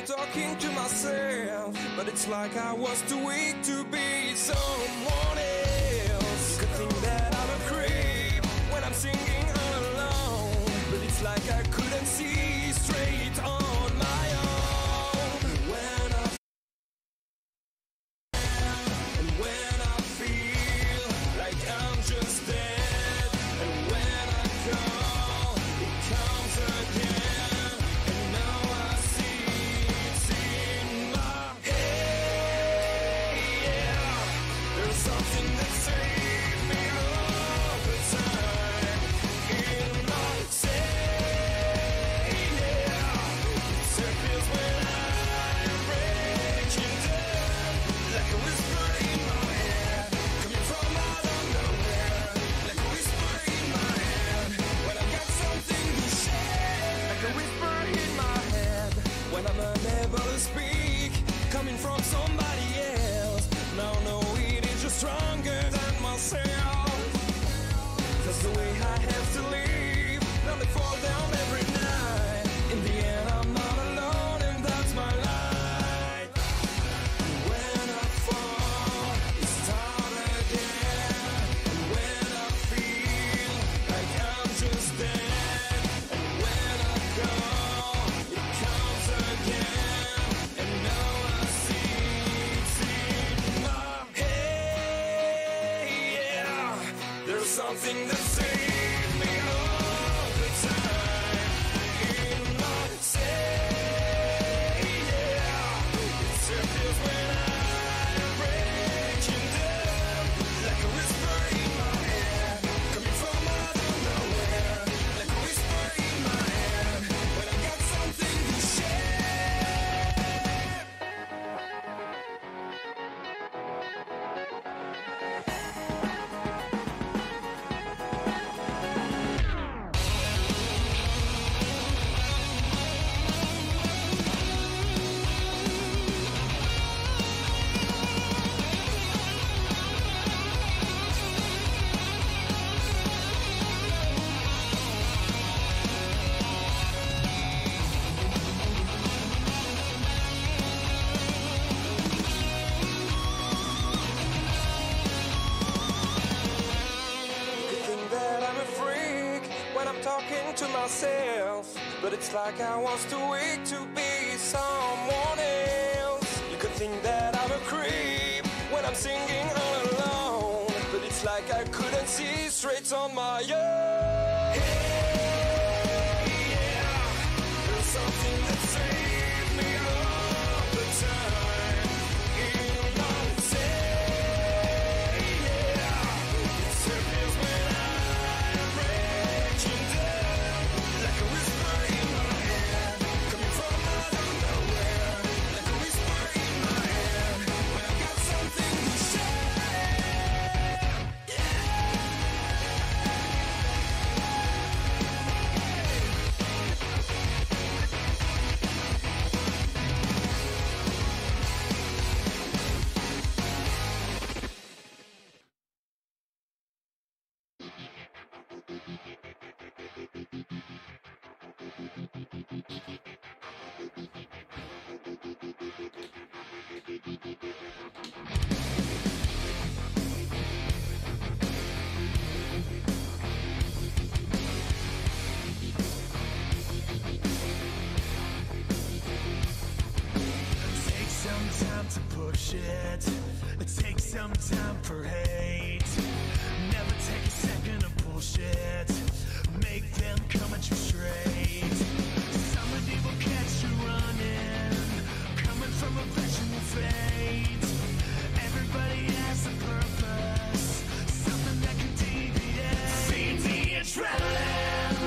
I'm talking to myself, but it's like I was too weak to be someone else. Could think that I'm a creep when I'm singing all alone, but it's like I couldn't see straight on my own. When I and when I feel like I'm just dead, and when I call, it comes again. And now I see it's in my head. Yeah, there's something that saves me all the time in my say. Yeah, it feels when I'm breaking down, like a whisper in my head, coming from out of nowhere, like a whisper in my head, when I got something to share, like a whisper in my head, when I'm unable to speak, coming from somebody else. Now no, it is just stronger than myself. That's the way I have to live. Now they fall down every night. In the end, I'm not alone, and that's my life. When I fall, it's start again. And when I feel like I'm just dead, and when I go, it comes again. And now I see it's in my head. Yeah, there's something that saves me all the time in my say. Yeah, it feels when I'm breaking down, like a whisper in my head, coming from out of nowhere, like a whisper in my head, when I got something to share. You think that I'm a freak when I'm talking to myself, but it's like I was too weak to be someone else. You could think that I'm a creep when I'm singing all alone, but it's like I couldn't see straight on my own. Hey, yeah, there's something that saves me all the time in my say. Yeah, it feels when I'm breaking down, like a whisper in my head, coming from out of nowhere, like a whisper in my head, when I got something to share. Yeah. Take some time to push it. Take some time for hate. Never take a second of bullshit. Make them come at you straight. Somebody will catch you running, coming from a vegetable fate. Everybody has a purpose, something that can deviate. Feed the adrenaline.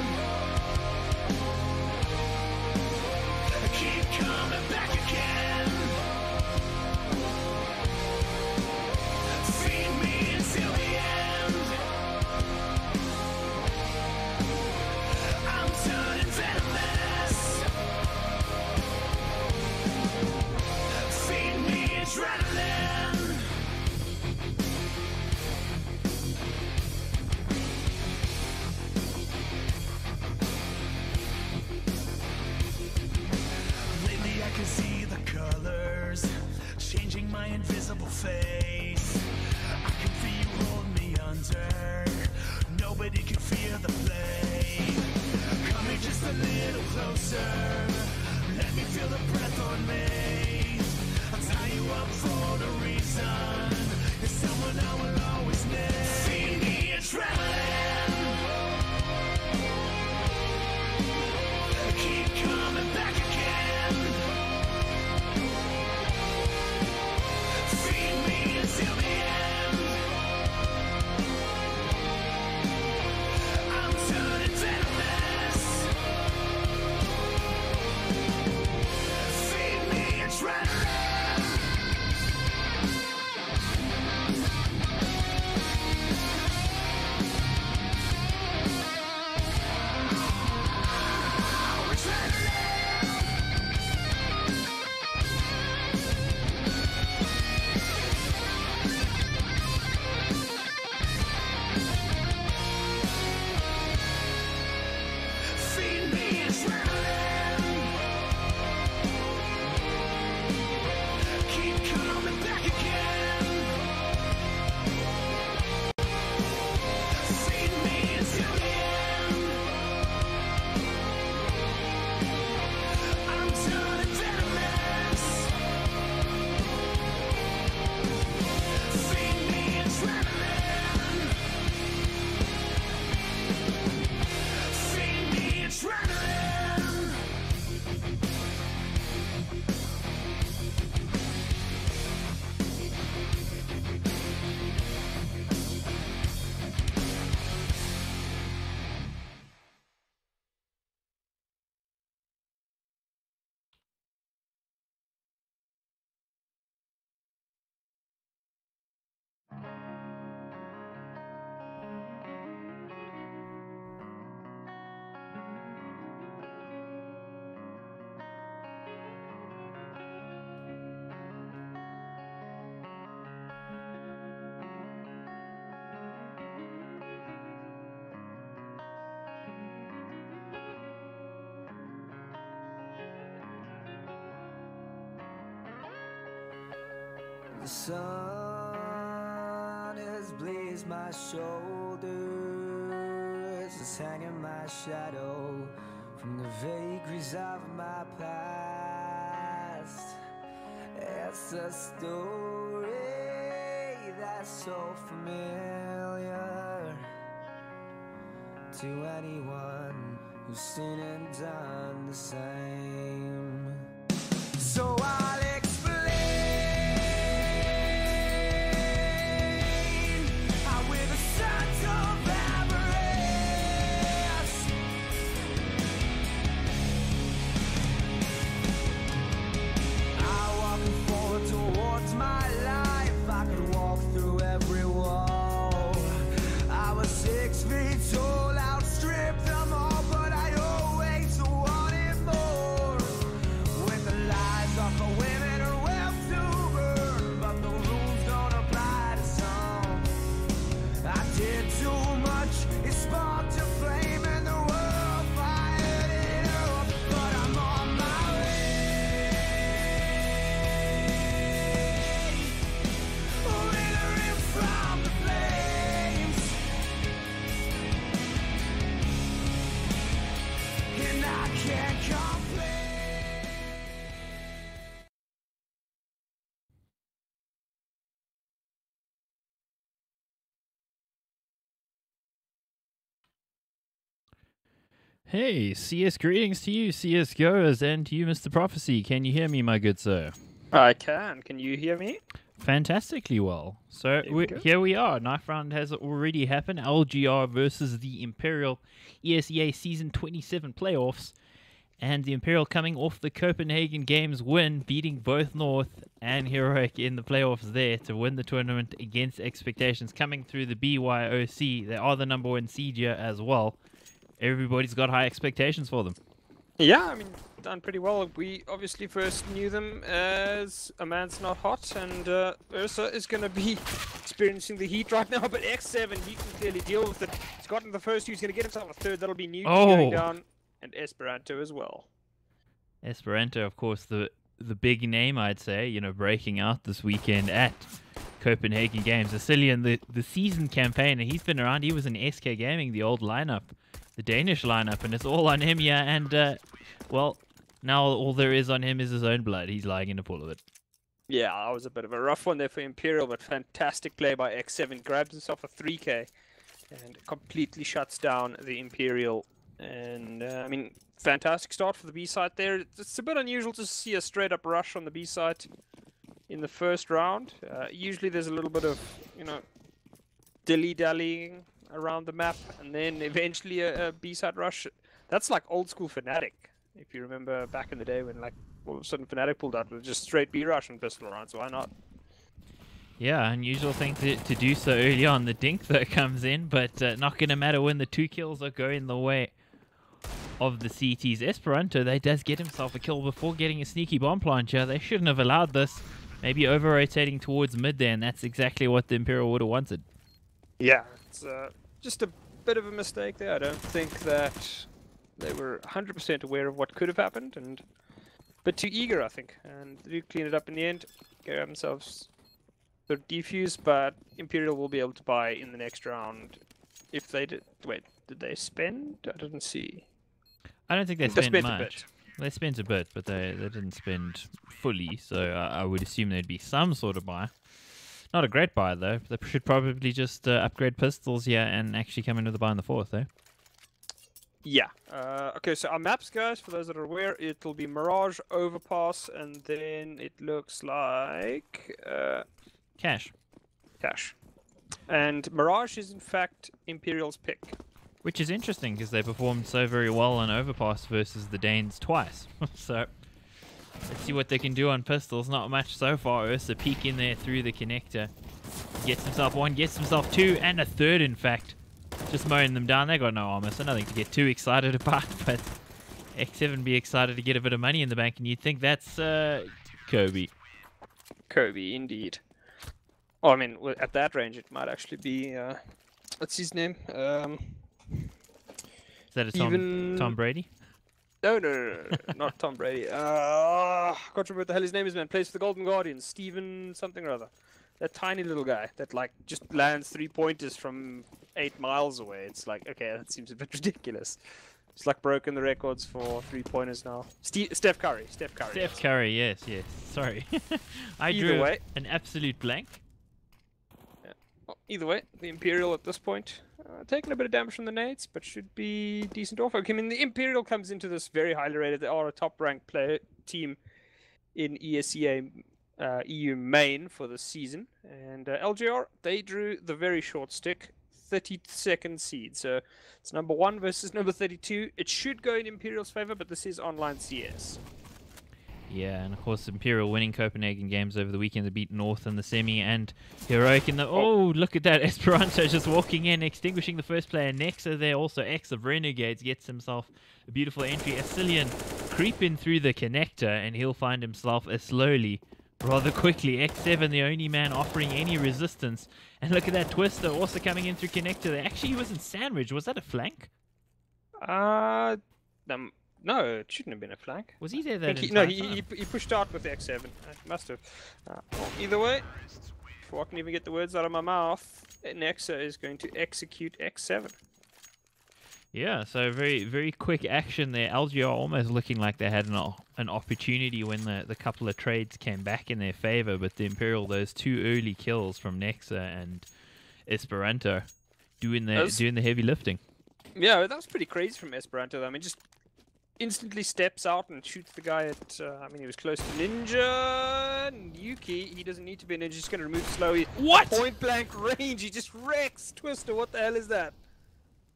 Keep coming back again. Feed me The sun has blazed my shoulders, it's hanging my shadow from the vagaries of my past. It's a story that's so familiar to anyone who's seen and done the same. So I'll explain how we're the sons of avarice. I'm walking forward towards my life. I could walk through every wall. I was 6 feet tall, outstripped them all, but I always wanted more. When the lies of the women are well to burn, but the rules don't apply to some. I did too much, it sparked a flame and the world fired it up. But I'm on my way, withering from the flames, and I can't complain. Hey, CS greetings to you, CS goers, and to you, Mr. Profeci. Can you hear me, my good sir? I can. Can you hear me? Fantastically well. So we go. here we are. Knife round has already happened. LGR versus the Imperial ESEA Season 27 playoffs. And the Imperial coming off the Copenhagen Games win, beating both North and Heroic in the playoffs there to win the tournament against expectations. Coming through the BYOC, they are the #1 seed here as well. Everybody's got high expectations for them. Yeah, I mean, done pretty well. We obviously first knew them as A Man's Not Hot, and Ursa is going to be experiencing the heat right now, but X7, he can clearly deal with it. He's gotten the first two, he's going to get himself a third. That'll be Nuki going down, and Esperanto as well. Esperanto, of course, the big name, I'd say, you know, breaking out this weekend at Copenhagen Games. Asilian, the season campaigner, he's been around. He was in SK Gaming, the old lineup, the Danish lineup, and it's all on him here. And, well, now all there is on him is his own blood. He's lying in a pool of it. Yeah, that was a bit of a rough one there for Imperial, but fantastic play by X7. Grabs himself a 3k and completely shuts down the Imperial. And, I mean, fantastic start for the B side there. It's a bit unusual to see a straight-up rush on the B side in the first round. Usually there's a little bit of, you know, dilly-dallying around the map, and then eventually a B-side rush. That's like old-school Fnatic, if you remember back in the day when, like, all of a sudden Fnatic pulled out with just straight B-rush and pistol rounds. Why not? Yeah, unusual thing to do so early on. The dink, though, comes in, but not going to matter when the 2 kills are going the way of the CTs. Esperanto, they does get himself a kill before getting a sneaky bomb planter. They shouldn't have allowed this. Maybe over-rotating towards mid there, and that's exactly what the Imperial would have wanted. Yeah, it's just a bit of a mistake there. I don't think that they were 100% aware of what could have happened, and a bit too eager, I think. And they did clean it up in the end, get themselves their defuse, but Imperial will be able to buy in the next round if they did. Wait, did they spend? I didn't see. I don't think they spent a much. bit. They spent a bit, but they didn't spend fully, so I would assume there'd be some sort of buy. Not a great buy, though. They should probably just upgrade pistols here and actually come in with a buy in the fourth, eh? Yeah. Okay, so our maps, guys, for those that are aware, it'll be Mirage, Overpass, and then it looks like... Cash. Cash. And Mirage is, in fact, Imperial's pick. Which is interesting, because they performed so very well on Overpass versus the Danes twice. So, let's see what they can do on pistols. Not much so far. Ursa peek in there through the connector. Gets himself one, gets himself two, and a third, in fact. Just mowing them down. They got no armor, so nothing to get too excited about. But X7 be excited to get a bit of money in the bank, and you'd think that's Kobe. Kobe, indeed. Oh, I mean, at that range, it might actually be... what's his name? Is that a Tom Brady? No, not Tom Brady. Can't remember what the hell his name is, man. Plays for the Golden Guardians. Steven something or other. That tiny little guy that like just lands 3-pointers from 8 miles away. It's like, okay, that seems a bit ridiculous. It's like broken the records for 3-pointers now. Steph Curry. Steph Curry, yes. Sorry. I Either drew way. an absolute blank. Well, either way, the Imperial at this point taking a bit of damage from the nades, but should be decent off. I mean, the Imperial comes into this very highly rated. They are a top-ranked player team in ESEA EU main for the season, and LGR they drew the very short stick, 32nd seed. So it's number 1 versus number 32. It should go in Imperial's favor, but this is online CS. Yeah, and of course Imperial winning Copenhagen games over the weekend. They beat North in the semi and Heroic in the... Oh, look at that. Esperanto just walking in, extinguishing the first player. Nexa there also, X of Renegades, gets himself a beautiful entry. Asilian creeping through the connector, and he'll find himself slowly, rather quickly. X7, the only man offering any resistance. And look at that Twister also coming in through connector there. Actually, he wasn't sandwiched. Was that a flank? No, it shouldn't have been a flank. Was he there I that think entire he pushed out with the X7. Must have. Well, either way, before I can even get the words out of my mouth, Nexa is going to execute X7. Yeah, so very, very quick action there. LGR almost looking like they had an opportunity when the couple of trades came back in their favor, but the Imperial, those 2 early kills from Nexa and Esperanto, doing the heavy lifting. Yeah, that was pretty crazy from Esperanto, though. I mean, just instantly steps out and shoots the guy at, I mean, he was close to Ninja. And Yuki, he doesn't need to be a Ninja, he's just going to remove slowly. What? Point blank range, he just wrecks Twister. What the hell is that?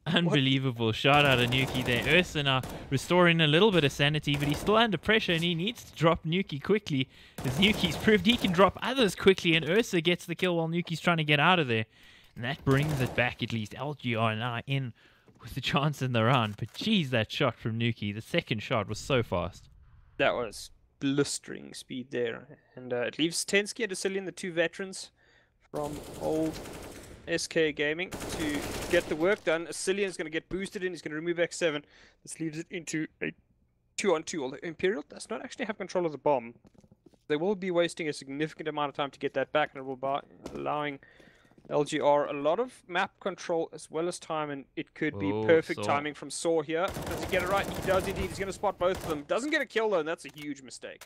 Unbelievable shot out of Nuki there. Ursa now restoring a little bit of sanity, but he's still under pressure and he needs to drop Nuki quickly, as Nuki's proved he can drop others quickly, and Ursa gets the kill while Nuki's trying to get out of there. And that brings it back at least. LGR now in with the chance in the round, but geez, that shot from Nuki, the second shot was so fast. That was blistering speed there. And it leaves Tensky and Asilian, the 2 veterans from old SK Gaming, to get the work done. Asilian is going to get boosted in, he's going to remove X7. This leaves it into a 2-on-2, although Imperial does not actually have control of the bomb. They will be wasting a significant amount of time to get that back, and it will be allowing LGR a lot of map control as well as time, and it could be perfect timing from Saw here. Does he get it right? He does indeed. He's going to spot both of them. Doesn't get a kill though, and that's a huge mistake.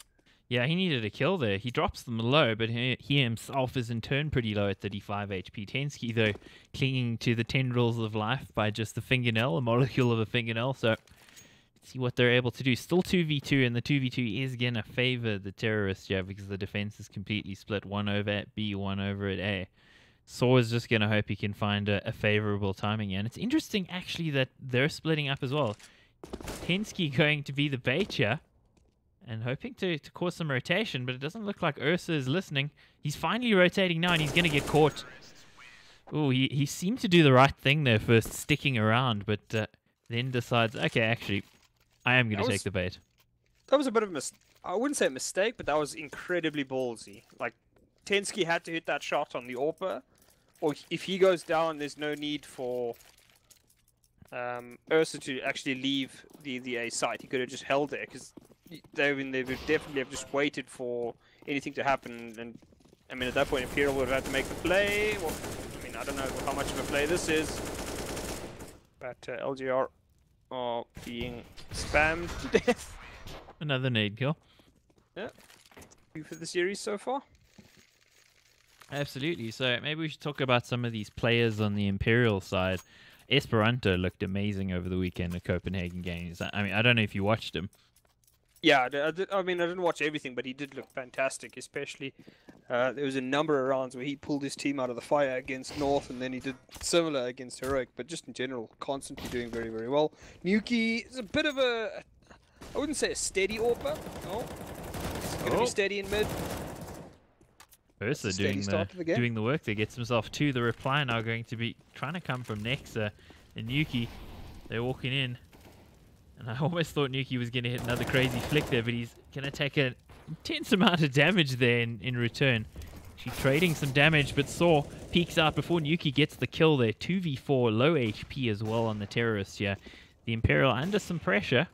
Yeah, he needed a kill there. He drops them low, but he himself is in turn pretty low at 35 HP. Tensky, though, clinging to the tendrils of life by just the fingernail, a molecule of a fingernail. So, let's see what they're able to do. Still 2v2, and the 2v2 is going to favor the terrorists, yeah, because the defense is completely split. 1 over at B, 1 over at A. Saw is just going to hope he can find a favorable timing. And it's interesting, actually, that they're splitting up as well. Tensky going to be the bait here and hoping to cause some rotation, but it doesn't look like Ursa is listening. He's finally rotating now, and he's going to get caught. Oh, he seemed to do the right thing there first, sticking around, but then decides, okay, actually, I am going to take the bait. That was a bit of a I wouldn't say a mistake, but that was incredibly ballsy. Like, Tensky had to hit that shot on the AWPer, or if he goes down, there's no need for Ursa to actually leave the A site. He could have just held there, because they would definitely have just waited for anything to happen. And I mean, at that point, Imperial would have had to make the play. Well, I mean, I don't know how much of a play this is, but LGR are being spammed to death. Another nade kill. Yeah, 2 for the series so far. Absolutely. So maybe we should talk about some of these players on the Imperial side. Esperanto looked amazing over the weekend at Copenhagen Games. I mean, I don't know if you watched him. Yeah, I mean, I didn't watch everything, but he did look fantastic, especially there was a number of rounds where he pulled his team out of the fire against North, and then he did similar against Heroic, but just in general, constantly doing very, very well. Nuki is a bit of a, I wouldn't say a steady AWPer. No, he's going to be steady in mid. Ursa doing the work there, gets himself 2. The reply now going to be trying to come from Nexa and Nuki. They're walking in. And I almost thought Nuki was going to hit another crazy flick there, but he's going to take an intense amount of damage there in return. She's trading some damage, but Saw peeks out before Nuki gets the kill there. 2v4, low HP as well on the terrorists here. The Imperial under some pressure.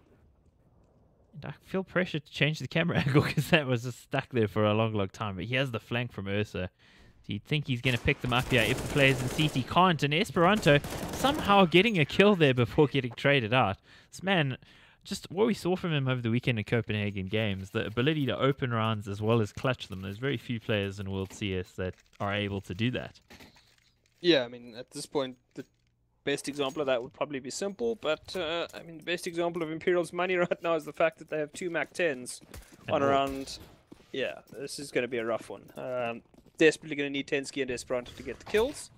And I feel pressure to change the camera angle because that was just stuck there for a long time. But he has the flank from Ursa. So you'd think he's going to pick them up here if the players in CT can't. And Esperanto somehow getting a kill there before getting traded out. This man, just what we saw from him over the weekend in Copenhagen games, the ability to open rounds as well as clutch them. There's very few players in World CS that are able to do that. Yeah, I mean, at this point, the best example of that would probably be Simple, but I mean, the best example of Imperial's money right now is the fact that they have 2 Mac 10s on around. Yeah, this is going to be a rough one. Desperately going to need Tensky and Esperanto to get the kills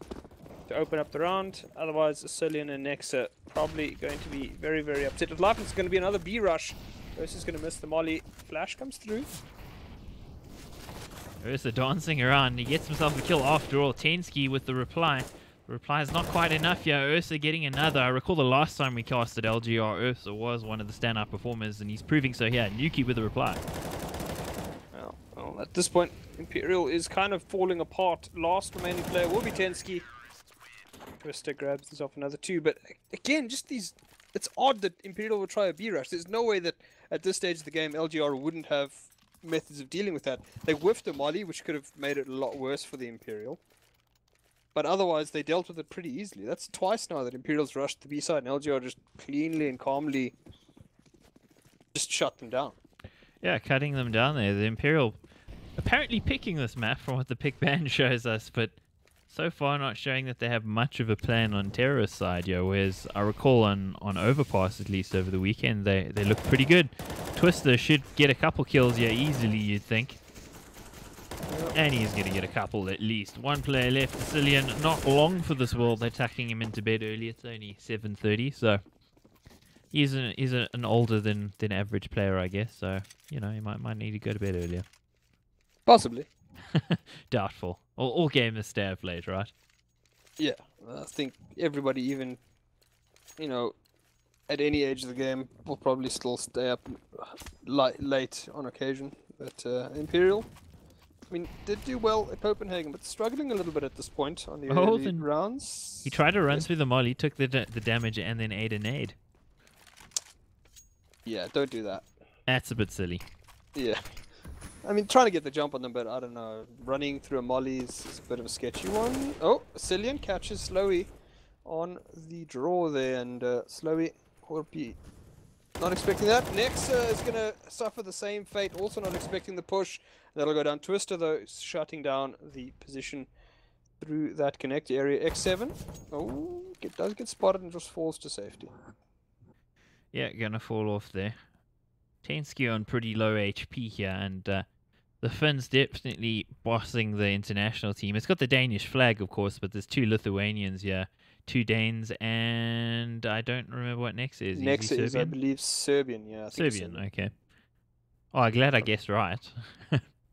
to open up the round. Otherwise, Cillian and Nexa probably going to be very upset with life. It's going to be another B rush. Versus going to miss the molly. Flash comes through. Ursa dancing around. He gets himself a kill after all. Tensky with the reply. The reply is not quite enough here. Ursa getting another. I recall the last time we casted LGR, Ursa was one of the standout performers, and he's proving so here. Nuki with the reply. Well, at this point, Imperial is kind of falling apart. Last remaining player will be Tensky. Twister grabs himself another 2, but again, just these... It's odd that Imperial will try a B rush. There's no way that at this stage of the game, LGR wouldn't have methods of dealing with that. They whiffed a molly, which could have made it a lot worse for the Imperial. But otherwise, they dealt with it pretty easily. That's twice now that Imperial's rushed the B side, and LGR just cleanly and calmly just shut them down. Yeah, cutting them down there. The Imperial apparently picking this map from what the pick ban shows us, but so far not showing that they have much of a plan on Terrorist side, whereas I recall on Overpass, at least over the weekend, they look pretty good. Twister should get a couple kills easily, you'd think. And he's going to get a couple at least. One player left, Cillian, not long for this world. They're tucking him into bed early. It's only 7:30, so he's an older than average player, I guess. So, he might need to go to bed earlier. Possibly. Doubtful. All gamers stay up late, right? Yeah, I think everybody, even, at any age of the game, will probably still stay up late on occasion. But Imperial, I mean, did do well at Copenhagen, but struggling a little bit at this point on the early rounds. He tried to run through the molly, took the damage, and then ate a nade. Yeah, don't do that. That's a bit silly. Yeah. I mean, trying to get the jump on them, but I don't know. Running through a molly is a bit of a sketchy one. Oh, Cillian catches Slowy on the draw there, and Slowy will be not expecting that. Nexa is going to suffer the same fate, also not expecting the push. That'll go down. Twister, though, shutting down the position through that connect area. X7. Oh, it does get spotted and just falls to safety. Yeah, going to fall off there. Tensky on pretty low HP here, and the Finns definitely bossing the international team. It's got the Danish flag, of course, but there's 2 Lithuanians here, 2 Danes, and I don't remember what Nexa is. Nexa is, I believe, Serbian. Yeah, I think Serbian. Okay. Oh, I'm glad I guessed right.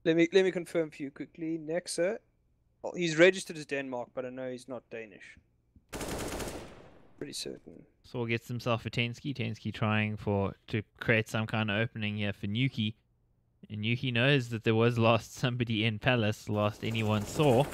Let me confirm for you quickly. Nexa, he's registered as Denmark, but I know he's not Danish. Pretty certain. Saul gets himself a Tensky. Tensky trying to create some kind of opening here for Nuki. And Nuki knows that there was last somebody in Palace, last anyone saw.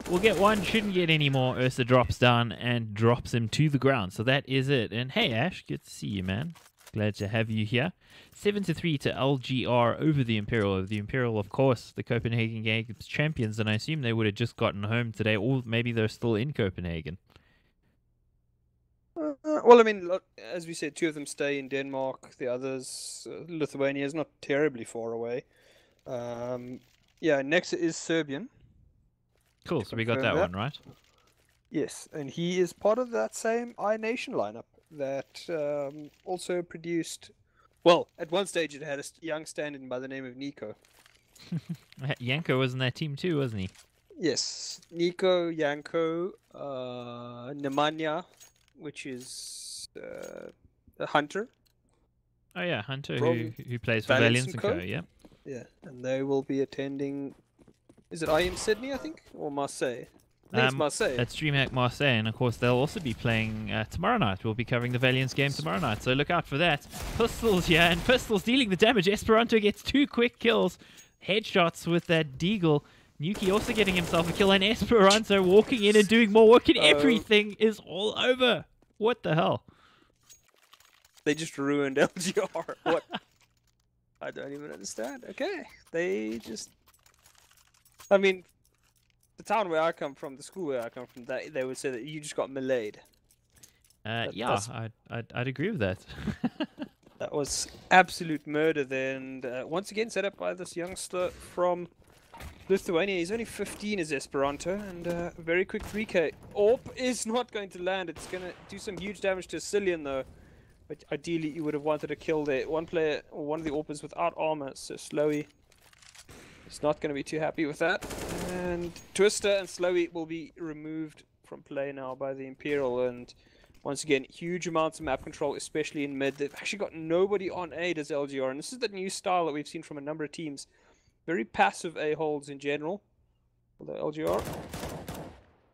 We'll get one, shouldn't get any more. Ursa drops down and drops him to the ground. So that is it. And hey, Ash, good to see you, man. Glad to have you here. 7-3 to LGR over the Imperial. The Imperial, of course, the Copenhagen Games champions, and I assume they would have just gotten home today, or maybe they're still in Copenhagen. Well, I mean, as we said, 2 of them stay in Denmark. The others, Lithuania is not terribly far away. Yeah, Nexa is Serbian. Cool, so we got that one, right? Yes, and he is part of that same iNation lineup that also produced... Well, at one stage it had a young stand-in by the name of Nico. Yanko was in that team too, wasn't he? Yes, Nico, Yanko, Nemanja, which is a Hunter. Oh yeah, Hunter, who plays for Valiance & Co. Yeah. Yeah, and they will be attending... Is it IM Sydney, I think? Or Marseille? I think it's Marseille. It's DreamHack Marseille, and of course they'll also be playing tomorrow night. We'll be covering the Valiance game tomorrow night, so look out for that. Pistols, yeah, and Pistols dealing the damage. Esperanto gets 2 quick kills. Headshots with that Deagle. Nuki also getting himself a kill, and Esperanto walking in and doing more work, and everything is all over. What the hell? They just ruined LGR. What? I don't even understand. Okay, they just. I mean, the town where I come from, the school where I come from, they would say that you just got meleeed. Yeah, That's I'd agree with that. That was absolute murder there, and once again set up by this youngster from Lithuania. He's only 15 as Esperanto, and a very quick 3k. AWP is not going to land. It's going to do some huge damage to Cillian though. But ideally, you would have wanted to kill the one player, or one of the AWPers without armor, so Slowy is not going to be too happy with that. And Twister and Slowy will be removed from play now by the Imperial, and once again, huge amounts of map control, especially in mid. They've actually got nobody on A as LGR, and this is the new style that we've seen from a number of teams. Very passive A-holds in general. Although LGR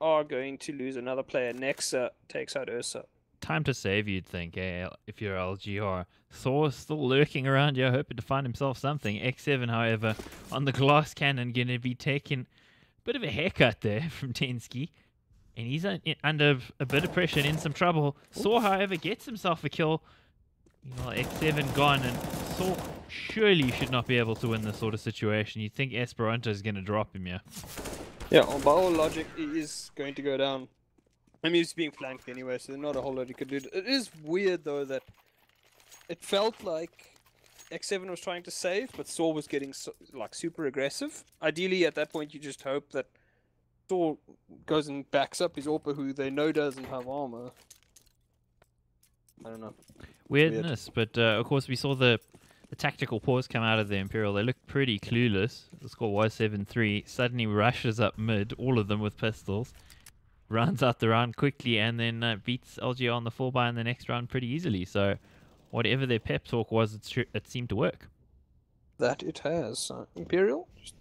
are going to lose another player. Nexa takes out Ursa. Time to save, you'd think, if you're LGR. Thor's still lurking around here, hoping to find himself something. X7, however, on the glass cannon, going to be taking a bit of a haircut there from Tensky. And he's under a bit of pressure and in some trouble. Saw, however, gets himself a kill. Meanwhile, X7 gone, and Saw surely should not be able to win this sort of situation. You'd think Esperanto is going to drop him, yeah. Yeah, well, by all logic, he is going to go down. I mean, he's being flanked anyway, so there's not a whole lot he could do. It is weird, though, that it felt like X7 was trying to save, but Saw was getting like super aggressive. Ideally, at that point, you just hope that Saw goes and backs up his AWPer, who they know doesn't have armor. I don't know. Weirdness, but of course we saw the tactical pause come out of the Imperial. They looked pretty clueless. The score was 7-3. Suddenly rushes up mid, all of them with pistols. Rounds out the round quickly, and then beats LGR on the 4x in the next round pretty easily. So whatever their pep talk was, it seemed to work. That it has. Imperial, just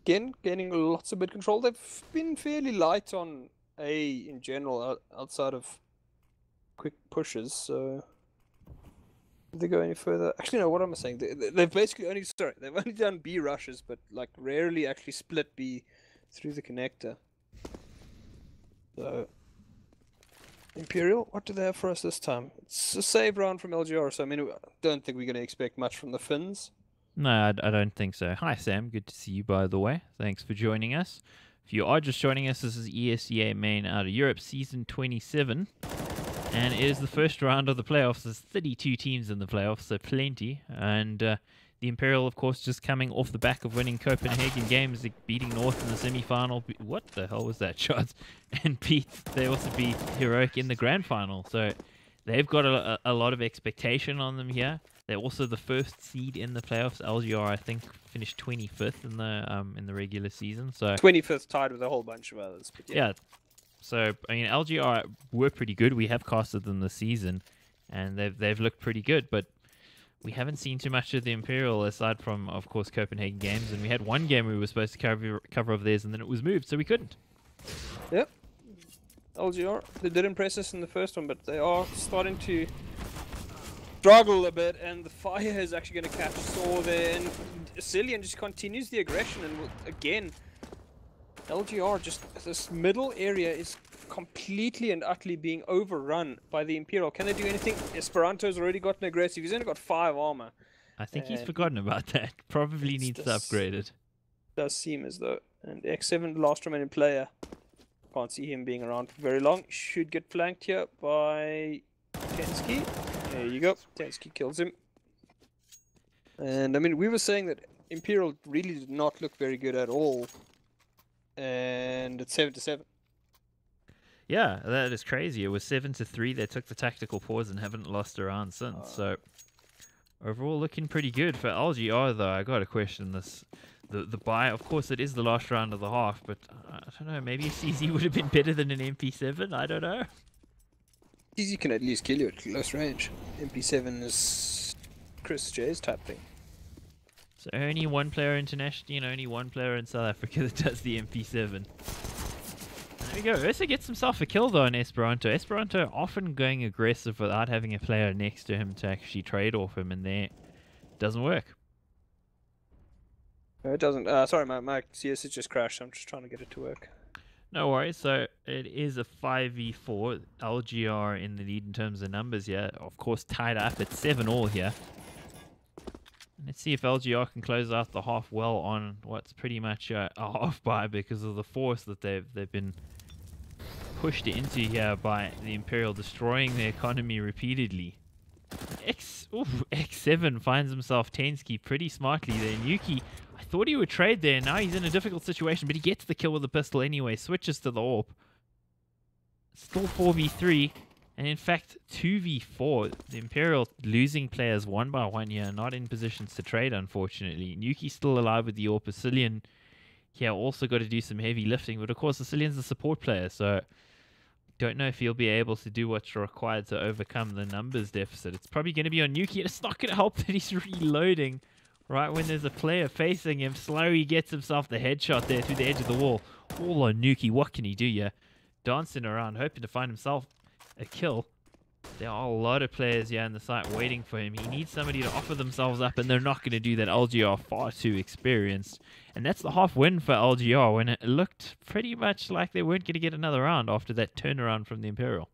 again, gaining lots of mid control. They've been fairly light on A in general, outside of quick pushes, so did they go any further? Actually, no, what am I saying? They've basically only, sorry, they've only done B rushes, but like rarely actually split B through the connector. So, Imperial, what do they have for us this time? It's a save round from LGR, so I mean, I don't think we're going to expect much from the Finns. No, I don't think so. Hi, Sam. Good to see you, by the way. Thanks for joining us. If you are just joining us, this is ESEA Main out of Europe, Season 27. And it is the first round of the playoffs. There's 32 teams in the playoffs, so plenty. And the Imperial, of course, just coming off the back of winning Copenhagen games, beating North in the semi-final. What the hell was that shot? And they also beat Heroic in the grand final. So they've got a lot of expectation on them here. They're also the first seed in the playoffs. LGR, I think, finished 25th in the regular season. So 25th, tied with a whole bunch of others. But yeah. So I mean, LGR were pretty good. We have casted them this season, and they've looked pretty good. But we haven't seen too much of the Imperial aside from, of course, Copenhagen games. And we had one game we were supposed to cover of theirs, and then it was moved, so we couldn't. Yep. LGR, they did impress us in the first one, but they are starting to struggle a bit, and the fire is actually going to catch Saw there, and Cillian just continues the aggression, and again, LGR, just this middle area is completely and utterly being overrun by the Imperial. Can they do anything? Esperanto's already gotten aggressive. He's only got 5 armor. I think he's forgotten about that. Probably needs to upgrade it. Does seem as though. And X7, last remaining player. Can't see him being around for very long. Should get flanked here by Tensky. There you go. Tensky kills him. And I mean, we were saying that Imperial really did not look very good at all. And it's 7-7. Yeah, that is crazy. It was 7-3. They took the tactical pause and haven't lost a round since. So overall, looking pretty good for LGR. Though I got to question this. The buy, of course, it is the last round of the half, but I don't know. Maybe a CZ would have been better than an MP7. I don't know. CZ can at least kill you at close range. MP7 is Chris J's type thing. So only one player internationally and only one player in South Africa that does the MP7. There we go. Ursa gets himself a kill though on Esperanto. Esperanto often going aggressive without having a player next to him to actually trade off him, and there doesn't work. No, it doesn't. Sorry, my CS has just crashed. I'm just trying to get it to work. No worries. So it is a 5v4. LGR in the lead in terms of numbers here. Of course, tied up at 7-all here. Let's see if LGR can close out the half well on what's pretty much a half buy because of the force that they've been pushed into here by the Imperial, destroying the economy repeatedly. X7 finds himself Tensky pretty smartly there. Nuki, I thought he would trade there. Now he's in a difficult situation, but he gets the kill with the pistol anyway. Switches to the AWP. Still 4v3. And in fact, 2v4. The Imperial losing players one by one here. Not in positions to trade, unfortunately. Nuki still alive with the AWP. Sicilian here also got to do some heavy lifting. But of course, Sicilian's a support player, so don't know if he'll be able to do what's required to overcome the numbers deficit. It's probably going to be on Nuki. It's not going to help that he's reloading right when there's a player facing him. Slowly gets himself the headshot there through the edge of the wall. All on Nuki. What can he do here? Dancing around, hoping to find himself a kill. There are a lot of players here in the site waiting for him. He needs somebody to offer themselves up, and they're not going to do that. LGR far too experienced. And that's the half win for LGR when it looked pretty much like they weren't going to get another round after that turnaround from the Imperial.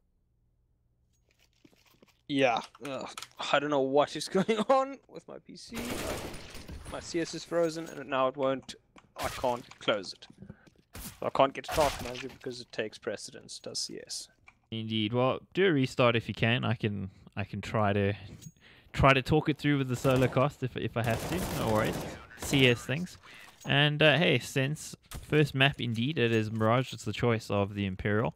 Yeah, I don't know what is going on with my PC. My CS is frozen, and now it won't. I can't close it. I can't get to Task Manager because it takes precedence. Does CS? Indeed. Well, do a restart if you can. I can try to talk it through with the solar cost if I have to. No worries. CS things. And hey, since first map indeed, it is Mirage. It's the choice of the Imperial.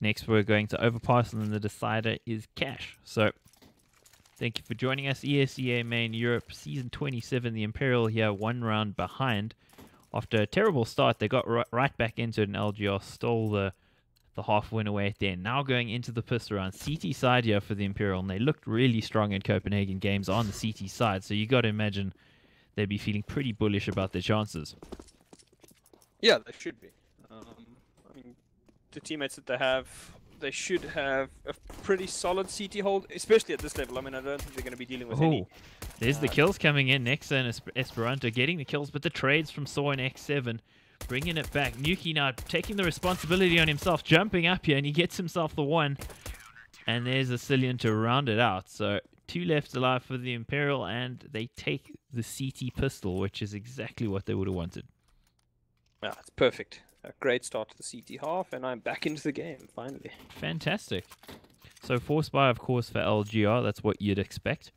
Next, we're going to Overpass, and then the decider is Cash. So, thank you for joining us. ESEA Main Europe Season 27. The Imperial here, one round behind. After a terrible start, they got right back into it, and LGR stole the half win away at the end. Now going into the pistol round. CT side here for the Imperial, and they looked really strong in Copenhagen games on the CT side, so you got to imagine they'd be feeling pretty bullish about their chances. Yeah, they should be. I mean, the teammates that they should have a pretty solid CT hold, especially at this level. I mean, I don't think they're going to be dealing with any. There's the kills coming in. Nexa and Esperanto getting the kills, but the trades from Saw and X7 bringing it back. Nuki now taking the responsibility on himself, jumping up here, and he gets himself the one. And there's a Cillian to round it out. So 2 left alive for the Imperial, and they take the CT pistol, which is exactly what they would have wanted. Yeah, it's perfect. A great start to the CT half, and I'm back into the game, finally. Fantastic. So force buy, of course, for LGR. That's what you'd expect.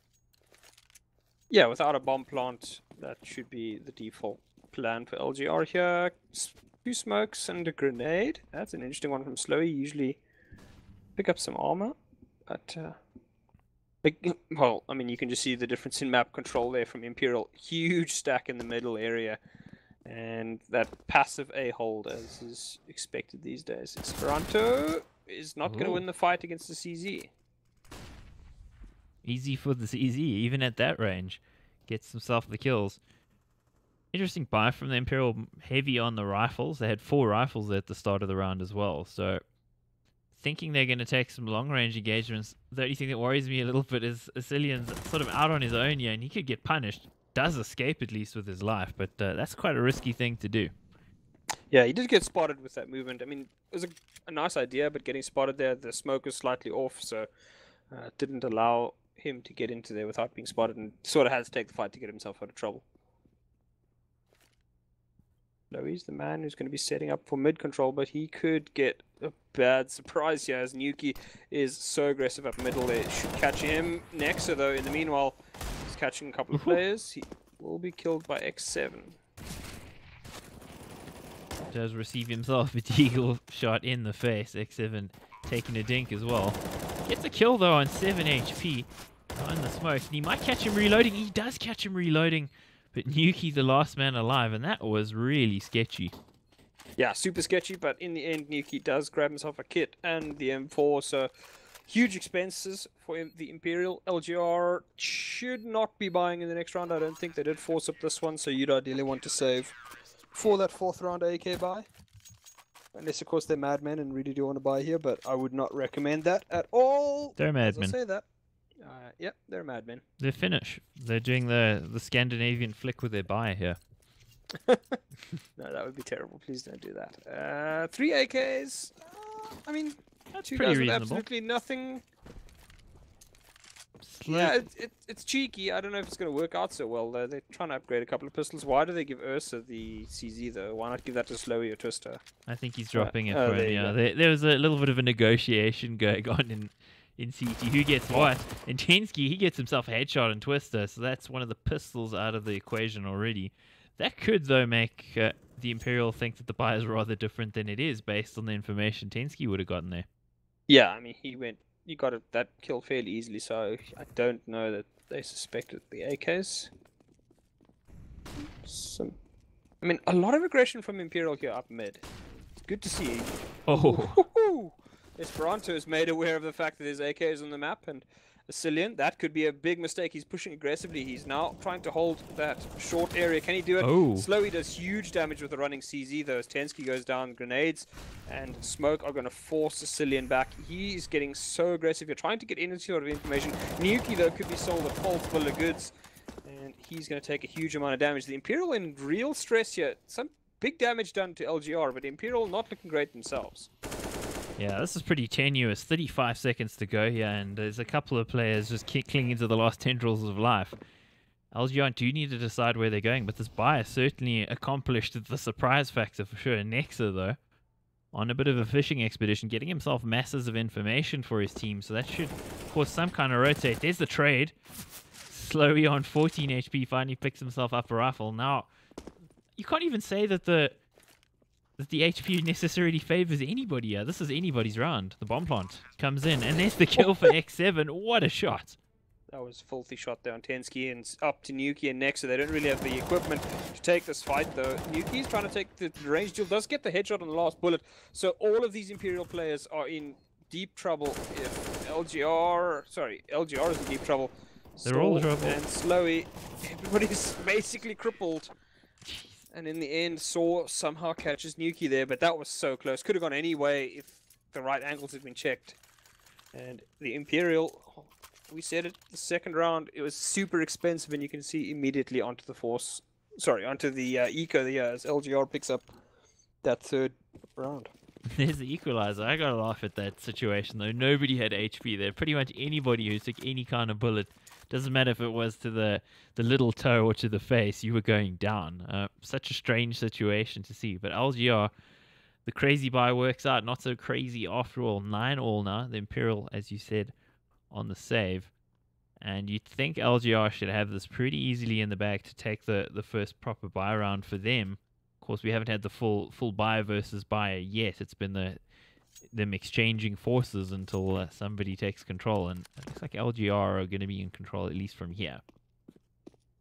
Yeah, without a bomb plant, that should be the default plan for LGR here. 2 smokes and a grenade. That's an interesting one from Slowy. Usually pick up some armor, but well, I mean, you can just see the difference in map control there from Imperial. Huge stack in the middle area, and that passive A hold as is expected these days. Esperanto is not going to win the fight against the CZ. Easy for the CZ, even at that range. Gets himself the kills. Interesting buy from the Imperial, heavy on the rifles. They had 4 rifles at the start of the round as well. So, thinking they're going to take some long-range engagements. The only thing that worries me a little bit is Cillian's sort of out on his own here, and he could get punished. Does escape at least with his life, but that's quite a risky thing to do. Yeah, he did get spotted with that movement. I mean, it was a nice idea, but getting spotted there, the smoke was slightly off, so it didn't allow him to get into there without being spotted, and sort of had to take the fight to get himself out of trouble. No, he's the man who's going to be setting up for mid control, but he could get a bad surprise here as Nuki is so aggressive up middle. They should catch him next, though in the meanwhile, he's catching a couple of players. He will be killed by X7. Does receive himself a deagle shot in the face. X7 taking a dink as well. Gets a kill though on 7 HP. On the smoke. And he might catch him reloading. He does catch him reloading. But Nuki the last man alive, and that was really sketchy. Yeah, super sketchy, but in the end, Nuki does grab himself a kit and the M4, so huge expenses for the Imperial. LGR should not be buying in the next round. I don't think they did force up this one, so you'd ideally want to save for that 4th round AK buy. Unless, of course, they're madmen and really do want to buy here, but I would not recommend that at all. They're madmen. As I say that. Yep, they're madmen. They're Finnish. They're doing the Scandinavian flick with their buy here. No, that would be terrible. Please don't do that. 3 AKs. I mean, That's 2 pretty guys with reasonable. absolutely nothing. Yeah, it's cheeky. I don't know if it's going to work out so well, though. They're trying to upgrade a couple of pistols. Why do they give Ursa the CZ, though? Why not give that to Slowy or Twister? I think he's dropping it oh, for there him. you Yeah, go. there was a little bit of a negotiation going on in CT. Who gets what? And Tensky, he gets himself a headshot and Twister, so that's one of the pistols out of the equation already. That could, though, make the Imperial think that the buy is rather different than it is based on the information Tensky would have gotten there. Yeah, I mean, he got that kill fairly easily, so I don't know that they suspected the AKs. I mean, a lot of aggression from Imperial here up mid. It's good to see. Oh, Esperanto is made aware of the fact that there's AKs on the map, and Asilian, that could be a big mistake. He's pushing aggressively. He's now trying to hold that short area. Can he do it? Oh. Slowy does huge damage with the running CZ, though, as Tensky goes down. Grenades and smoke are going to force Asilian back. He's getting so aggressive. You're trying to get any sort of information. Nuki, though, could be sold a false bill of goods, and he's going to take a huge amount of damage. The Imperial in real stress here. Some big damage done to LGR, but Imperial not looking great themselves. yeah, this is pretty tenuous. 35 seconds to go here, and there's a couple of players just clinging to the last tendrils of life. LGR do need to decide where they're going, but this buy certainly accomplished the surprise factor for sure. Nexa, though, on a bit of a fishing expedition, getting himself masses of information for his team, so that should cause some kind of rotate. There's the trade. Slowly on 14 HP, finally picks himself up a rifle. Now, you can't even say that the HP necessarily favors anybody here. This is anybody's round. The bomb plant comes in, and there's the kill for X7. What a shot. That was filthy shot down Tensky, and up to Nuki and Nexa. They don't really have the equipment to take this fight, though. Nuki's trying to take the range deal, does get the headshot on the last bullet. So all of these Imperial players are in deep trouble if LGR is in deep trouble. They're all in trouble. And Slowy, everybody's basically crippled. And in the end, Saw somehow catches Nuki there, but that was so close. Could have gone any way if the right angles had been checked. And the Imperial, we said it, the second round, it was super expensive, and you can see immediately onto the onto the eco as LGR picks up that third round. There's the equalizer. I gotta laugh at that situation, though. Nobody had HP there. Pretty much anybody who took any kind of bullet, doesn't matter if it was to the little toe or to the face, you were going down. Such a strange situation to see. But LGR, the crazy buy works out. Not so crazy after all. 9-all now. The Imperial, as you said, on the save. And you'd think LGR should have this pretty easily in the bag to take the first proper buy round for them. Of course, we haven't had the full buyer versus buyer yet. It's been them exchanging forces until somebody takes control, and it looks like LGR are going to be in control at least from here.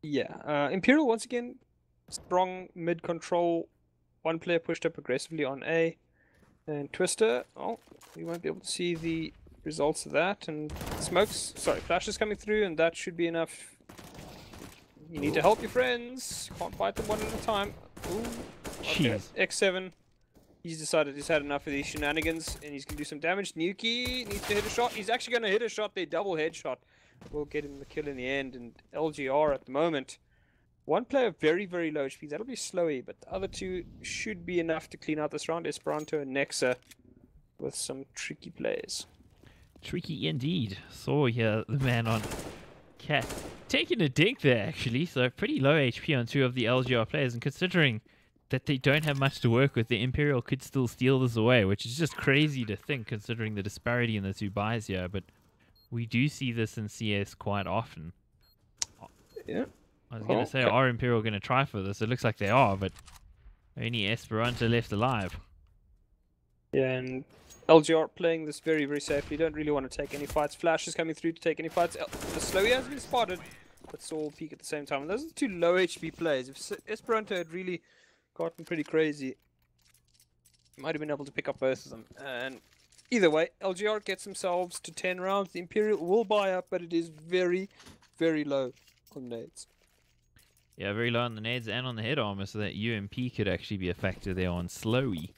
Yeah, Imperial once again strong mid control. One player pushed up aggressively on A, and Twister. Oh, we won't be able to see the results of that. And flashes coming through, and that should be enough. You need to help your friends. Can't fight them one at a time. Ooh, okay. Jeez. X7. He's decided he's had enough of these shenanigans, and he's going to do some damage. Nuki needs to hit a shot. He's actually going to hit a shot. They double headshot. We'll get him the kill in the end. And LGR at the moment, one player very, very low HP. That'll be Slowy, but the other two should be enough to clean out this round. Esperanto and Nexa with some tricky plays. Tricky indeed. Saw here the man on Cat taking a dink there, actually. So pretty low HP on two of the LGR players, and considering that they don't have much to work with, the Imperial could still steal this away, which is just crazy to think considering the disparity in the two buys here. But we do see this in CS quite often. Yeah. I was going to say, are Imperial going to try for this? It looks like they are, but only Esperanto left alive. Yeah, and LGR playing this very, very safely. Don't really want to take any fights. Flash is coming through to take any fights. The Slowy has been spotted, but Saul peak at the same time. And those are the two low HP players. If Esperanto had really gotten pretty crazy, he might have been able to pick up both of them. And either way, LGR gets themselves to 10 rounds. The Imperial will buy up, but it is very, very low on nades. Yeah, very low on the nades and on the head armor, so that UMP could actually be a factor there on Slowy.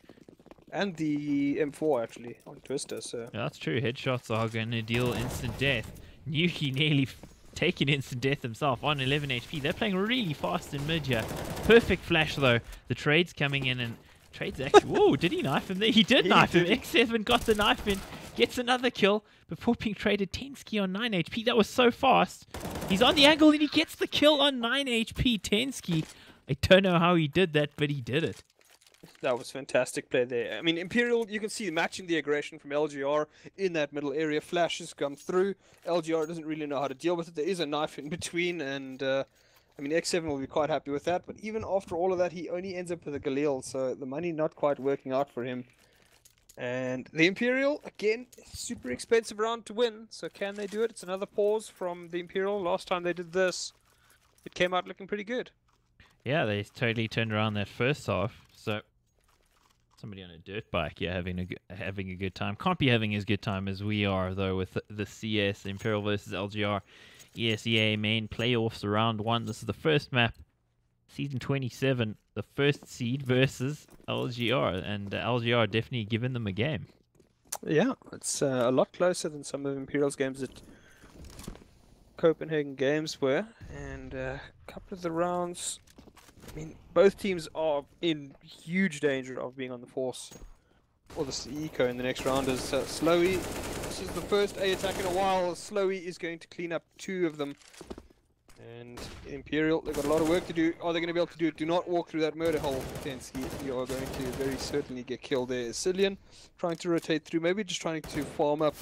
And the M4 actually on Twister, so... Yeah, that's true. Headshots are going to deal instant death. Nuki nearly taking instant death himself on 11 HP. They're playing really fast in mid here. Perfect flash, though. The trade's coming in, and trade's actually... Whoa, did he knife him there? He did knife him. X7 got the knife in. Gets another kill before being traded 10 ski on 9 HP. That was so fast. He's on the angle and he gets the kill on 9 HP 10 ski. I don't know how he did that, but he did it. That was fantastic play there. I mean, Imperial, you can see matching the aggression from LGR in that middle area. Flashes come through. LGR doesn't really know how to deal with it. There is a knife in between, and I mean, X7 will be quite happy with that. But even after all of that, he only ends up with a Galil, so the money not quite working out for him. And the Imperial, again, super expensive round to win. So can they do it? It's another pause from the Imperial. Last time they did this, it came out looking pretty good. Yeah, they totally turned around that first half. So somebody on a dirt bike, yeah, having a good time. Can't be having as good time as we are, though, with the CS, Imperial versus LGR, ESEA main playoffs round 1. This is the first map, season 27, the first seed versus LGR, and LGR definitely giving them a game. Yeah, it's a lot closer than some of Imperial's games at Copenhagen Games were, and a couple of the rounds, I mean, both teams are in huge danger of being on the Force or the Eco in the next round. As Slowy, this is the first A attack in a while. Slowy is going to clean up 2 of them. And Imperial, they've got a lot of work to do. Are they going to be able to do it? Do not walk through that murder hole, Tensky. You are going to very certainly get killed there. Cillian trying to rotate through, maybe just trying to farm up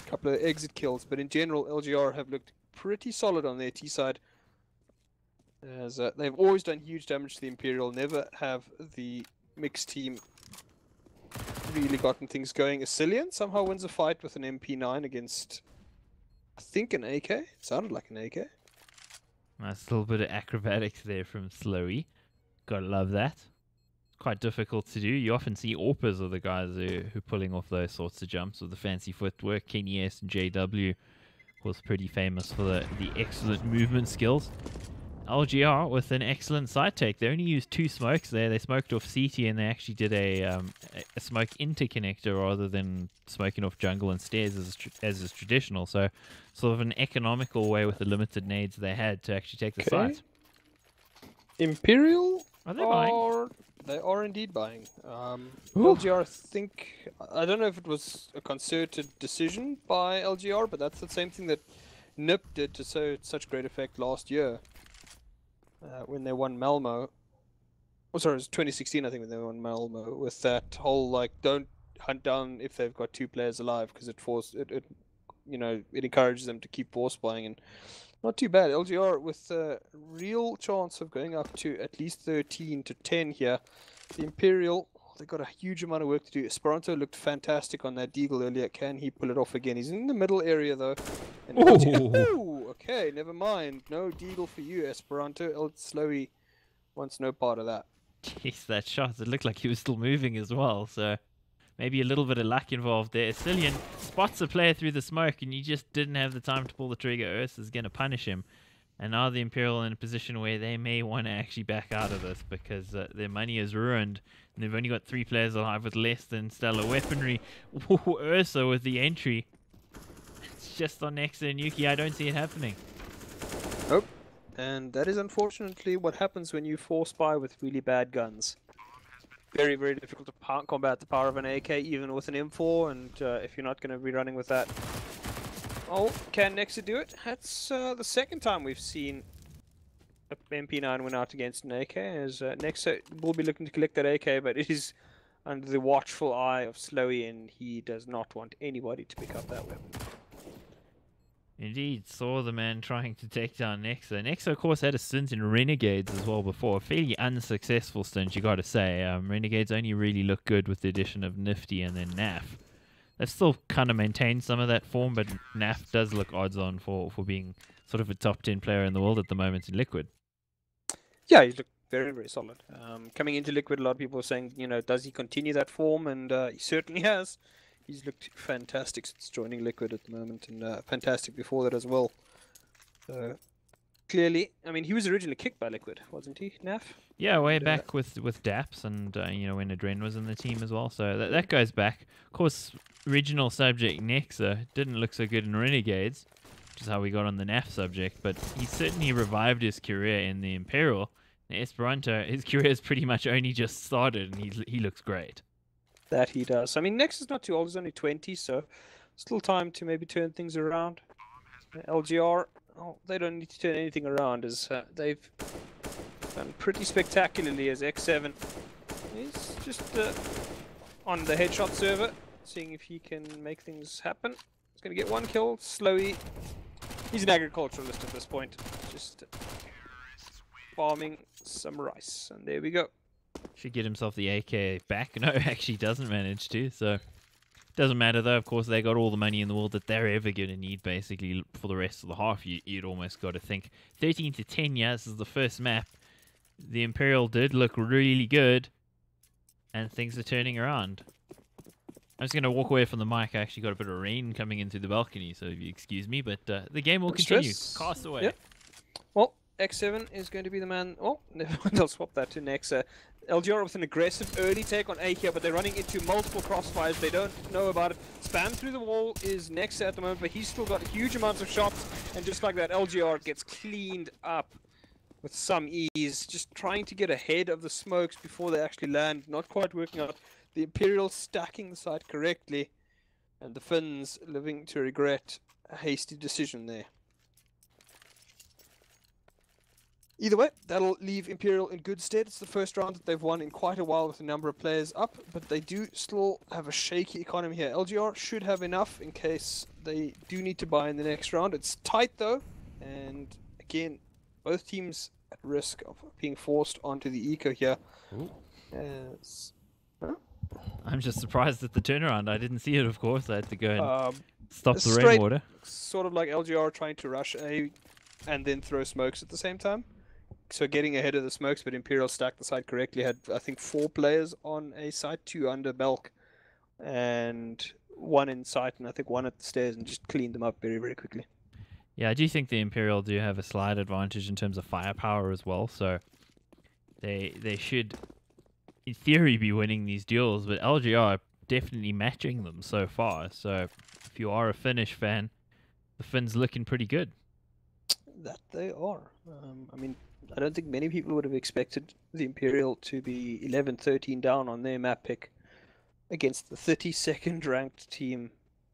a couple of exit kills. But in general, LGR have looked pretty solid on their T side. As they've always done huge damage to the Imperial, never have the mixed team really gotten things going. Cillian somehow wins a fight with an MP9 against, I think, an AK. It sounded like an AK. Nice little bit of acrobatics there from Slowy. Gotta love that. Quite difficult to do. You often see AWPers are the guys who are pulling off those sorts of jumps with the fancy footwork. Kenny S and JW was pretty famous for the excellent movement skills. LGR with an excellent side take. They only used 2 smokes there. They smoked off CT and they actually did a smoke interconnector rather than smoking off jungle and stairs as is traditional. So sort of an economical way with the limited nades they had to actually take the site. Imperial Are they buying? They are indeed buying. LGR, I don't know if it was a concerted decision by LGR, but that's the same thing that NIP did to such great effect last year. When they won Malmo. Oh, sorry, it was 2016, I think, when they won Malmo, with that whole, like, don't hunt down if they've got 2 players alive, because it encourages them to keep force buying, and not too bad. LGR with a real chance of going up to at least 13 to 10 here. The Imperial, they've got a huge amount of work to do. Esperanto looked fantastic on that deagle earlier. Can he pull it off again? He's in the middle area, though. And ooh, okay, never mind. No deagle for you, Esperanto. El Slowy wants no part of that. Jeez, that shot. It looked like he was still moving as well, so maybe a little bit of luck involved there. Cillian spots a player through the smoke, and you just didn't have the time to pull the trigger. Ursa's going to punish him. And now the Imperial in a position where they may want to actually back out of this because their money is ruined. And they've only got 3 players alive with less than stellar weaponry. Ooh, Ursa with the entry. It's just on Nexa and Yuki. I don't see it happening. Nope. And that is unfortunately what happens when you force buy with really bad guns. Very, very difficult to combat the power of an AK, even with an M4, and if you're not going to be running with that. Oh, can Nexa do it? That's the second time we've seen a MP9 win out against an AK, as Nexa will be looking to collect that AK, but it is under the watchful eye of Slowy, and he does not want anybody to pick up that weapon. Indeed, saw the man trying to take down Nexa. Nexa, of course, had a stint in Renegades as well before. A fairly unsuccessful stint, you got to say. Renegades only really look good with the addition of Nifty and then NAF. They've still kind of maintained some of that form, but NAF does look odds-on for being sort of a top 10 player in the world at the moment in Liquid. Yeah, he's looked very, very solid. Coming into Liquid, a lot of people are saying, does he continue that form? And he certainly has. He's looked fantastic since joining Liquid at the moment, and fantastic before that as well. So, clearly, I mean, he was originally kicked by Liquid, wasn't he, NAF? Yeah, way back with Daps, and when Adren was in the team as well. So that goes back. Of course, original subject Nexa didn't look so good in Renegades, which is how we got on the NAF subject. But he certainly revived his career in the Imperial. Esperanto, his career has pretty much only just started, and he looks great. That he does. I mean, Nexa's not too old. He's only 20, so Still time to maybe turn things around. LGR, oh, they don't need to turn anything around as they've done pretty spectacularly as X7 is just on the headshot server, seeing if he can make things happen. He's going to get one kill, Slowy. He's an agriculturalist at this point, just farming some rice, and there we go. Should get himself the AK back. No, actually doesn't manage to, so... Doesn't matter though, of course, they got all the money in the world that they're ever going to need, basically, for the rest of the half. You'd almost got to think. 13 to 10, yeah, this is the first map. The Imperial did look really good, and things are turning around. I'm just going to walk away from the mic. I actually got a bit of rain coming in through the balcony, so if you excuse me, but the game will continue. Cast away. Yep. Well, X7 is going to be the man. Oh, never mind, I'll swap that to Nexa. LGR with an aggressive early take on A here, but they're running into multiple crossfires. They don't know about it. Spam through the wall is Nexa at the moment, but he's still got huge amounts of shots. And just like that, LGR gets cleaned up with some ease. Just trying to get ahead of the smokes before they actually land. Not quite working out. The Imperial stacking the site correctly. And the Finns living to regret a hasty decision there. Either way, that'll leave Imperial in good stead. It's the first round that they've won in quite a while with a number of players up, but they do still have a shaky economy here. LGR should have enough in case they do need to buy in the next round. It's tight though, and again, both teams at risk of being forced onto the eco here. I'm just surprised at the turnaround. I didn't see it, of course. I had to go and stop the straight, rainwater. Sort of like LGR trying to rush A and then throw smokes at the same time. So getting ahead of the smokes, but Imperial stacked the site correctly. Had, I think, 4 players on a site, 2 under Belk, and 1 in sight, and I think 1 at the stairs, and just cleaned them up very, very quickly. Yeah, I do think the Imperial do have a slight advantage in terms of firepower as well, so they should, in theory, be winning these duels, but LGR are definitely matching them so far, so if you are a Finnish fan, the Finns looking pretty good. That they are. I mean, I don't think many people would have expected the Imperial to be 11-13 down on their map pick against the 32nd ranked team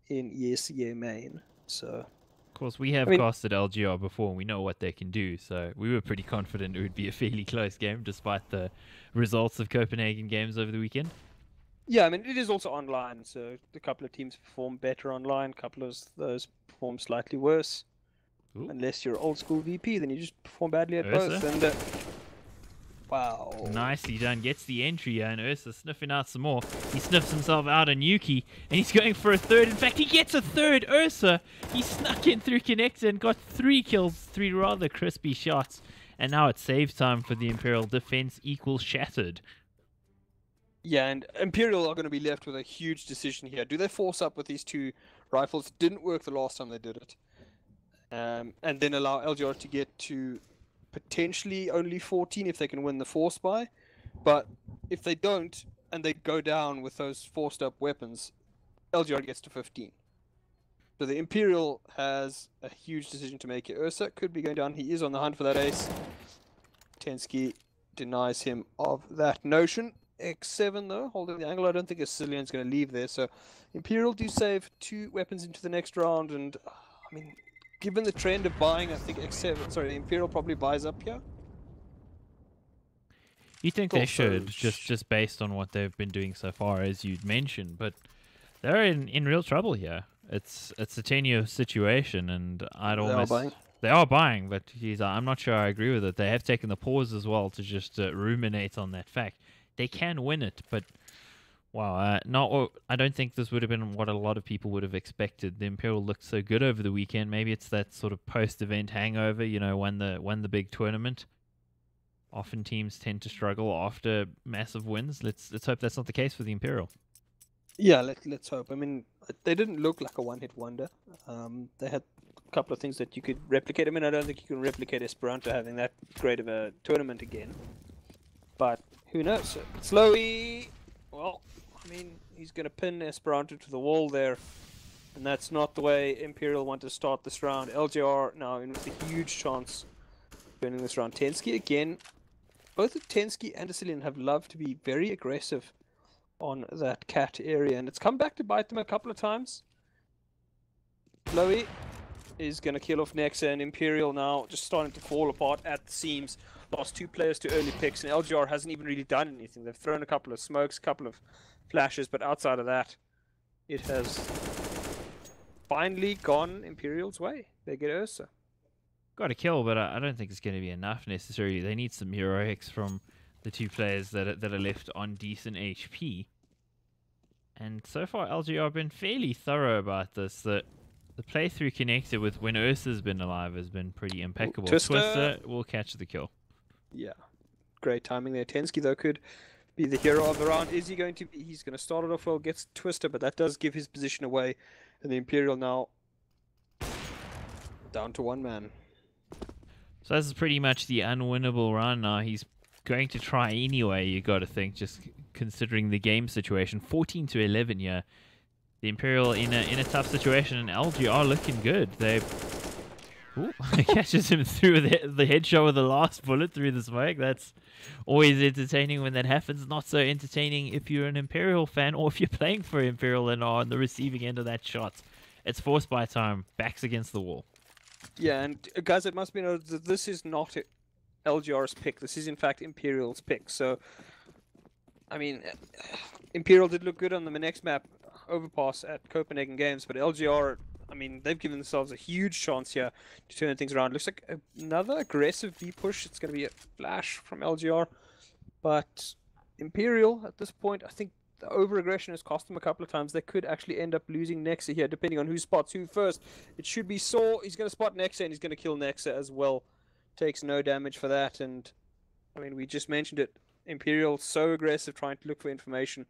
in ESEA main. So, of course, we have casted LGR before and we know what they can do, so we were pretty confident it would be a fairly close game despite the results of Copenhagen games over the weekend. Yeah, I mean, it is also online, so a couple of teams perform better online, a couple of those perform slightly worse. Ooh. Unless you're old school VP, then you just perform badly at both. And wow. Nicely done. Gets the entry, and Ursa sniffing out some more. He sniffs himself out on Yuki, and he's going for a third. In fact, he gets a third. Ursa, he snuck in through connector and got 3 kills, 3 rather crispy shots. And now it's save time for the Imperial. Defense equals shattered. Yeah, and Imperial are going to be left with a huge decision here. Do they force up with these 2 rifles? It didn't work the last time they did it. And then allow LGR to get to potentially only 14 if they can win the force buy. But if they don't, and they go down with those forced up weapons, LGR gets to 15. So the Imperial has a huge decision to make here. Ursa could be going down. He is on the hunt for that ace. Tensky denies him of that notion. X7 though, holding the angle. I don't think a Sicilian's going to leave there. So Imperial do save 2 weapons into the next round. And I mean, given the trend of buying, I think Imperial probably buys up here. You think they should, just based on what they've been doing so far, as you'd mentioned, but they're in real trouble here. It's a 10-year situation, and they are buying, but geez, I'm not sure I agree with it. They have taken the pause as well to just ruminate on that fact. They can win it, but wow, I don't think this would have been what a lot of people would have expected. The Imperial looked so good over the weekend. Maybe it's that sort of post-event hangover, you know, when the big tournament. Often teams tend to struggle after massive wins. Let's hope that's not the case for the Imperial. Yeah, let's hope. I mean, they didn't look like a one-hit wonder. They had a couple of things that you could replicate. I mean, I don't think you can replicate Esperanto having that great of a tournament again. But who knows? Slowy, well, I mean, he's going to pin Esperanto to the wall there. And that's not the way Imperial want to start this round. LGR now in with a huge chance of winning this round. Tensky again. Both Tensky and Sicilian have loved to be very aggressive on that cat area. And it's come back to bite them a couple of times. Chloe is going to kill off Nexa, and Imperial now just starting to fall apart at the seams. Lost 2 players to early picks, and LGR hasn't even really done anything. They've thrown a couple of smokes, a couple of flashes, but outside of that, it has finally gone Imperial's way. They get Ursa. Got a kill, but I don't think it's going to be enough necessarily. They need some heroics from the 2 players that are left on decent HP. And so far, LGR have been fairly thorough about this. That the playthrough connected with when Ursa's been alive has been pretty impeccable. Twister will catch the kill. Yeah, great timing there. Tensky, though, could be the hero of the round. Is he going to be? He's going to start it off well, gets Twister, but that does give his position away. And the Imperial now down to 1 man. So this is pretty much the unwinnable round now. He's going to try anyway, you got to think, just considering the game situation. 14 to 11 here. The Imperial in a tough situation, and LGR looking good. They catches him through the headshot with the last bullet through the smoke. That's always entertaining when that happens. Not so entertaining if you're an Imperial fan or if you're playing for Imperial and are on the receiving end of that shot. It's forced by time. Backs against the wall. Yeah, and guys, it must be noted that this is not LGR's pick. This is, in fact, Imperial's pick. So, I mean, Imperial did look good on the next map, Overpass at Copenhagen Games, but LGR, I mean, they've given themselves a huge chance here to turn things around. Looks like another aggressive B push. It's going to be a flash from LGR, but Imperial, at this point, I think the over-aggression has cost them a couple of times. They could actually end up losing Nexa here, depending on who spots who first. It should be Saw. He's going to spot Nexa, and he's going to kill Nexa as well. Takes no damage for that, and I mean, we just mentioned it. Imperial so aggressive trying to look for information.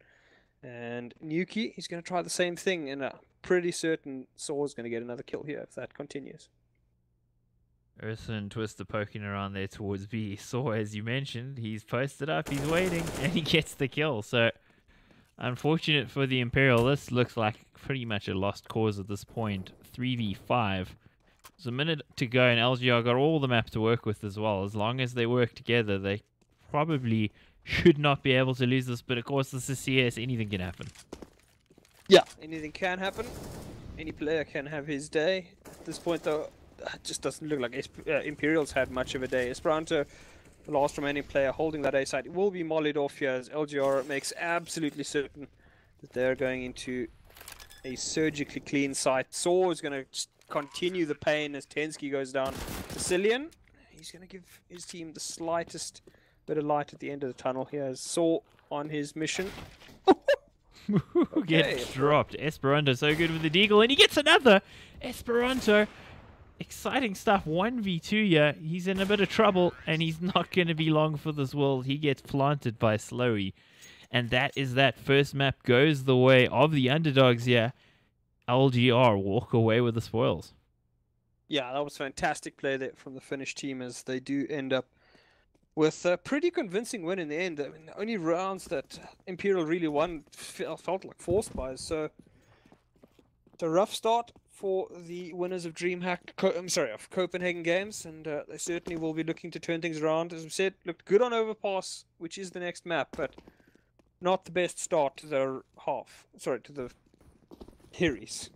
And Nuki, he's going to try the same thing, and I'm pretty certain Saw is going to get another kill here if that continues. Ursa and Twister poking around there towards B. Saw, as you mentioned, he's posted up, he's waiting, and he gets the kill. So, unfortunate for the Imperial. This looks like pretty much a lost cause at this point. 3v5. There's a minute to go, and LGR got all the map to work with as well. As long as they work together, they probably should not be able to lose this. But of course, this is CS. Anything can happen. Yeah, anything can happen. Any player can have his day. At this point, though, it just doesn't look like Imperial's had much of a day. Esperanto, the last remaining player holding that A side, will be mollied off here as LGR makes absolutely certain that they're going into a surgically clean site. Saw is going to continue the pain as Tensky goes down. Sicilian, he's going to give his team the slightest bit of light at the end of the tunnel here as Saw on his mission. Get dropped. Esperanto so good with the deagle, and he gets another. Esperanto, exciting stuff. 1v2 here. He's in a bit of trouble, and he's not going to be long for this world. He gets planted by Slowy, and that is that. First map goes the way of the underdogs here. LGR walk away with the spoils. Yeah, that was fantastic play there from the Finnish team as they do end up with a pretty convincing win in the end. I mean, the only rounds that Imperial really won felt like forced buys. So it's a rough start for the winners of of Copenhagen Games, and they certainly will be looking to turn things around. As we said, looked good on Overpass, which is the next map, but not the best start to the Harry's.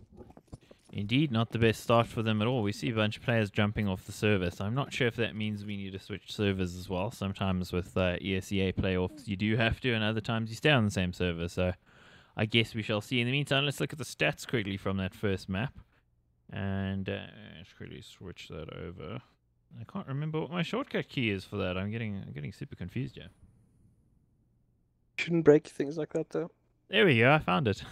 Indeed, not the best start for them at all. We see a bunch of players jumping off the server, so I'm not sure if that means we need to switch servers as well. Sometimes with ESEA playoffs you do have to, and other times you stay on the same server, so I guess we shall see. In the meantime, let's look at the stats quickly from that first map. And let's quickly switch that over. I can't remember what my shortcut key is for that. I'm getting super confused here. Shouldn't break things like that, though. There we go, I found it.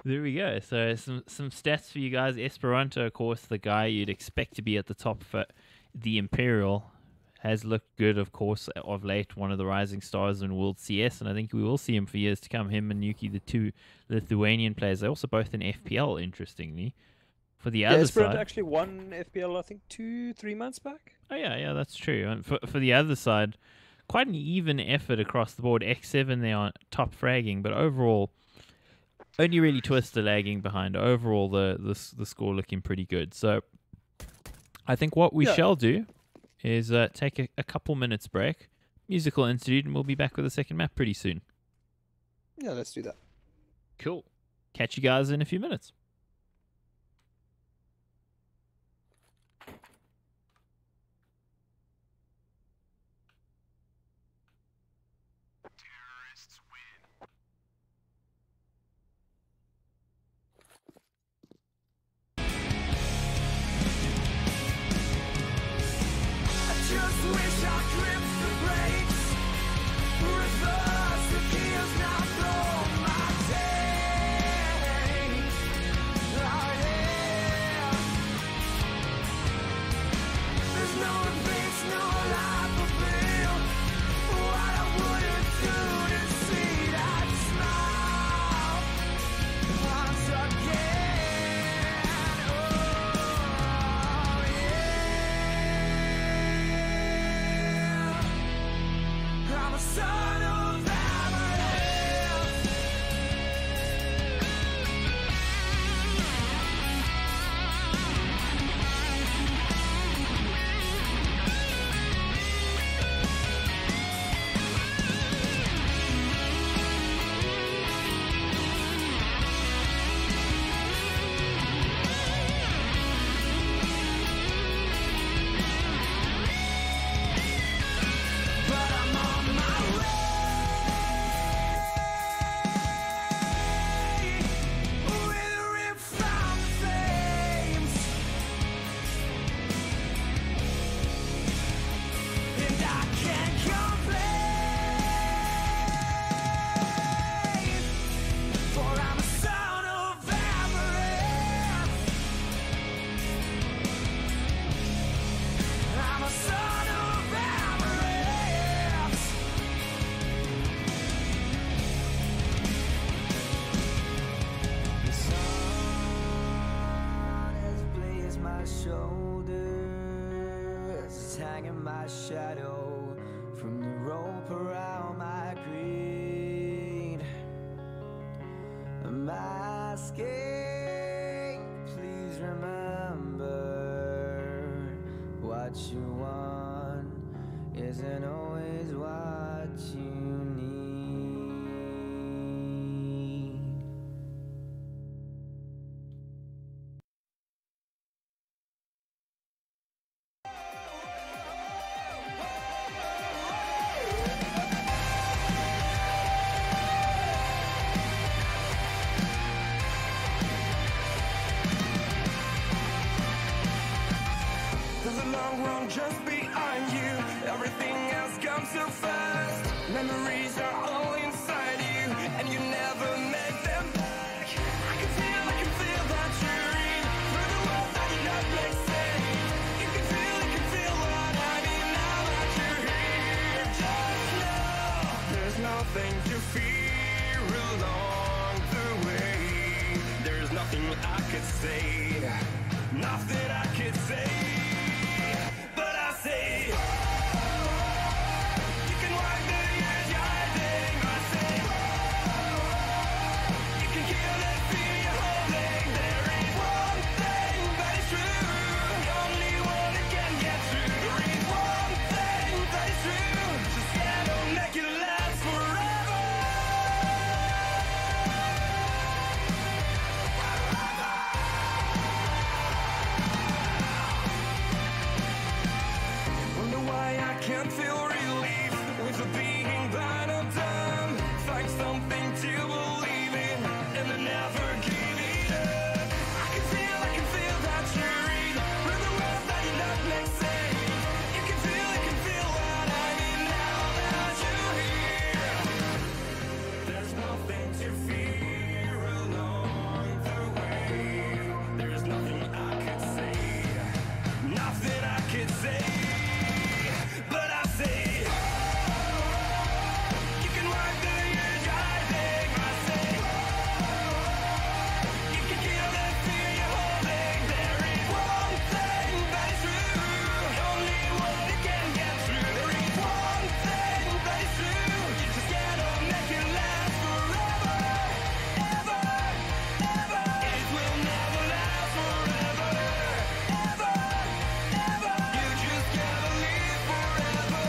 There we go. So some stats for you guys. Esperanto, of course, the guy you'd expect to be at the top for the Imperial, has looked good, of course, of late. One of the rising stars in World CS, and I think we will see him for years to come. Him and Nuki, the 2 Lithuanian players. They're also both in FPL, interestingly. For the other Esperanto side, actually won FPL, I think, 2-3 months back. Oh yeah, that's true. And for the other side, quite an even effort across the board. X7 they are top fragging, but overall, only really Twister lagging behind. Overall, the score looking pretty good. So I think what we shall do is take a couple minutes break, musical interlude, and we'll be back with the second map pretty soon. Yeah, let's do that. Cool. Catch you guys in a few minutes. shoulders is hanging my shadow from the rope around my greed. I'm asking, please remember what you want isn't always what you need. There's a long road just behind you. Everything else comes so fast. Memories are all inside you, and you never make them back. I can feel that you're in through the world that you not make sense. You can feel what I mean now that you're here. Just know there's nothing to fear along the way. There's nothing I could say, nothing I could say. But I say, you can wipe the years you're hiding. I say, you can kill that fear you're holding. There is one thing that is true, the only one that can get through. There is one thing that is true, just gotta make it last forever. Wonder why I can't feel relief with the being blind of time. Find something to believe in and then never give it up. I can feel that you're in with the world that you not make sense. You can feel what I mean now that you're here. There's nothing to fear along the way. There's nothing I could say, nothing I could say. But I say, you can wipe the years you're hiding. I say, you can kill that fear you're holding. There is one thing that is true, the only one that can get through. There is one thing that is true, you just gotta make it last forever, ever, ever. It will never last forever, ever, ever. You just gotta live forever.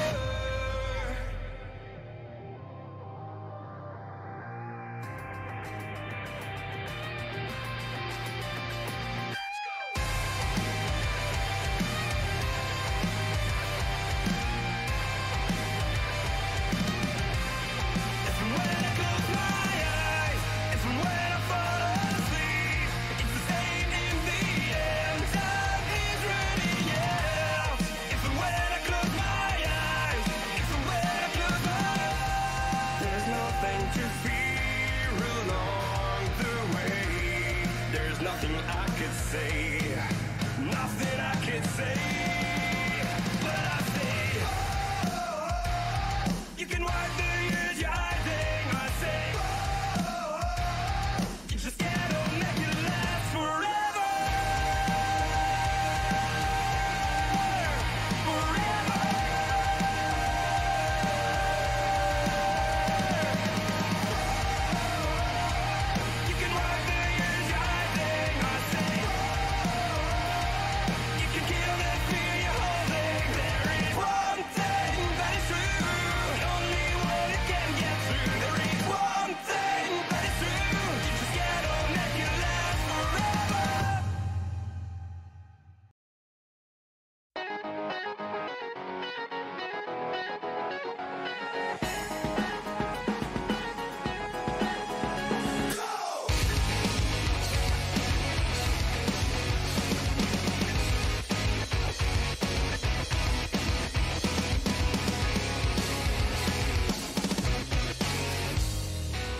If and when I close my eyes, if and when I fall asleep, it's the same in the end. Time is running out. If and when I close my eyes, if and when I close my eyes, there's nothing to fear along the way. There's nothing I could say, nothing I could say. But I say, you can wipe the years you're hiding. I say, you just gotta make it last forever, forever. You can wipe the years you're hiding. I say, you can kill that fear you're holding. There is one thing that is true, the only one that can get through. There is one thing that is true, you just gotta make it last forever.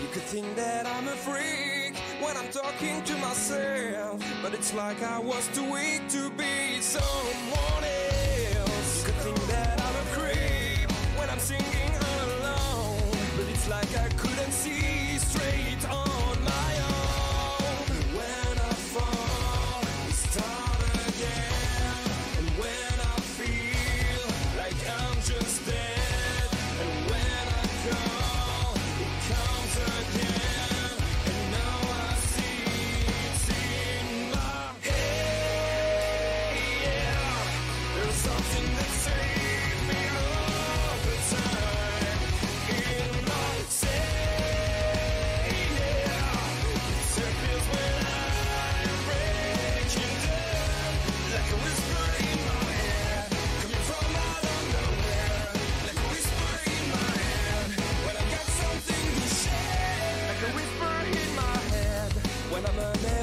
You could think that I'm a freak when I'm talking to myself, but it's like I was too weak to be someone else. You could think that I'm a creep when I'm singing all alone, but it's like I couldn't see straight on my own. When I fall, we start again.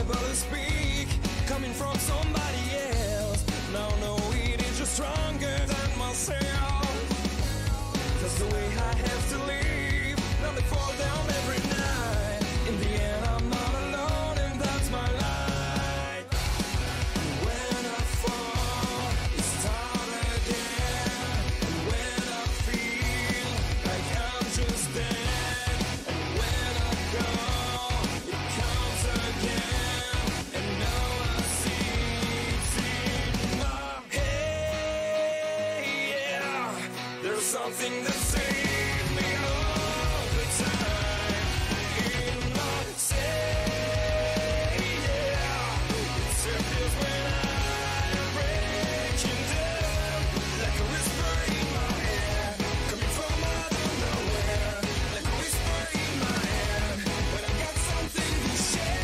able to speak, coming from somebody else. Now no, it is just stronger than myself. That's the way I have to live. Now they fall down every night. In the end, I'm not alone, and that's my life. When I fall, you start again. And when I feel like I'm just dead, and when I go, it comes again. And now I see my head. Yeah, there's something that saves me all the time. In my say, yeah, it disappears when I'm breaking down, like a whisper in my head, coming from out of nowhere, like a whisper in my head, when I got something to share.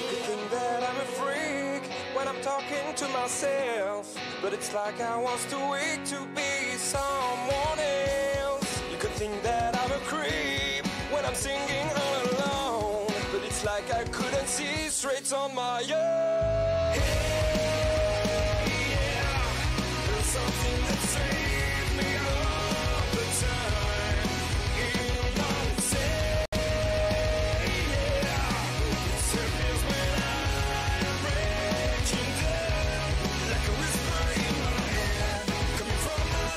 You think that I'm a freak when I'm talking to myself, but it's like I was too weak to be someone else. You could think that I'm a creep when I'm singing all alone, but it's like I couldn't see straight on my own. Yeah, there's something that saves me all the time. In my say, yeah, it disappears when I'm breaking down, like a whisper in my head, coming from out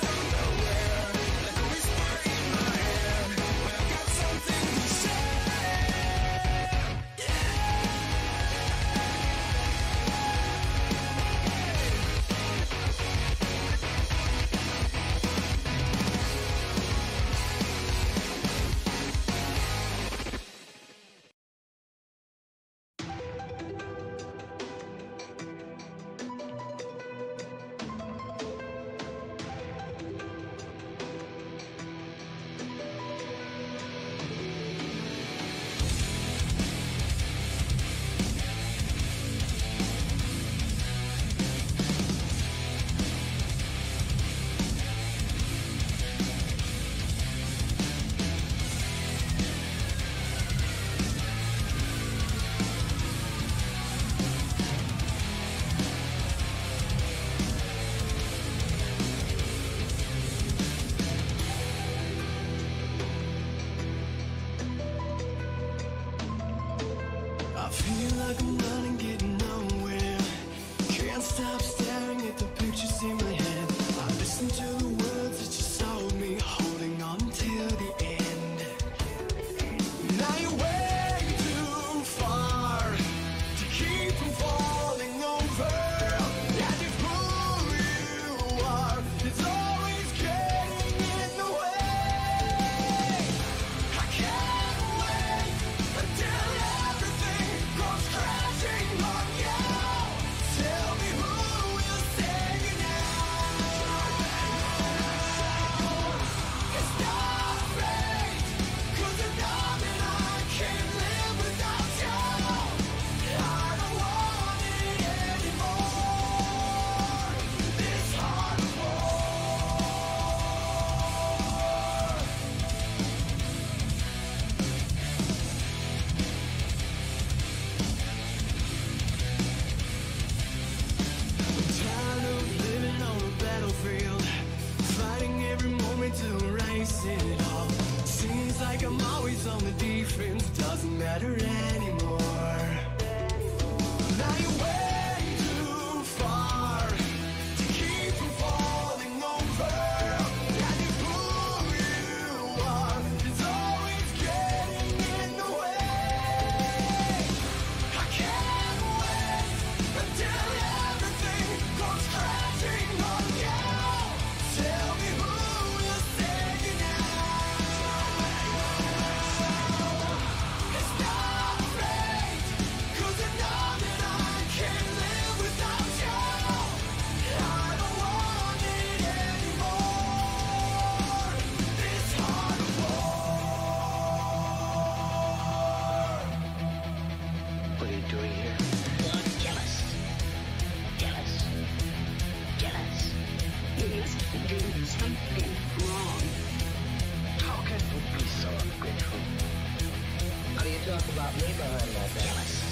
about me behind that desk?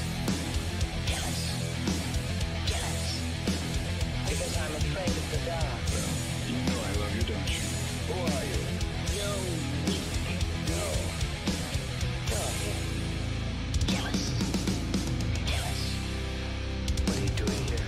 Because I'm afraid of the dark. You know I love you, don't you? Who are you? No. No. Go ahead. What are you doing here?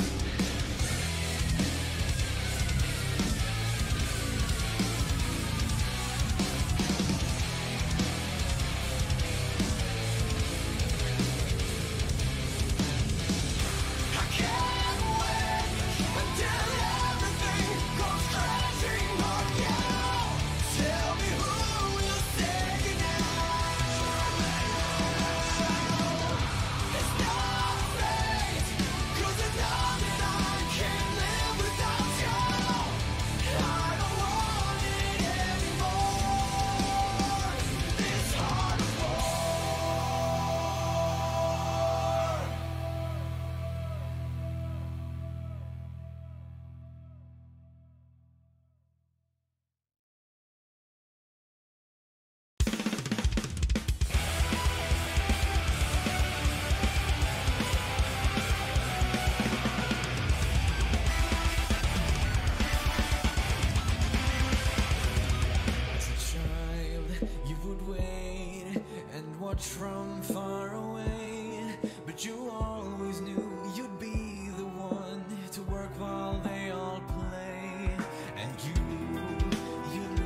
As a child, you would wait and watch from far away, but you always knew you'd be the one to work while they all play. And you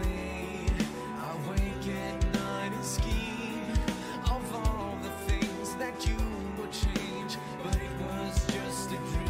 lay awake at night and scheme of all the things that you would change, but it was just a dream.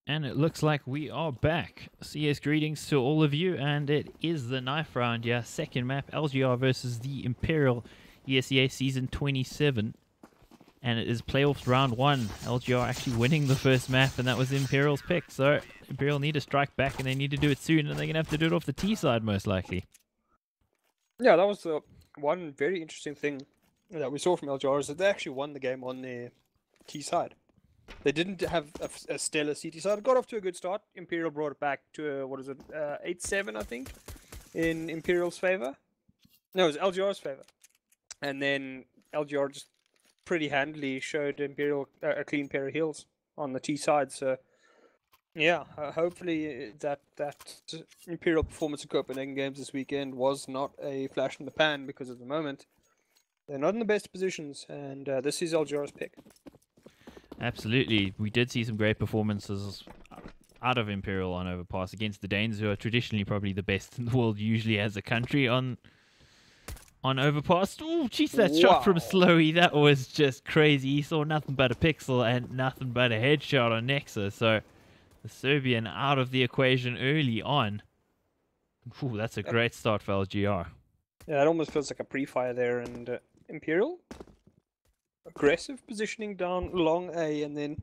And it looks like we are back. CS greetings to all of you, and it is the knife round, yeah. Second map, LGR versus the Imperial, ESEA Season 27. And it is playoffs round 1. LGR actually winning the first map, and that was Imperial's pick. So Imperial need to strike back, and they need to do it soon, and they're going to have to do it off the T side most likely. Yeah, that was one very interesting thing that we saw from LGR is that they actually won the game on their T side. They didn't have a stellar CT side. It got off to a good start. Imperial brought it back to, 8-7, I think, in Imperial's favor. No, it was LGR's favor. And then LGR just pretty handily showed Imperial a clean pair of heels on the T side. So, yeah, hopefully that Imperial performance in Copenhagen games this weekend was not a flash in the pan, because at the moment they're not in the best positions, and this is LGR's pick. Absolutely. We did see some great performances out of Imperial on Overpass against the Danes, who are traditionally probably the best in the world, usually as a country on Overpass. Oh, jeez, that shot from Wow. Slowy, that was just crazy. He saw nothing but a pixel and nothing but a headshot on Nexa. So the Serbian out of the equation early on. Ooh, that's a great start for LGR. Yeah, it almost feels like a pre-fire there, and Imperial aggressive positioning down long A, and then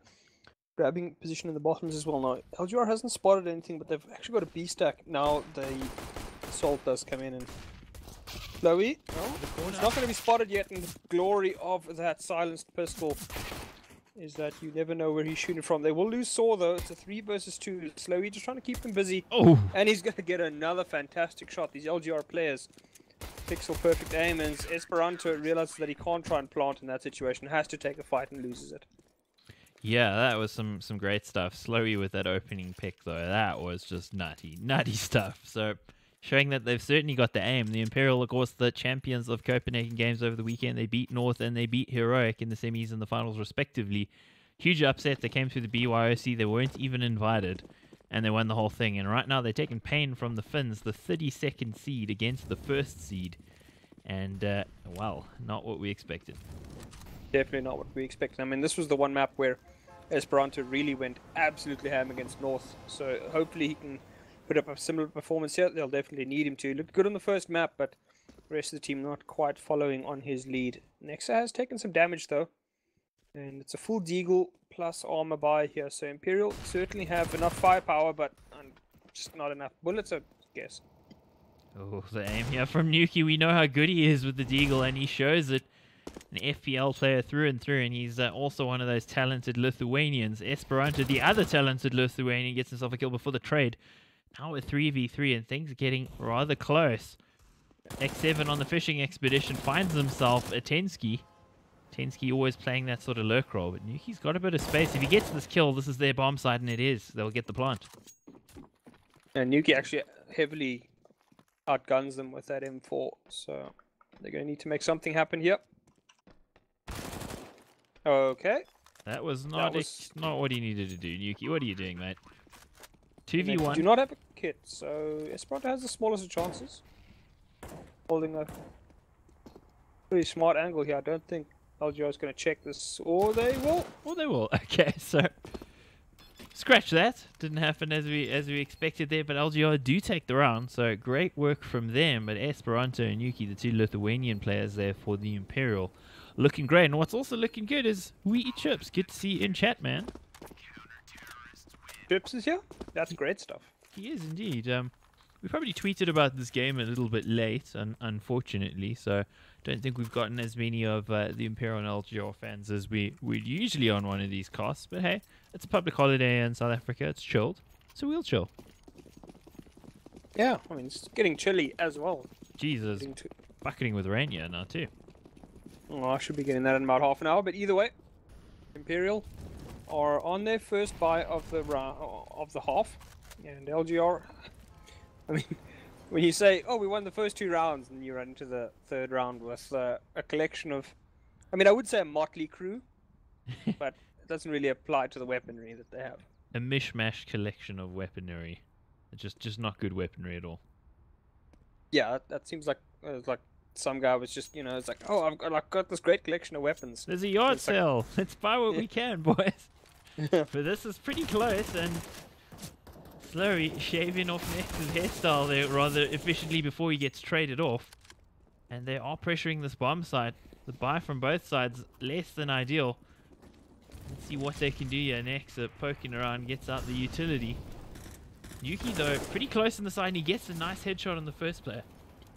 grabbing position in the bottoms as well. Now LGR hasn't spotted anything, but they've actually got a B stack. Now the assault does come in, and Chloe, no, it's not going to be spotted yet. And the glory of that silenced pistol is that you never know where he's shooting from. They will lose Saw though. It's a 3 versus 2. Slowy just trying to keep him busy. Oh, And he's going to get another fantastic shot. These LGR players, pixel perfect aim, and Esperanto realizes that he can't try and plant in that situation. Has to take a fight and loses it. yeah, that was some great stuff. Slowy with that opening pick, though. That was just nutty stuff. So showing that they've certainly got the aim. The Imperial, of course, the champions of Copenhagen games over the weekend. They beat North and they beat Heroic in the semis and the finals, respectively. Huge upset. They came through the BYOC. They weren't even invited, and they won the whole thing. And right now they're taking pain from the Finns, the 32nd seed against the 1st seed. And, well, not what we expected. Definitely not what we expected. I mean, this was the one map where Esperanto really went absolutely ham against North. So hopefully he can put up a similar performance here. They'll definitely need him to. Looked good on the first map, but the rest of the team not quite following on his lead. Nexa has taken some damage though. And it's a full Deagle plus armor buy here. So Imperial certainly have enough firepower, but just not enough bullets, I guess. Oh, the aim here from Nuki. We know how good he is with the deagle, and he shows it. An FPL player through and through, and he's also one of those talented Lithuanians. Esperanto, the other talented Lithuanian, gets himself a kill before the trade. Now we're 3v3, and things are getting rather close. X7 on the fishing expedition finds himself a Tensky. Tensky always playing that sort of lurk role, but Nuki's got a bit of space. If he gets this kill, this is their bomb site, and it is. They'll get the plant. And Nuki actually heavily outguns them with that M4, so they're going to need to make something happen here. Okay. That was not not what he needed to do, Nuki. What are you doing, mate? They 2v1. do not have a kit, so Esperanto has the smallest of chances. Holding a pretty smart angle here. I don't think LGR is going to check this, or they will. Well, they will. Okay, so scratch that. Didn't happen as we expected there, but LGR do take the round. So great work from them. But Esperanto and Nuki, the two Lithuanian players there for the Imperial, looking great. And what's also looking good is We Eat Chips. Good to see you in chat, man. Chips is here. That's great stuff. He is indeed. We probably tweeted about this game a little bit late, unfortunately, so don't think we've gotten as many of the Imperial and LGR fans as we would usually on one of these casts. But hey, it's a public holiday in South Africa. It's chilled, so we'll chill. Yeah, I mean, it's getting chilly as well. Jesus, bucketing with rain here now too. Oh, I should be getting that in about half an hour, but either way, Imperial are on their first buy of the half, and LGR. I mean, when you say, "Oh, we won the first 2 rounds," and you run into the 3rd round with a collection of, I mean, I would say a motley crew, but it doesn't really apply to the weaponry that they have. A mishmash collection of weaponry, just not good weaponry at all. Yeah, that seems like some guy was just, it's like, "Oh, I've got this great collection of weapons." There's a yard It's like- sale. Let's buy what we can, boys. But this is pretty close, and Slurry shaving off Nex's hairstyle there rather efficiently before he gets traded off. And they are pressuring this bomb site. The buy from both sides, less than ideal. Let's see what they can do here. Nex poking around, gets out the utility. Yuki, though, pretty close in the side, and he gets a nice headshot on the first player.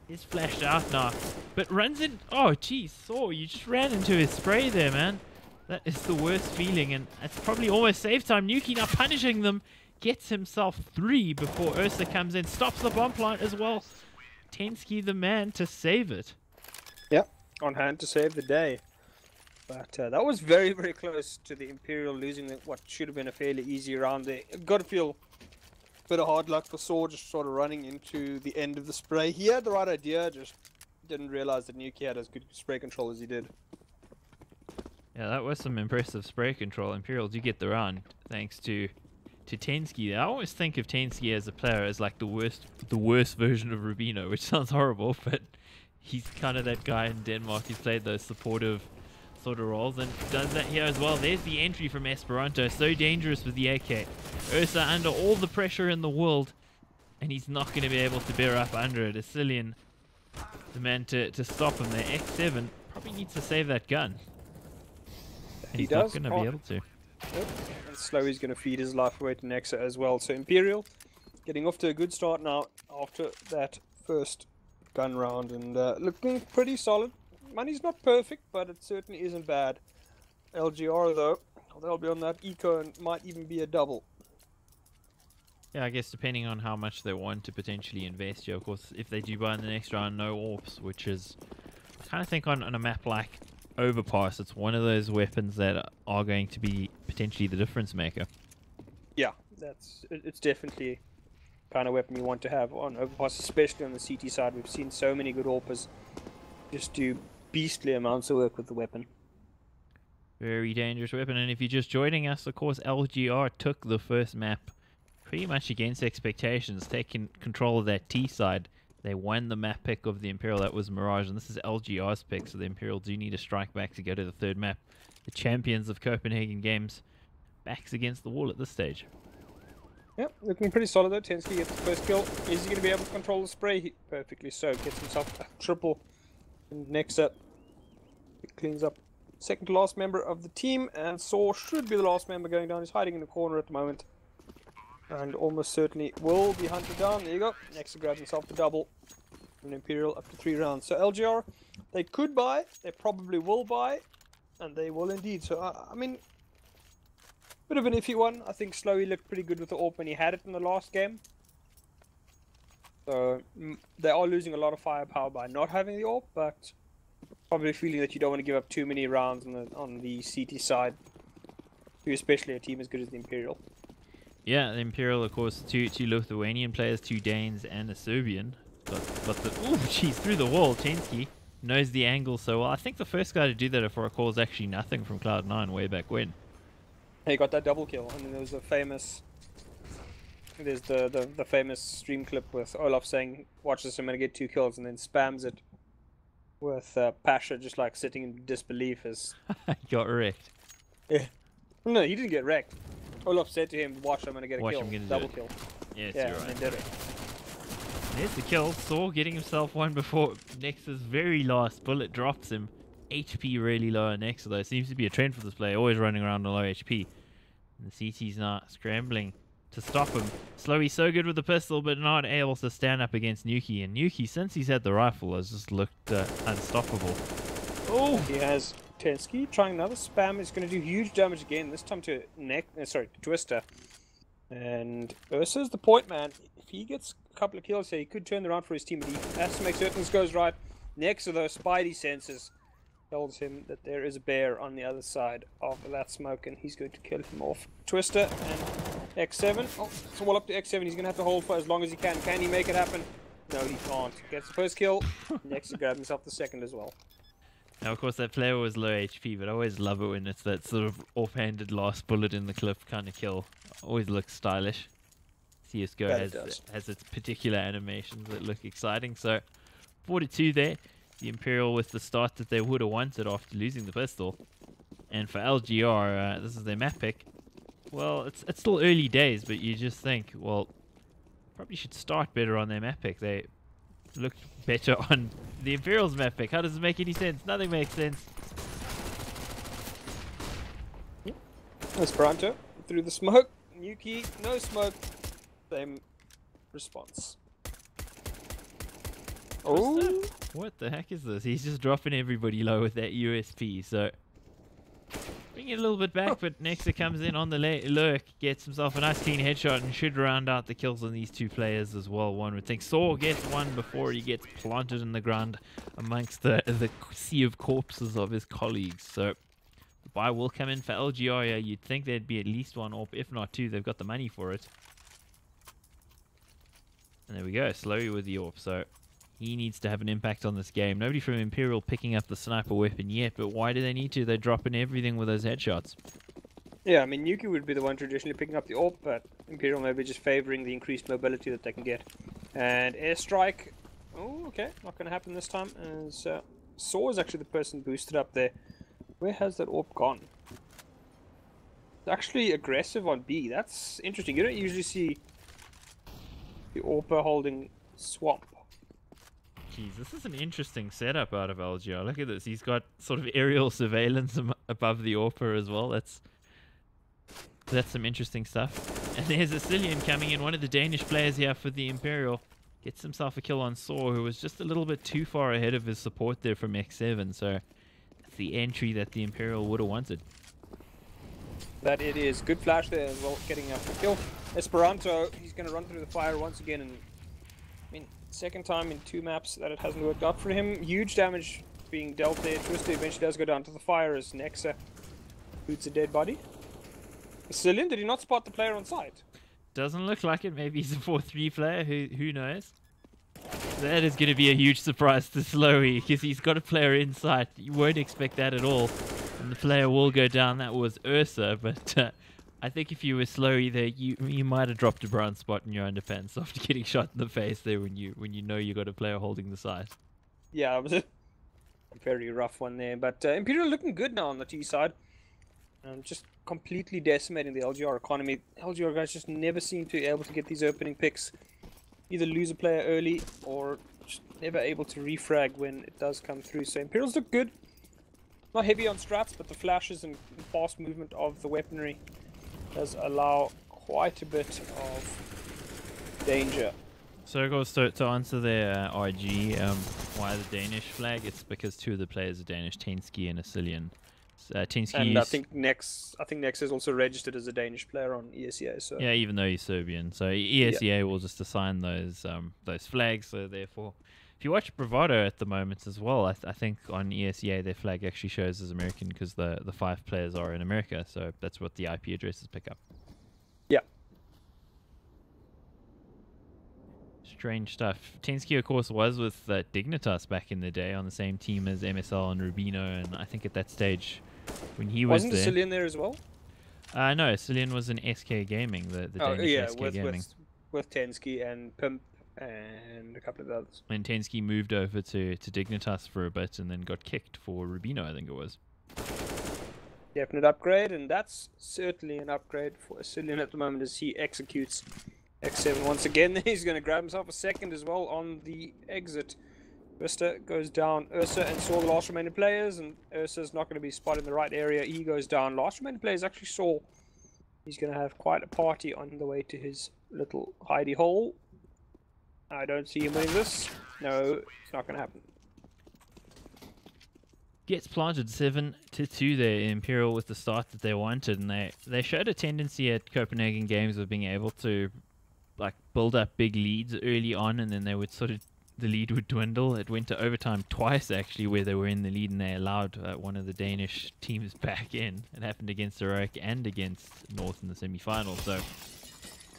He's flashed out now, but runs in. Oh, geez, Saw, you just ran into his spray there, man. That is the worst feeling, and it's probably almost save time. Nuki now punishing them. Gets himself 3 before ESEA comes in. Stops the bomb plant as well. Tensky the man to save it. Yep, on hand to save the day. But that was very, very close to the Imperial losing what should have been a fairly easy round there. Got to feel a bit of hard luck for Saw just sort of running into the end of the spray. He had the right idea, just didn't realize that Nuki had as good spray control as he did. Yeah, that was some impressive spray control. Imperial do get the round thanks to Tensky. I always think of Tensky as a player as like the worst version of Rubino, which sounds horrible, but he's kind of that guy in Denmark who's played those supportive sort of roles and does that here as well. There's the entry from Esperanto, so dangerous with the AK. ESEA under all the pressure in the world, and he's not going to be able to bear up under it. Asilian, the man to stop him there. X7 probably needs to save that gun. And He he's does. not going to be able to. Yep. And Slowey's going to feed his life away to Nexa as well. So Imperial getting off to a good start now after that first gun round and looking pretty solid. Money's not perfect, but it certainly isn't bad. LGR though, they'll be on that eco and might even be a double. Yeah, I guess depending on how much they want to potentially invest here. Of course, if they do buy in the next round, no AWPs, which is, I kind of think on a map like Overpass, it's one of those weapons that are going to be potentially the difference maker. Yeah, it's definitely kind of weapon you want to have on Overpass, especially on the CT side. We've seen so many good AWPers just do beastly amounts of work with the weapon. Very dangerous weapon, and if you're just joining us, of course, LGR took the first map pretty much against expectations, taking control of that T side. They won the map pick of the Imperial. That was Mirage, and this is LGR's pick, so the Imperial do need a strike back to go to the 3rd map. The champions of Copenhagen Games, backs against the wall at this stage. Yep, looking pretty solid though. Tensky gets the first kill. Is he going to be able to control the spray? Perfectly so. Gets himself a triple. And next up, it cleans up second to last member of the team, and Saw should be the last member going down. He's hiding in the corner at the moment. And almost certainly will be hunted down. There you go. Next to grab himself the double. An Imperial up to 3 rounds. So LGR, they could buy, they probably will buy, and they will indeed. So, I mean, bit of an iffy one. I think Slowy looked pretty good with the AWP when he had it in the last game. So, they are losing a lot of firepower by not having the AWP, but probably feeling that you don't want to give up too many rounds on the CT side, especially a team as good as the Imperial. Yeah, the Imperial, of course, two Lithuanian players, 2 Danes, and a Serbian. But the ooh, jeez, through the wall, Chensky knows the angle so well. I think the first guy to do that, if I recall, is actually Nothing from Cloud9 way back when. He got that double kill, and then there was a famous. There's the famous stream clip with Olaf saying, "Watch this, I'm gonna get 2 kills," and then spams it with Pasha just like sitting in disbelief as. Got wrecked. Yeah. No, he didn't get wrecked. Olaf said to him, "Watch, I'm gonna get a Watch, kill, I'm gonna do double it." kill." Yes, Yeah, you're and right. then did it. There's the kill. Saw getting himself one before Nex's very last bullet drops him. HP really low on Nexa though. Seems to be a trend for this player, always running around on low HP. And the CT's now scrambling to stop him. Slowy so good with the pistol, but not able to stand up against Nuki. And Nuki, since he's had the rifle, has just looked unstoppable. Oh, he has Tensky trying another spam. Is going to do huge damage again. This time to Twister. And Ursa's the point man. If he gets a couple of kills here, he could turn around for his team. But he has to make certain this goes right. Next to those spidey senses tells him that there is a bear on the other side of that smoke, and he's going to kill him off. Twister and X7. Oh, it's all up to X7. He's going to have to hold for as long as he can. Can he make it happen? No, he can't. Gets the first kill. Next to grab himself the second as well. Now, of course, that player was low HP, but I always love it when it's that sort of offhanded last bullet in the cliff kind of kill. Always looks stylish. CSGO has its particular animations that look exciting. So, 4-2 there. The Imperial with the start that they would have wanted after losing the pistol. And for LGR, this is their map pick. Well, it's still early days, but you just think, well, probably should start better on their map pick. They look better on the Imperial's map pick. How does it make any sense? Nothing makes sense. Esperanto through the smoke. Nuki, no smoke. Same response. Oh, What the heck is this? He's just dropping everybody low with that USP. So bring it a little bit back, but Nexa comes in on the lurk, gets himself a nice clean headshot, and should round out the kills on these 2 players as well. One would think. Saw gets one before he gets planted in the ground amongst the sea of corpses of his colleagues. So the buy will come in for LGR. Yeah, you'd think there'd be at least 1 AWP, if not 2. They've got the money for it. And there we go, Slowy with the AWP. So he needs to have an impact on this game. Nobody from Imperial picking up the sniper weapon yet, but why do they need to? They're dropping everything with those headshots. yeah, I mean, Nuki would be the one traditionally picking up the AWP, but Imperial maybe just favoring the increased mobility that they can get. And airstrike. Oh, okay, not going to happen this time. As Saw is actually the person boosted up there. Where has that AWP gone? It's actually aggressive on B. That's interesting. You don't usually see the AWP holding swamp. Jeez, this is an interesting setup out of LGR. Look at this. He's got sort of aerial surveillance above the AWPer as well. That's some interesting stuff. And there's a Cillian coming in, one of the Danish players here for the Imperial. Gets himself a kill on Saw, who was just a little bit too far ahead of his support there from X7. So that's the entry that the Imperial would have wanted. That it is. Good flash there as well, getting up the kill. Esperanto, he's going to run through the fire once again, and I mean, second time in 2 maps that it hasn't worked out for him. Huge damage being dealt there. Twister eventually does go down to the fire as Nexa shoots a dead body. Cillian, did he not spot the player on site? Doesn't look like it. Maybe he's a 4-3 player. Who knows? That is going to be a huge surprise to Slowy, because he's got a player in sight. You won't expect that at all. And the player will go down. That was Ursa, but I think if you were Slowy there, you might have dropped a brown spot in your underpants after getting shot in the face there when you know you got a player holding the side. Yeah, it was a very rough one there. But Imperial looking good now on the T side. Just completely decimating the LGR economy. LGR guys just never seem to be able to get these opening picks. Either lose a player early or just never able to refrag when it does come through. So Imperials look good. Not heavy on strats, but the flashes and fast movement of the weaponry does allow quite a bit of danger. So it goes to answer their RG, why the Danish flag? It's because two of the players are Danish, Tensky and Asilian. Tensky And I think Nex is also registered as a Danish player on ESEA. So yeah, even though he's Serbian. So ESEA will just assign those flags. So therefore, if you watch Bravado at the moment as well, I think on ESEA their flag actually shows as American because the 5 players are in America. So that's what the IP addresses pick up. yeah, Strange stuff. Tensky, of course, was with Dignitas back in the day on the same team as MSL and Rubino, and I think at that stage when he was wasn't there... Cillian there as well? No, Cillian was in SK Gaming, the Danish SK Gaming. with Tensky and Pimp and a couple of others. And Tensky moved over to Dignitas for a bit and then got kicked for Rubino, I think it was. Definite upgrade, and that's certainly an upgrade for Cillian at the moment as he executes X7 once again. He's going to grab himself a second as well on the exit. Vista goes down Ursa and saw the last remaining players, and Ursa's not going to be spotted in the right area. He goes down. Last remaining players actually saw. He's going to have quite a party on the way to his little hidey hole. I don't see him winning this. No, it's not going to happen. Gets planted 7-2 there, Imperial, with the start that they wanted, and they showed a tendency at Copenhagen Games of being able to like build up big leads early on, and then they would the lead would dwindle. It went to overtime twice actually, where they were in the lead and they allowed one of the Danish teams back in. It happened against Heroic and against North in the semi-final. So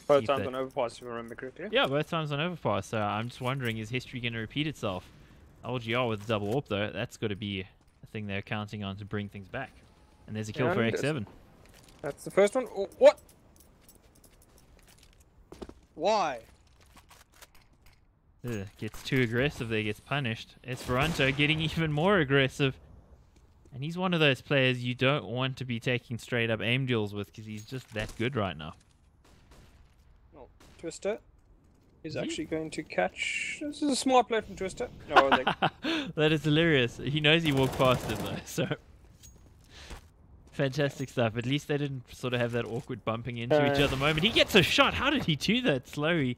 both times on overpass, if I remember correctly. Yeah, both times on overpass. So I'm just wondering, is history going to repeat itself? LGR with double AWP though, that's got to be a thing they're counting on to bring things back. And there's a kill for X7. That's the first one. Oh, what? Why? Gets too aggressive there, gets punished. Esperanto getting even more aggressive. And he's one of those players you don't want to be taking straight up aim duels with because he's just that good right now. Oh, Twister is actually going to catch... This is a smart play from Twister. No, that is hilarious. He knows he walked past him though, so... Fantastic stuff. At least they didn't sort of have that awkward bumping into each other moment. He gets a shot. How did he do that, Slurry?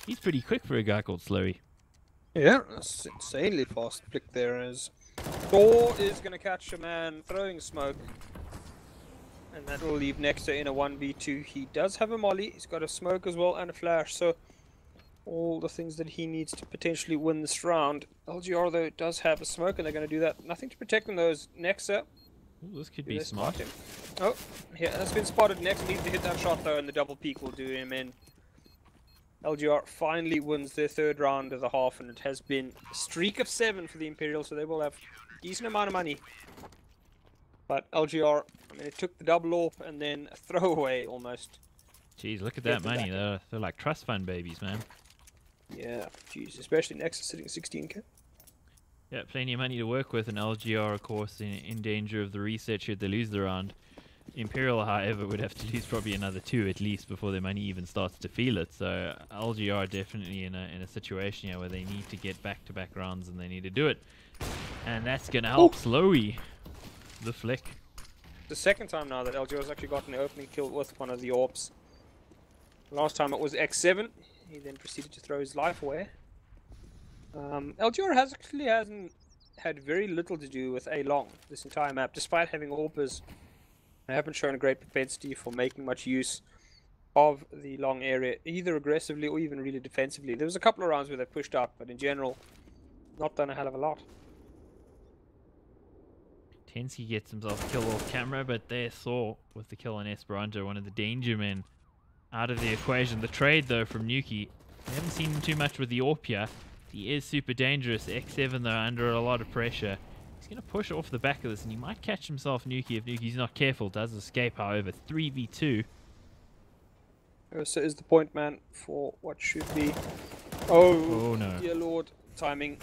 He's pretty quick for a guy called Slurry. Yeah, that's insanely fast flick there as Thor is going to catch a man throwing smoke. And that will leave Nexter in a 1v2. He does have a molly. He's got a smoke as well and a flash. So all the things that he needs to potentially win this round. LGR though does have a smoke and they're going to do that. Nothing to protect them though is Nexter. Ooh, this could be smart. Oh, yeah, that's been spotted. Next needs to hit that shot though, and the double peek will do him in. LGR finally wins their third round of the half, and it has been a streak of 7 for the Imperial, so they will have a decent amount of money. But LGR, I mean, it took the double AWP and then a throwaway almost. Jeez, look at that money. They're like trust fund babies, man. Yeah, jeez, especially Nexus sitting 16k. Yeah, plenty of money to work with, and LGR, of course, in danger of the reset should they lose the round. Imperial, however, would have to lose probably another 2 at least before their money even starts to feel it. So LGR definitely in a situation here where they need to get back-to-back rounds and they need to do it. And that's going to help Slowy. The flick. The second time now that LGR has actually gotten an opening kill with one of the AWPs. Last time it was X7. He then proceeded to throw his life away. LGR hasn't had very little to do with A long this entire map, despite having AWPers. They haven't shown a great propensity for making much use of the long area, either aggressively or even really defensively. There was a couple of rounds where they pushed up, but in general, not done a hell of a lot. Tensky gets himself a kill off camera, but there saw with the kill on Esperanto, one of the danger men out of the equation. The trade though from Nuki, we haven't seen him too much with the AWP here. He is super dangerous. X7 though under a lot of pressure. He's going to push off the back of this and he might catch himself Nuki if Nuki's not careful. Does escape however. 3v2. Ursa is the point man for what should be... Oh no. Dear lord. Timing.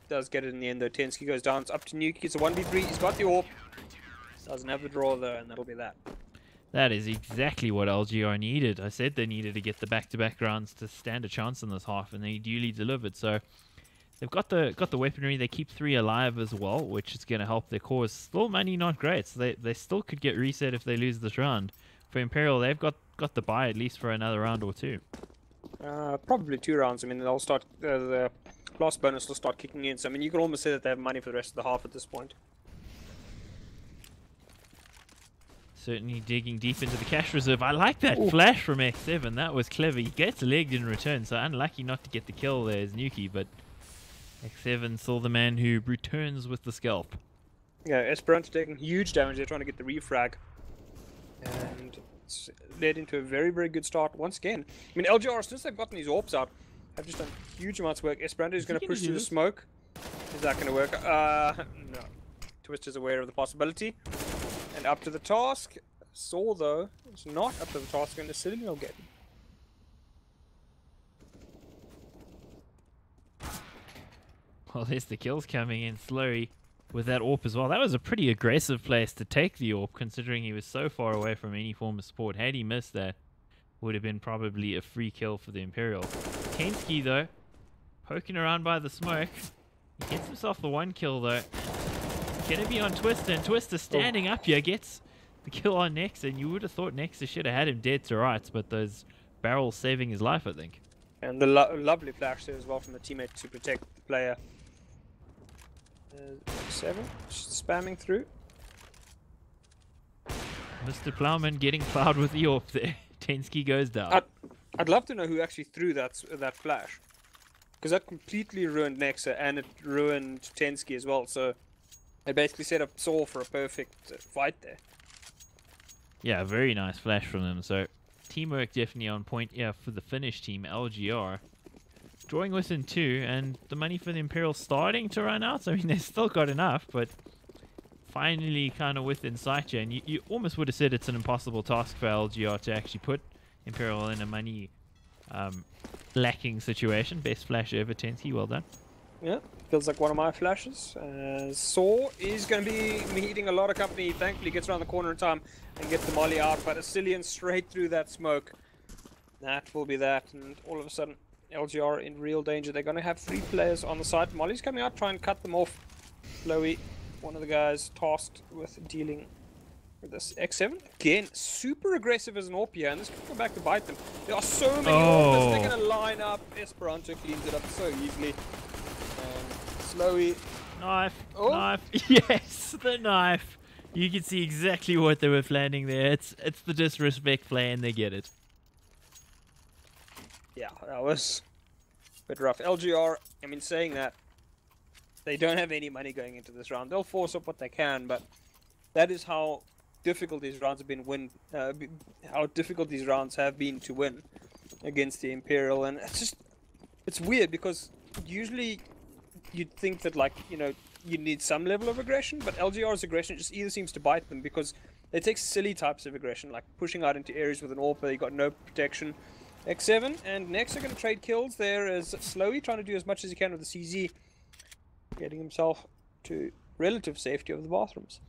Does get it in the end though. Tensky goes down. It's up to Nuki. It's a 1v3. He's got the AWP. Doesn't have the draw though, and that'll be that. That is exactly what LGR needed. I said they needed to get the back-to-back rounds to stand a chance in this half, and they duly delivered. So they've got the weaponry. They keep 3 alive as well, which is going to help their cause. Still money not great, so they still could get reset if they lose this round. For Imperial, they've got got the buy at least for another round or two. Probably 2 rounds. I mean, they'll start the last bonus will start kicking in. So I mean, you can almost say that they have money for the rest of the half at this point. Certainly digging deep into the cash reserve. I like that flash from X7. That was clever. He gets legged in return, so unlucky not to get the kill there is Nuki, but X7 saw the man who returns with the scalp. Yeah, Esperanto taking huge damage. They're trying to get the refrag. And it's led into a very, very good start once again. I mean, LGR, since they've gotten these orbs out, have just done huge amounts of work. Esperanto is going to push through the smoke. Is that going to work? No. Twist is aware of the possibility. And up to the task. Saw, though, is not up to the task, and the Cillian will get him. Well, there's the kills coming in. Slurry with that AWP as well. That was a pretty aggressive place to take the AWP, considering he was so far away from any form of support. Had he missed that, would have been probably a free kill for the Imperial. Tensky, though, poking around by the smoke. He gets himself the 1 kill, though. Gonna be on Twister, and Twister standing up here gets the kill on Nexa, and you would have thought Nexa should have had him dead to rights, but those barrels saving his life, I think. And the lovely flash there as well from the teammate to protect the player. 7, spamming through. Mr. Plowman getting plowed with the AWP there. Tensky goes down. I'd love to know who actually threw that flash. Because that completely ruined Nexa, and it ruined Tensky as well, so it basically set up Saw for a perfect fight there. Yeah, very nice flash from them. So teamwork definitely on point. Yeah, for the Finnish team, LGR. Drawing within 2, and the money for the Imperial starting to run out. I mean, they've still got enough, but finally kind of within sight here. And you almost would have said it's an impossible task for LGR to actually put Imperial in a money lacking situation. Best flash ever, Tensky. Well done. Yeah, feels like one of my flashes. Saw is going to be meeting a lot of company. Thankfully, gets around the corner in time and gets the molly out. But a Cillian straight through that smoke. That will be that. And all of a sudden, LGR in real danger. They're going to have 3 players on the side. Molly's coming out, try and cut them off. Chloe, one of the guys tasked with dealing with this. X7, again, super aggressive as an AWP here. And this can come back to bite them. There are so many AWPers. They're going to line up. Esperanto cleans it up so easily. Slowly. Knife. Knife. Yes, the knife. You can see exactly what they were planning there. It's the disrespect play, and they get it. Yeah, that was a bit rough. LGR, I mean, saying that, they don't have any money going into this round. They'll force up what they can, but that is how difficult these rounds have been how difficult these rounds have been to win against the Imperial. And it's weird because usually you'd think that, like, you know, you need some level of aggression, but LGR's aggression just either seems to bite them because they take silly types of aggression, like pushing out into areas with an AWP, you got no protection. X7 and Nex are going to trade kills. There is Slowly trying to do as much as he can with the CZ, getting himself to relative safety of the bathrooms.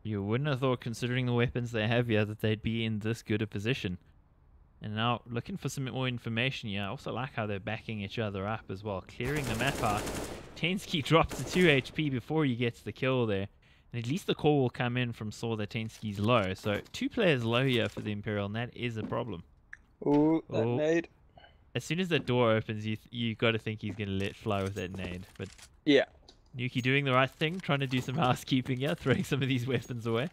You wouldn't have thought, considering the weapons they have here, that they'd be in this good a position. And now, looking for some more information here. I also like how they're backing each other up as well. Clearing the map out. Tensky drops to 2 HP before he gets the kill there. And at least the call will come in from Saw that Tensky's low. So 2 players low here for the Imperial, and that is a problem. Ooh, that nade. As soon as that door opens, you got to think he's going to let fly with that nade. But yeah. Nuki doing the right thing, trying to do some housekeeping here, throwing some of these weapons away.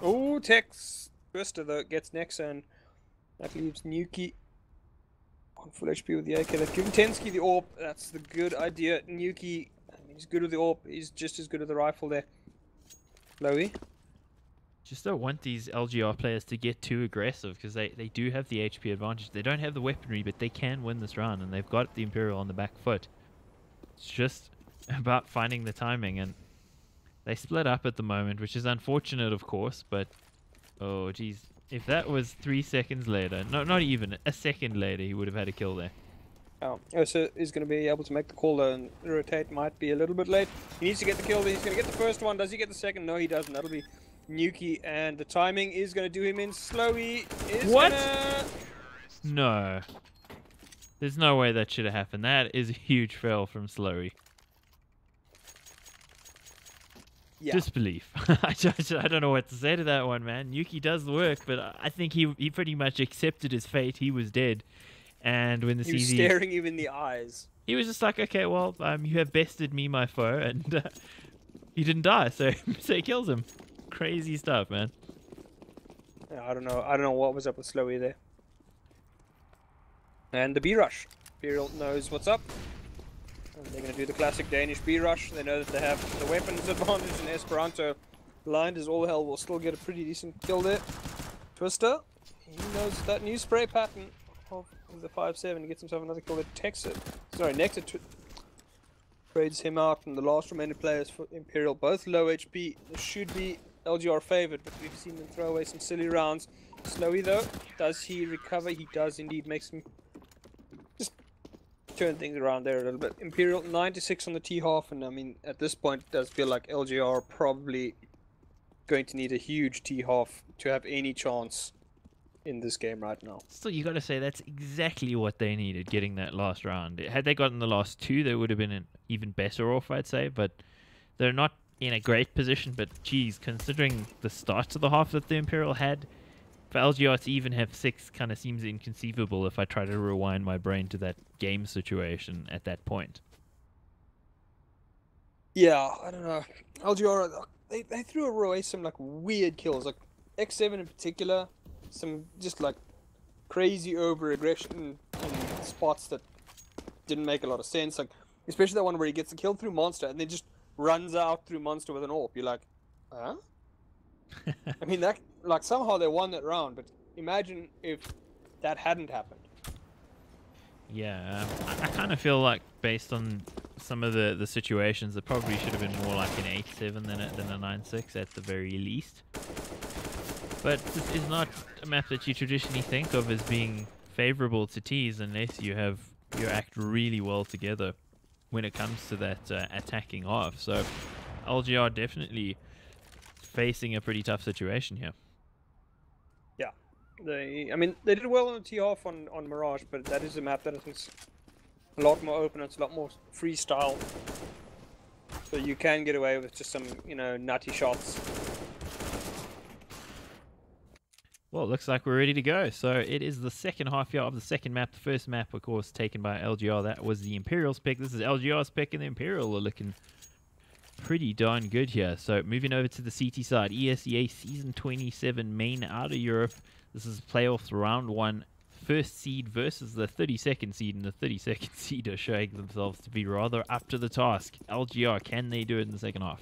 Oh, Tex Twister though gets Nexa, and that leaves Nuki on full HP with the AK. They've given Tensky the AWP. That's the good idea. Nuki, I mean, he's good with the AWP. He's just as good with the rifle there. Lowy. Just don't want these LGR players to get too aggressive because they do have the HP advantage. They don't have the weaponry, but they can win this round, and they've got the Imperial on the back foot. It's just about finding the timing, and they split up at the moment, which is unfortunate, of course, but oh, geez. If that was 3 seconds later, not even a second later, he would have had a kill there. Oh, so he's going to be able to make the call though, and rotate might be a little bit late. He needs to get the kill, he's going to get the first one. Does he get the second? No, he doesn't. That'll be Nuki, and the timing is going to do him in. Slowly is gonna... No. There's no way that should have happened. That is a huge fail from Slurry. Yeah. Disbelief. I don't know what to say to that one, man. Yuki does the work, but I think he pretty much accepted his fate. He was dead. And when the He was CZ... staring you in the eyes. He was just like, okay, well, you have bested me, my foe, and he didn't die, so so he kills him. Crazy stuff, man. Yeah, I don't know what was up with Slowy there. And the B rush. Imperial knows what's up. And they're going to do the classic Danish B rush. They know that they have the weapons advantage, and Esperanto, blind as all hell, will still get a pretty decent kill there. Twister, he knows that new spray pattern of the 5-7. He gets himself another kill that Texas. Sorry, Nectar trades him out, and the last remaining players for Imperial, both low HP. This should be LGR favored, but we've seen them throw away some silly rounds. Slowy though, does he recover? He does indeed. Make some just turn things around there a little bit. Imperial 96 on the T half, and I mean at this point it does feel like LGR are probably going to need a huge T half to have any chance in this game right now. Still, you got to say that's exactly what they needed, getting that last round. Had they gotten the last two, they would have been even better off, I'd say. But they're not in a great position. But geez, considering the start of the half that the Imperial had, for LGR to even have 6 kind of seems inconceivable if I try to rewind my brain to that game situation at that point. Yeah, I don't know. LGR, they threw away some like weird kills, like X7 in particular. Some just like crazy over aggression in spots that didn't make a lot of sense. Like especially that one where he gets a kill through monster and then just runs out through monster with an AWP. You're like, huh? I mean that like somehow they won that round, but imagine if that hadn't happened. Yeah, I kind of feel like based on some of the situations, it probably should have been more like an 8-7 than a 9-6 at the very least. But this is not a map that you traditionally think of as being favorable to Ts unless you act really well together when it comes to that attacking half. So LGR definitely facing a pretty tough situation here. Yeah, I mean they did well on the T half on Mirage, but that is a map that is a lot more open. It's a lot more freestyle, so you can get away with just some nutty shots. Well, it looks like we're ready to go. So it is the second half here of the second map. The first map, of course, taken by LGR. That was the Imperial's pick. This is LGR's pick, and the Imperial are looking pretty darn good here. So moving over to the CT side, ESEA Season 27 main out of Europe. This is playoffs round 1. First seed versus the 32nd seed, and the 32nd seed are showing themselves to be rather up to the task. LGR, can they do it in the second half?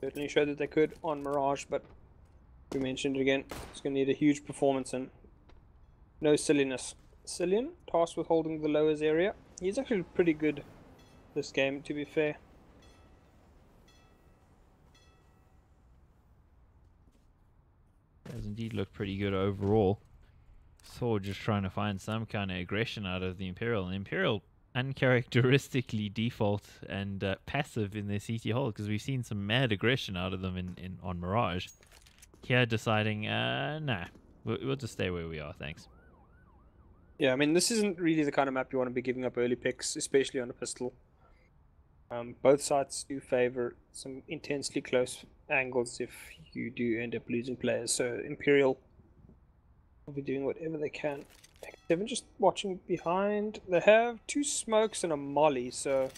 Certainly showed that they could on Mirage, but we mentioned it again. It's going to need a huge performance and no silliness. Cillian, tasked with holding the lowers area. He's actually pretty good this game, to be fair. Does indeed look pretty good overall. So just trying to find some kind of aggression out of the Imperial. And Imperial uncharacteristically default and passive in their CT hold, because we've seen some mad aggression out of them on Mirage. Here deciding, nah, we'll just stay where we are, thanks. Yeah, I mean, this isn't really the kind of map you want to be giving up early picks, especially on a pistol. Both sides do favor some intensely close angles if you do end up losing players. So Imperial will be doing whatever they can. X7 just watching behind. They have 2 smokes and a molly, so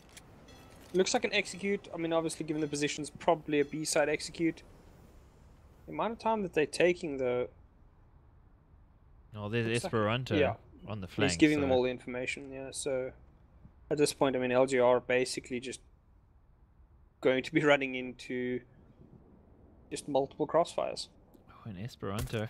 looks like an execute. I mean, obviously, given the positions, probably a B-side execute. The amount of time that they're taking, though. Oh, there's Esperanto on the flank. He's giving them all the information, yeah. So at this point, I mean, LGR are basically just going to be running into just multiple crossfires. Oh, and Esperanto.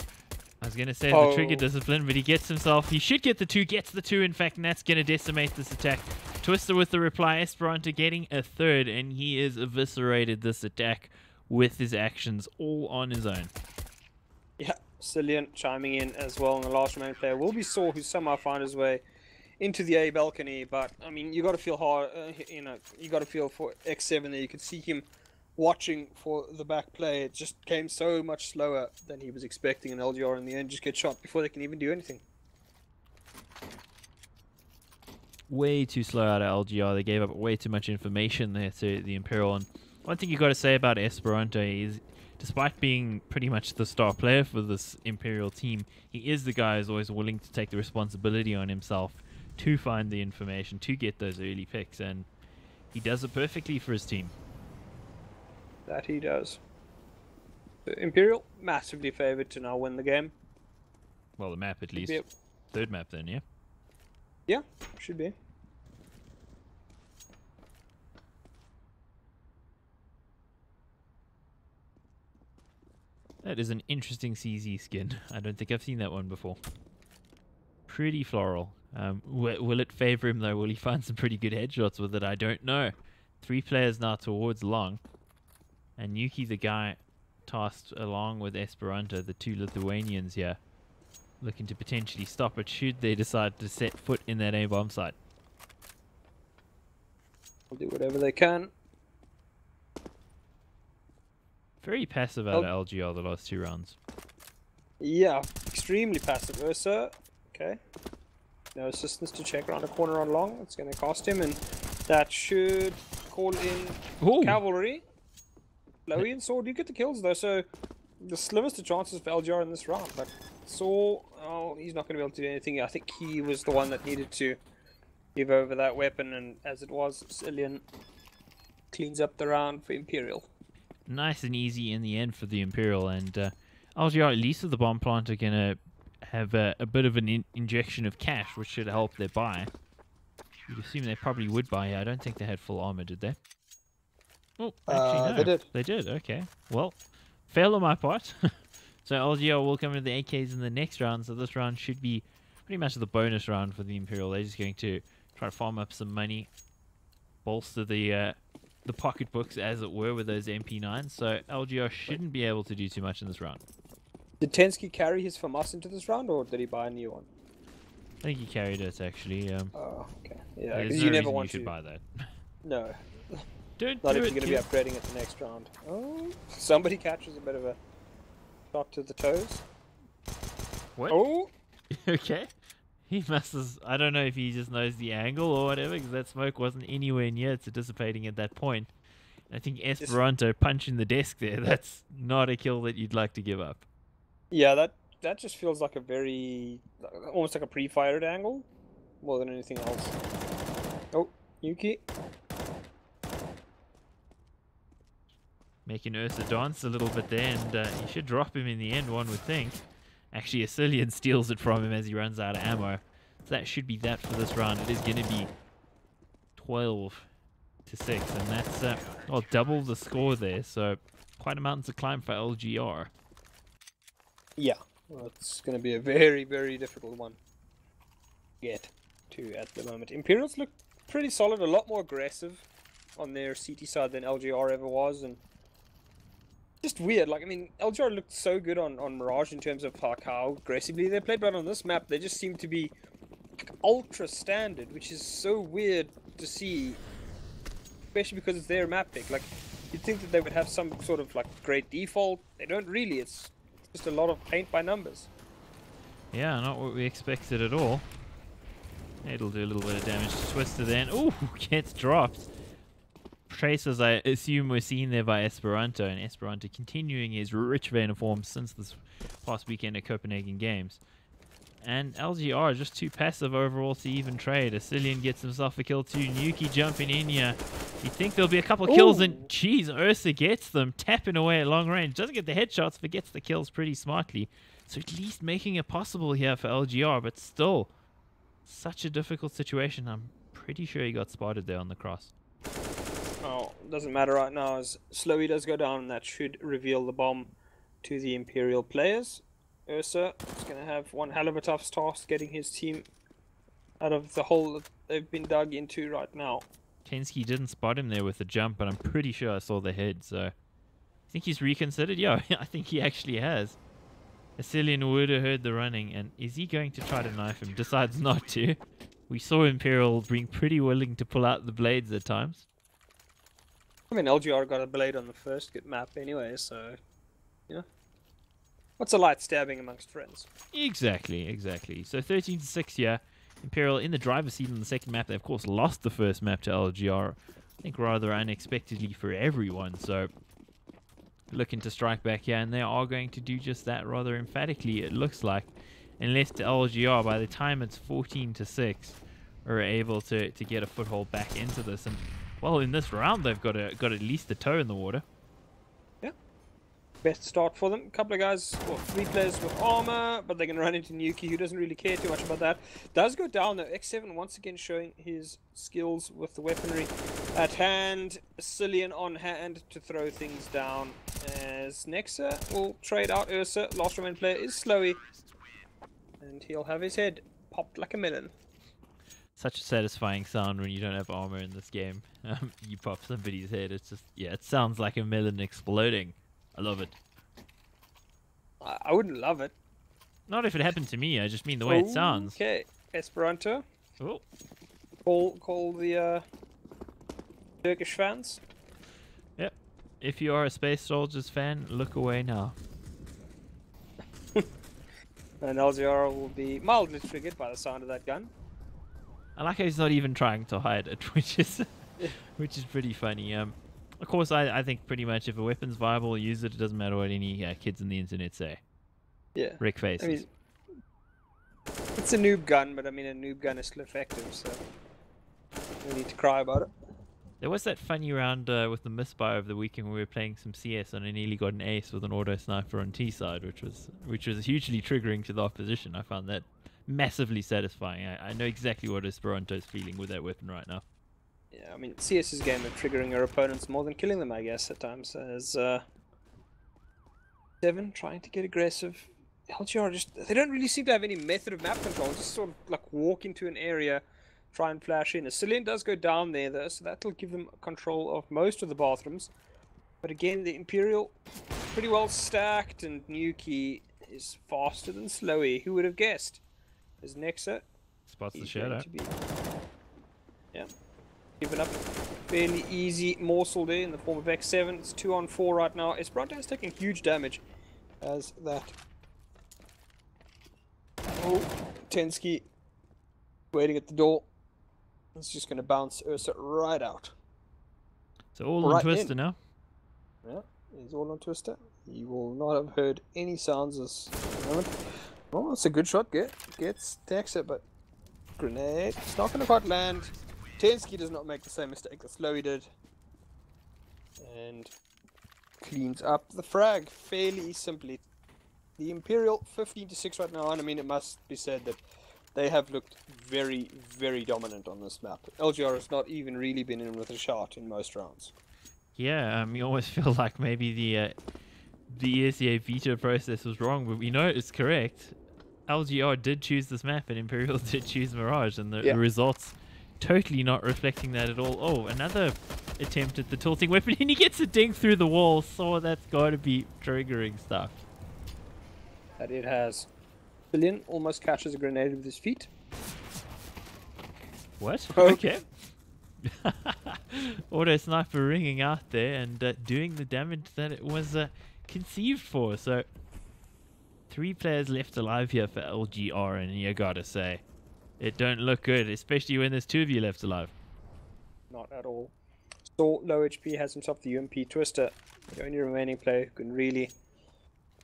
I was going to say the trigger discipline, but he should get the 2, gets the 2, in fact, and that's going to decimate this attack. Twister with the reply, Esperanto getting a 3rd, and he has eviscerated this attack with his actions all on his own. Yeah, Cillian chiming in as well, and the last remaining player will be Saw, who somehow found his way into the A balcony. But I mean, you got to feel hard, you got to feel for X7 there. You could see him watching for the back play. It just came so much slower than he was expecting, and LGR in the end just get shot before they can even do anything. Way too slow out of LGR. They gave up way too much information there to the Imperial, and One thing you got to say about Esperanto is, despite being pretty much the star player for this Imperial team, he is the guy who's always willing to take the responsibility on himself to find the information, to get those early picks, and he does it perfectly for his team. That he does. Imperial, massively favoured to now win the game. Well, the map at least. Yep. Third map then, yeah? Yeah, should be. That is an interesting CZ skin. I don't think I've seen that one before. Pretty floral. Will it favour him though? Will he find some pretty good headshots with it? I don't know. 3 players now towards long. And Yuki, the guy tasked along with Esperanto, the 2 Lithuanians here, looking to potentially stop it should they decide to set foot in that A-bomb site. They'll do whatever they can. Very passive out of LGR the last 2 rounds. Yeah, extremely passive. Ursa, okay. No assistance to check around the corner on long. It's going to cost him, and that should call in Ooh. cavalry. Lowy and Saw do get the kills though, so the slimmest of chances for LGR in this round. But Saw, oh, he's not going to be able to do anything. I think he was the one that needed to give over that weapon, and as it was, Cillian cleans up the round for Imperial. Nice and easy in the end for the Imperial, and LGR, at least with the bomb plant, are going to have a bit of an injection of cash, which should help their buy. You'd assume they probably would buy here. I don't think they had full armor, did they? Oh, actually, no. They did. They did, okay. Well, fail on my part. So LGR will come into the AKs in the next round, so this round should be pretty much the bonus round for the Imperial. They're just going to try to farm up some money, bolster the pocketbooks, as it were, with those MP9s. So LGR shouldn't be able to do too much in this round. Did Tensky carry his FAMAS into this round, or did he buy a new one? I think he carried it, actually. Oh, okay. Yeah, There's because no you never reason want you should to. buy that. No. Don't Not do if it, you're going to be kid. upgrading it the next round. Oh, somebody catches a bit of a shot to the toes. What? Oh, Okay. He must have... I don't know if he just knows the angle or whatever, because that smoke wasn't anywhere near to dissipating at that point. I think Esperanto punching the desk there, that's not a kill that you'd like to give up. yeah, that just feels like a very, almost like a pre-fired angle, more than anything else. Oh, Yuki. Making Ursa dance a little bit there, and he should drop him in the end, one would think. Actually, a Cillian steals it from him as he runs out of ammo. So that should be that for this round. It is going to be 12-6, and that's well, double the score there, so quite a mountain to climb for LGR. Yeah, well, it's going to be a very, very difficult one to get to at the moment. Imperials look pretty solid, a lot more aggressive on their CT side than LGR ever was, and just weird. Like, I mean, LGR looked so good on Mirage in terms of how aggressively they played, but on this map they just seem to be ultra standard, which is so weird to see, especially because it's their map pick. Like, you'd think that they would have some sort of like great default. They don't really. It's just a lot of paint by numbers. Yeah, not what we expected at all. It'll do a little bit of damage to Twister then. Ooh, gets dropped. Traces, I assume, were seen there by Esperanto, and Esperanto continuing his rich vein of form since this past weekend at Copenhagen Games. And LGR just too passive overall to even trade. Cillian gets himself a kill too. Nuki jumping in here. You think there'll be a couple of kills, and geez, Ursa gets them, tapping away at long range. Doesn't get the headshots, but gets the kills pretty smartly. So at least making it possible here for LGR, but still, such a difficult situation. I'm pretty sure he got spotted there on the cross. Oh, doesn't matter right now as Slowy does go down, and that should reveal the bomb to the Imperial players. Ursa is going to have one hell of a tough task getting his team out of the hole that they've been dug into right now. Tensky didn't spot him there with the jump, but I'm pretty sure I saw the head, so... I think he's reconsidered? Yeah, I think he actually has. Cillian would have heard the running, and is he going to try to knife him? Decides not to. We saw Imperial being pretty willing to pull out the blades at times. I mean, LGR got a blade on the first good map anyway, so... Yeah. What's a light stabbing amongst friends? Exactly, exactly. So 13-6 here. Imperial in the driver's seat on the second map. They, of course, lost the first map to LGR I think rather unexpectedly for everyone. So looking to strike back here, and they are going to do just that rather emphatically, it looks like, unless the LGR, by the time it's 14-6, are able to get a foothold back into this. And well, in this round they've got at least a toe in the water. Best start for them. A couple of guys, or 3 players with armor, but they're going to run into Nuki, who doesn't really care too much about that. Does go down though. X7 once again showing his skills with the weaponry at hand. Cillian on hand to throw things down, as Nexa will trade out Ursa. Last remaining player is Slowy, and he'll have his head popped like a melon. Such a satisfying sound when you don't have armor in this game. You pop somebody's head. It's just, yeah, it sounds like a melon exploding. I love it. I wouldn't love it. Not if it happened to me. I just mean the way it sounds. Okay, Esperanto. Oh, Call the Turkish fans. yep. If you are a Space Soldiers fan, look away now. And LGR will be mildly triggered by the sound of that gun. I like how he's not even trying to hide it, which is pretty funny. Of course, I think pretty much if a weapon's viable, use it. It doesn't matter what any kids on the internet say. Yeah. Rick faces. I mean, it's a noob gun, but I mean, a noob gun is still effective, so no need to cry about it. There was that funny round with the misfire of the weekend where we were playing some CS and I nearly got an ace with an auto sniper on T side, which was hugely triggering to the opposition. I found that massively satisfying. I know exactly what Esperanto's feeling with that weapon right now. Yeah, I mean, CS's game of triggering your opponents more than killing them, I guess, at times. As Devon trying to get aggressive. LGR just, they don't really seem to have any method of map control. Just sort of like walk into an area, try and flash in. Cillian does go down there though, so that'll give them control of most of the bathrooms. But again, the Imperial pretty well stacked, and Nuki is faster than Slowy. Who would have guessed? As Nexa, Spots the he's shadow. going to be, yeah, given up a fairly easy morsel there in the form of X7. It's 2-on-4 right now. Esperanto is taking huge damage as that. Oh, Tensky waiting at the door. It's just going to bounce Ursa right out. So all on Right Twister in. now. Yeah, he's all on Twister. He will not have heard any sounds this moment. Oh, it's a good shot. Gets Nexa, but grenade. It's not going to quite land. Tensky does not make the same mistake that Slowy did. And cleans up the frag fairly simply. The Imperial 15-6 right now, and I mean, it must be said that they have looked very, very dominant on this map. LGR has not even really been in with a shot in most rounds. Yeah, you almost feel like maybe the ESEA veto process was wrong, but we know it's correct. LGR did choose this map, and Imperial did choose Mirage, and the results totally not reflecting that at all. Oh, another attempt at the tilting weapon, and he gets a ding through the wall, so that's got to be triggering stuff. That it has. Cillian almost catches a grenade with his feet. What? Oh. Okay. Auto sniper ringing out there and doing the damage that it was conceived for. So 3 players left alive here for LGR, and you gotta say, it don't look good, especially when there's 2 of you left alive. Not at all. Saw low HP has himself the UMP Twister. The only remaining player who can really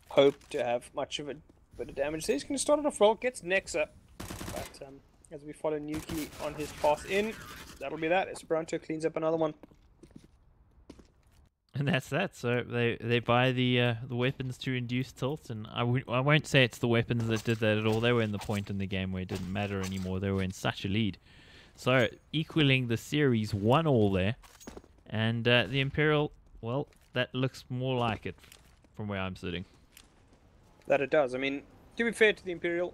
hope to have much of a bit of damage. So he's going to start it off well, gets Nexa. But as we follow Nuki on his path in, that'll be that. Esperanto cleans up another one. And that's that. So they buy the weapons to induce tilt, and I won't say it's the weapons that did that at all. They were in the point in the game where it didn't matter anymore. They were in such a lead. So equaling the series 1-1 there, and the Imperial, well, that looks more like it from where I'm sitting. That it does. I mean, to be fair to the Imperial,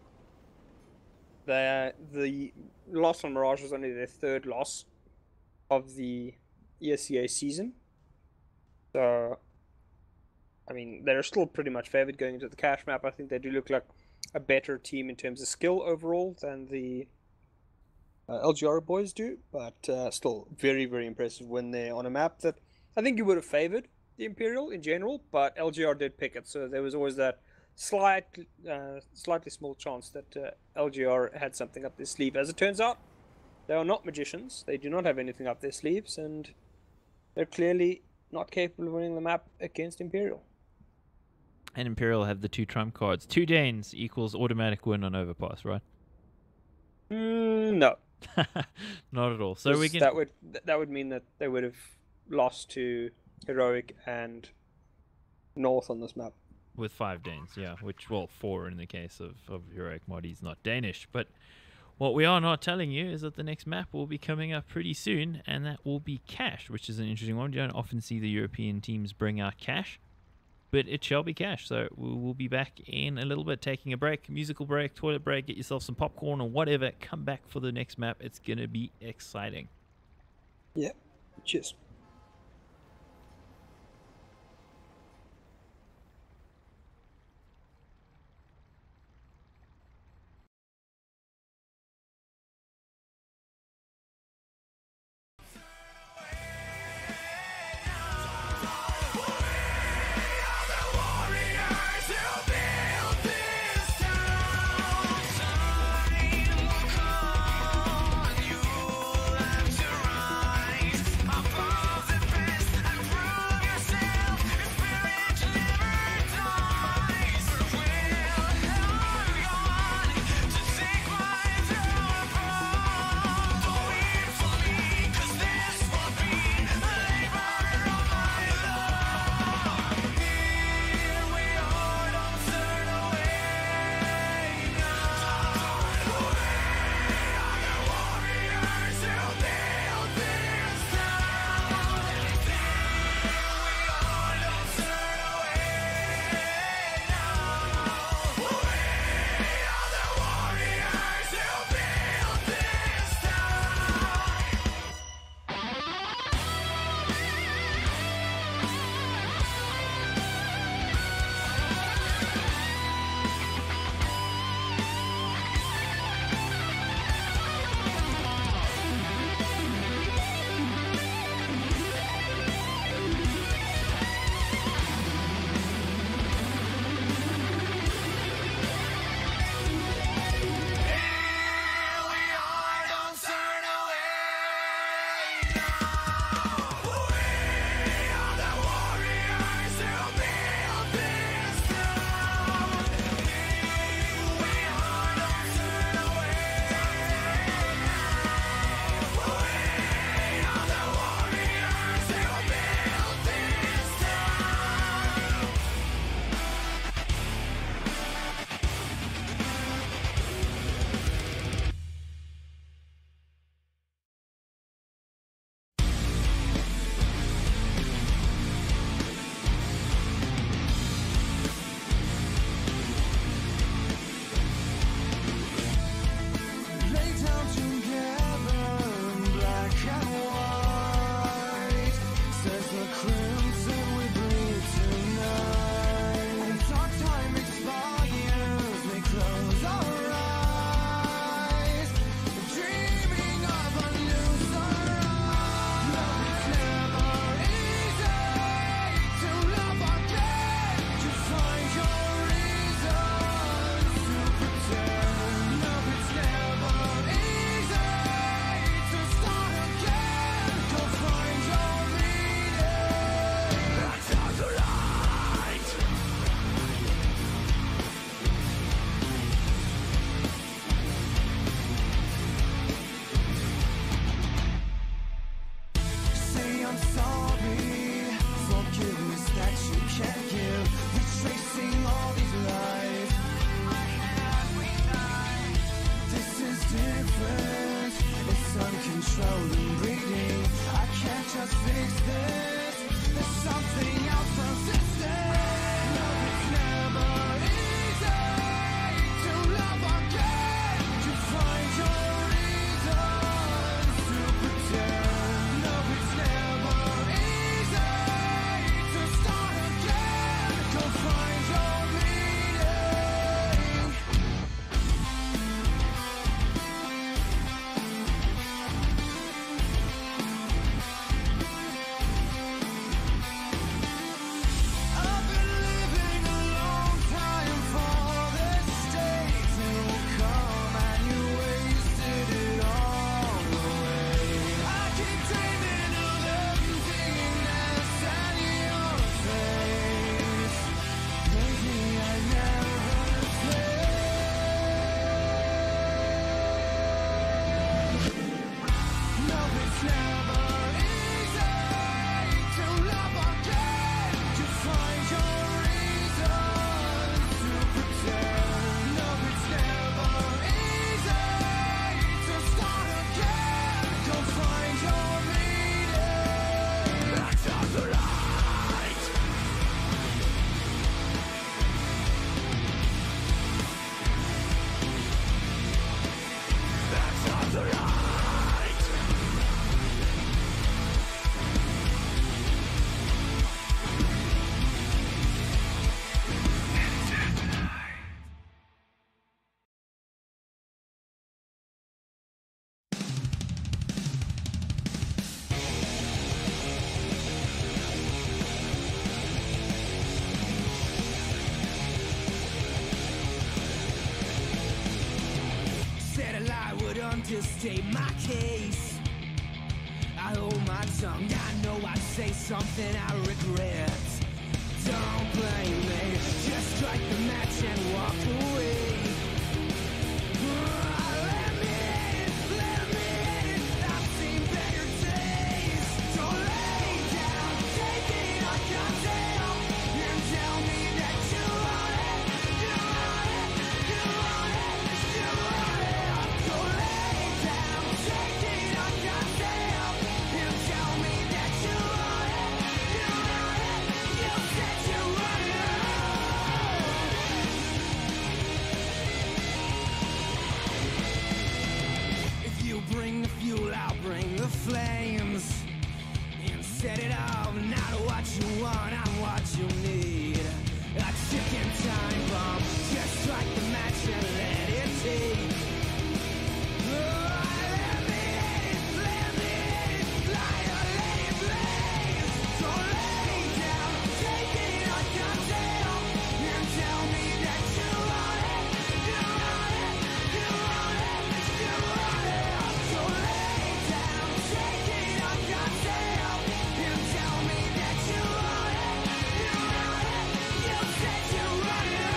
the loss on Mirage was only their 3rd loss of the ESEA season. So, I mean, they're still pretty much favored going into the cash map. I think they do look like a better team in terms of skill overall than the LGR boys do, but still very, very impressive when they're on a map that I think you would have favored the Imperial in general, but LGR did pick it, so there was always that slightly small chance that LGR had something up their sleeve. As it turns out, they are not magicians. They do not have anything up their sleeves, and they're clearly not capable of winning the map against Imperial. And Imperial have the 2 trump cards. 2 Danes equals automatic win on Overpass, right? No. Not at all. So we 'Cause can. that would mean that they would have lost to Heroic and North on this map. With 5 Danes, yeah. Which, well, 4 in the case of Heroic Mod. He's not Danish. But what we are not telling you is that the next map will be coming up pretty soon, and that will be Cash, which is an interesting one. You don't often see the European teams bring out Cash, but it shall be Cash. So we'll be back in a little bit, taking a break, musical break, toilet break, get yourself some popcorn or whatever. Come back for the next map. It's going to be exciting. Yeah. Cheers. Time will come, you'll have to rise above. time to state my case. I hold my tongue, I know I say something I regret. Don't blame me, just strike the match and walk away. Let me in, I've seen better days. Don't lay down, take it on goddamn, and tell me that you want it, you want it, you want it, you want it. Don't lay down, take it on goddamn, and tell me that you want it, you want it, you said you want it. If you bring the fuel, I'll bring the flames. And set it off, not what you want, I'm what you need. A ticking time bomb, just strike the match and let it take. Let me in, light a lady blaze. Don't lay down, take it on goddamn, and tell me that you want it, you want it, you want it, you want it. Don't lay down, take it on goddamn, and tell me that you want it, you want it, you said you want it.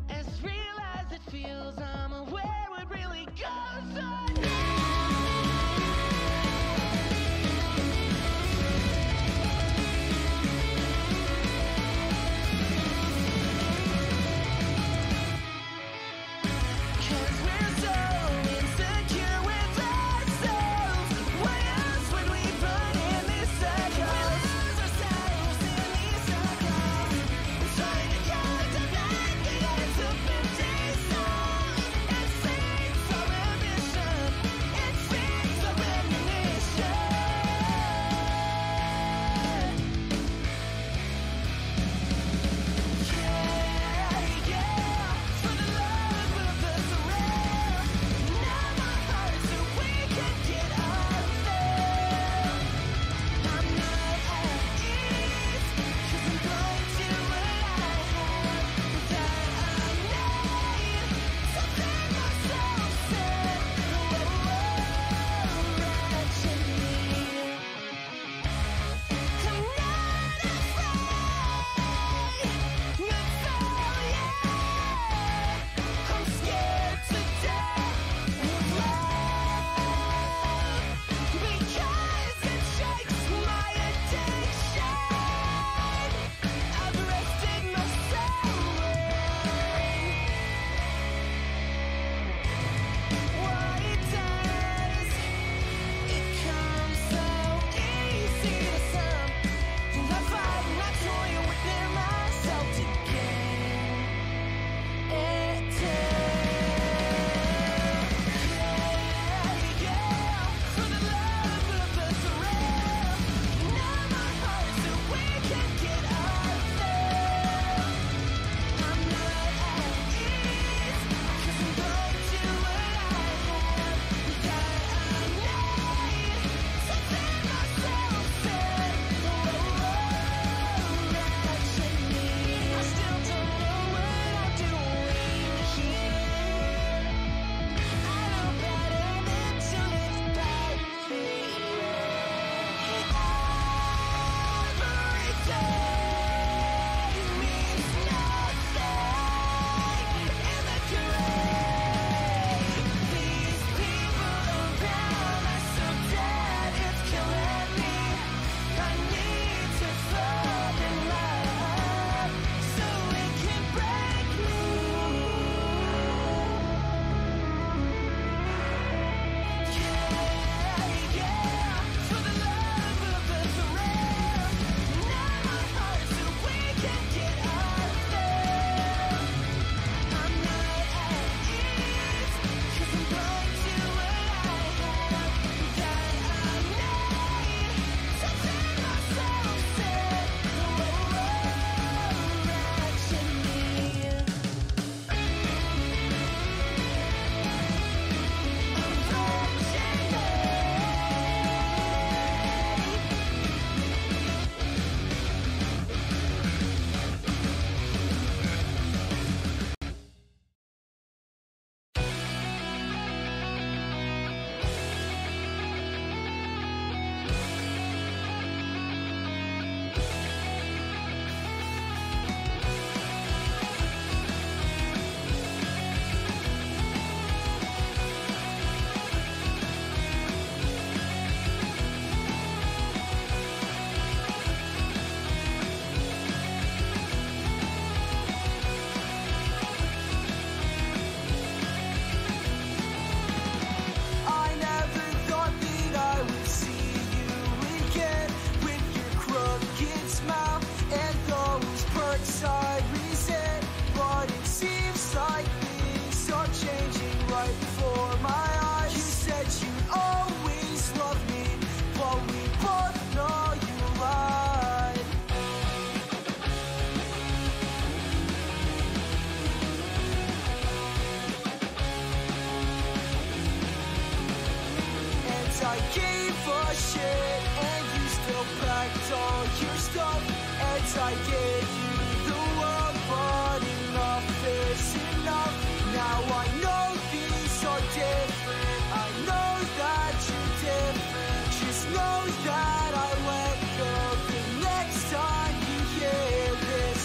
As real as it feels, I'm aware what really goes on. Cause we're so insecure with ourselves. Why else would we put in these circles? We lose ourselves in these circles. Trying to contemplate the ends of 50 songs and sing so ambitious. I gave a shit and you still packed all your stuff. And I gave you the world, but enough is enough. Now I know these are different. I know that you're different. Just know that I let go the next time you hear this.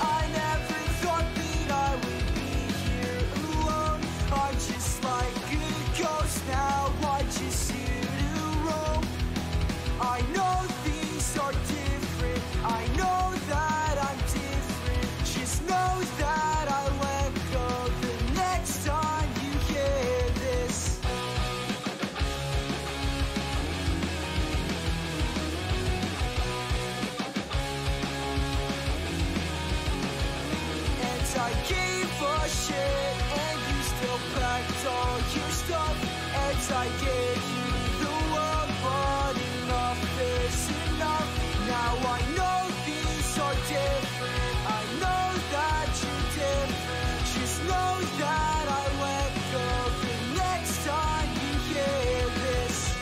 I never thought that I would be here alone. I'm just like a ghost now. I just here to roam. I know things are different. I know that I'm different. Just know that I let go the next time you hear this. And I gave a shit and you still packed all your stuff. And I gave you the world, but enough is enough. Now I know these are different. I know that you're different. Just know that I let go the next time you hear this.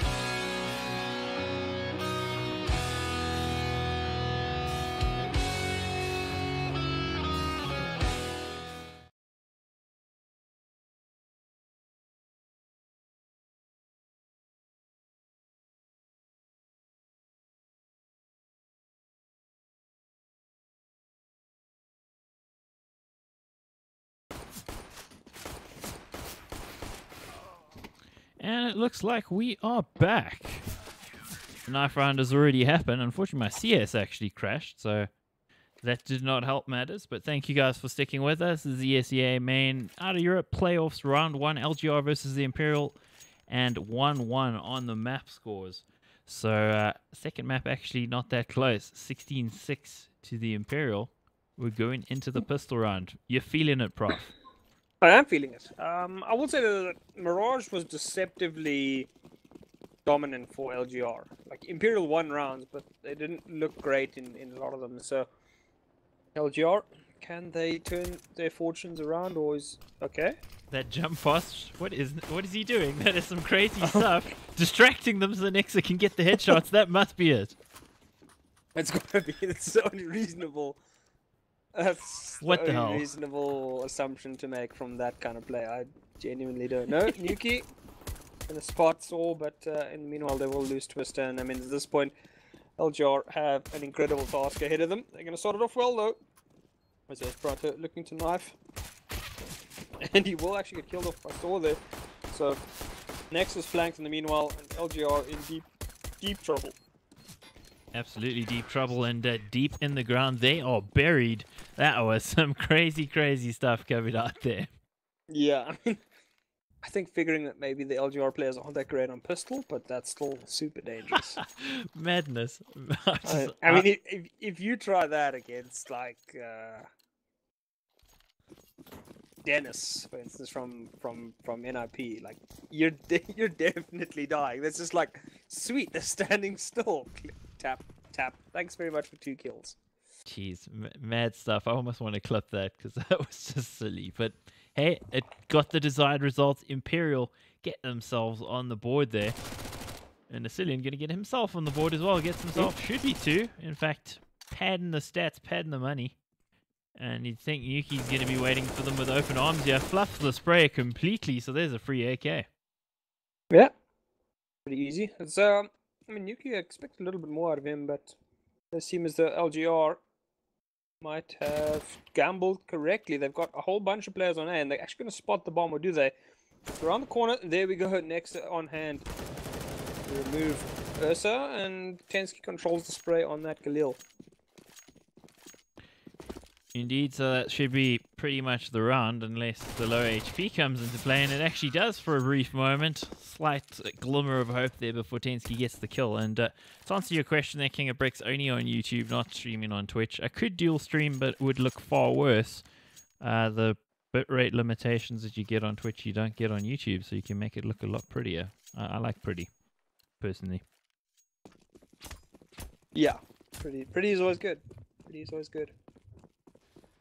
And it looks like we are back. The knife round has already happened. Unfortunately, my CS actually crashed, so that did not help matters. But thank you guys for sticking with us. This is the ESEA main out of Europe playoffs round 1, LGR versus the Imperial, and 1-1 on the map scores. So second map actually not that close. 16-6 to the Imperial. We're going into the pistol round. You're feeling it, Prof? I am feeling it. I will say that Mirage was deceptively dominant for LGR. Like Imperial won rounds, but they didn't look great in a lot of them. So LGR, can they turn their fortunes around, or is okay? That jump pass, what is he doing? That is some crazy stuff. Distracting them so the Nexa can get the headshots. That must be it. It's gotta be. It's so unreasonable. That's What the only hell? reasonable assumption to make from that kind of play. I genuinely don't know. Nuki in the spot saw, but in the meanwhile they will lose Twister. And I mean, at this point, LGR have an incredible task ahead of them. They're going to start it off well though. As Prato looking to knife, and he will actually get killed off by Saw there. So Nexus flanked in the meanwhile, and LGR in deep trouble. Absolutely deep trouble, and deep in the ground. They are buried. That was some crazy stuff coming out there. Yeah, I mean, I think figuring that maybe the LGR players aren't that great on pistol, but that's still super dangerous. Madness. I mean, if you try that against like Dennis, for instance, from NIP, like you're definitely dying. That's just like sweet. They're standing still. Tap tap. Thanks very much for 2 kills. Jeez, mad stuff. I almost want to clip that because that was just silly. But hey, it got the desired results. Imperial get themselves on the board there. And Asilian going to get himself on the board as well. Gets himself, should be 2. In fact, padding the stats, padding the money. And you'd think Yuki's going to be waiting for them with open arms here. Fluffs the spray completely, so there's a free AK. Yeah, pretty easy. It's I mean, Yuki, I expect a little bit more out of him, but it seems the LGR might have gambled correctly. They've got a whole bunch of players on A, and they're actually going to spot the bomb, or do they? Around the corner, there we go, next on hand. Remove Ursa, and Tensky controls the spray on that Galil. Indeed, so that should be pretty much the round, unless the low HP comes into play, and it actually does for a brief moment. Slight glimmer of hope there before Tensky gets the kill. And to answer your question there, King of Bricks, only on YouTube, not streaming on Twitch. I could dual stream, but it would look far worse. The bitrate limitations that you get on Twitch, you don't get on YouTube, so you can make it look a lot prettier. I like pretty, personally. Yeah, Pretty is always good. Pretty is always good.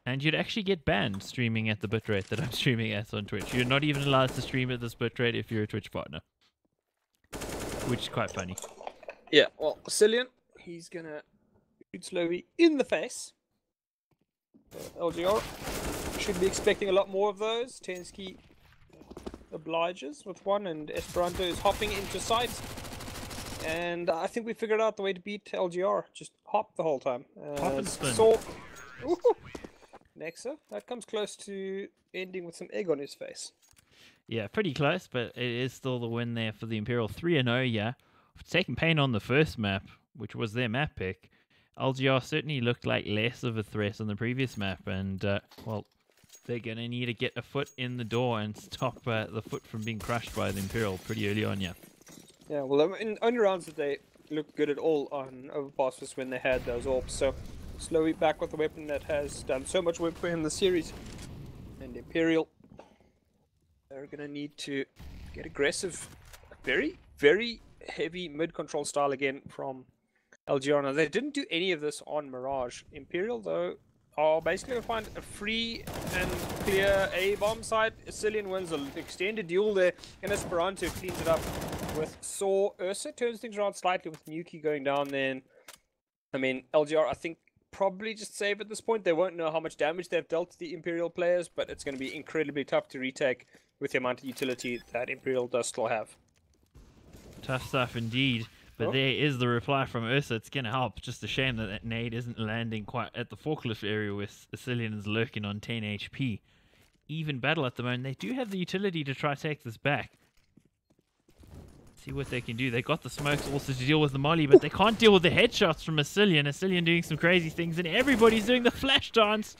And you'd actually get banned streaming at the bitrate that I'm streaming at on Twitch. You're not even allowed to stream at this bitrate if you're a Twitch partner. Which is quite funny. Yeah, well, Cillian, he's gonna shoot slowly in the face. LGR should be expecting a lot more of those. Tensky obliges with one, and Esperanto is hopping into sight. And I think we figured out the way to beat LGR. Just hop the whole time. Hop and spin. Nexa, that comes close to ending with some egg on his face. Yeah, pretty close, but it is still the win there for the Imperial. 3-0, yeah. Taking pain on the first map, which was their map pick. LGR certainly looked like less of a threat on the previous map, and, well, they're going to need to get a foot in the door and stop the foot from being crushed by the Imperial pretty early on, yeah. Yeah, well, in only rounds that they looked good at all on Overpass was when they had those orbs, so slowly back with the weapon that has done so much work for him this series. And Imperial, they're going to need to get aggressive. Very, very heavy mid-control style again from LGR. Now, they didn't do any of this on Mirage. Imperial, though, are basically going to find a free and clear A-bomb site. Cillian wins an extended duel there, and Esperanto cleans it up with Saw. Ursa turns things around slightly with Nuki going down then. I mean, LGR, I think, probably just save at this point. They won't know how much damage they've dealt to the Imperial players, but it's going to be incredibly tough to retake with the amount of utility that Imperial does still have. Tough stuff indeed. But there is the reply from Ursa. It's going to help. Just a shame that that nade isn't landing quite at the forklift area where Cillian is lurking on 10 HP. Even battle at the moment. They do have the utility to try to take this back. See what they can do. They got the smokes also to deal with the molly, but they can't deal with the headshots from Cillian. Cillian doing some crazy things, and everybody's doing the flash dance.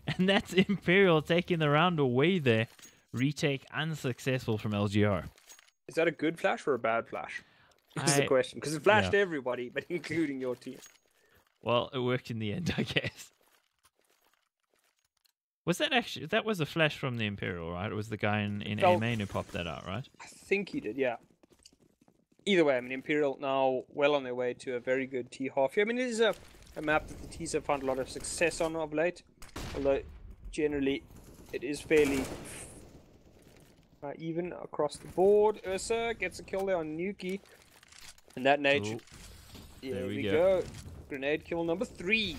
And that's Imperial taking the round away there. Retake unsuccessful from LGR. Is that a good flash or a bad flash? That's the question, because it flashed everybody, but including your team. Well, it worked in the end, I guess. Was that actually... That was a flash from the Imperial, right? It was the guy in A main who popped that out, right? I think he did, yeah. Either way, I mean, Imperial now well on their way to a very good T half here. I mean, it is a map that the T's have found a lot of success on of late. Although, generally, it is fairly even across the board. Ursa gets a kill there on Nuki. And that nade... There we go. Grenade kill number 3.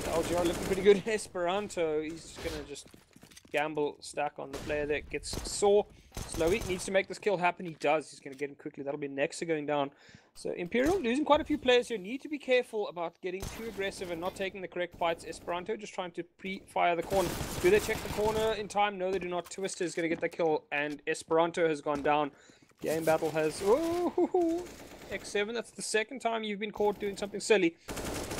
LGR looking pretty good. Esperanto, he's going to just gamble stack on the player that gets Saw. Slowly needs to make this kill happen. He does. He's going to get him quickly. That'll be Nexa going down. So Imperial losing quite a few players here. Need to be careful about getting too aggressive and not taking the correct fights. Esperanto just trying to pre-fire the corner. Do they check the corner in time? No, they do not. Twister is going to get the kill, and Esperanto has gone down. Game battle has... Oh, X7, that's the second time you've been caught doing something silly.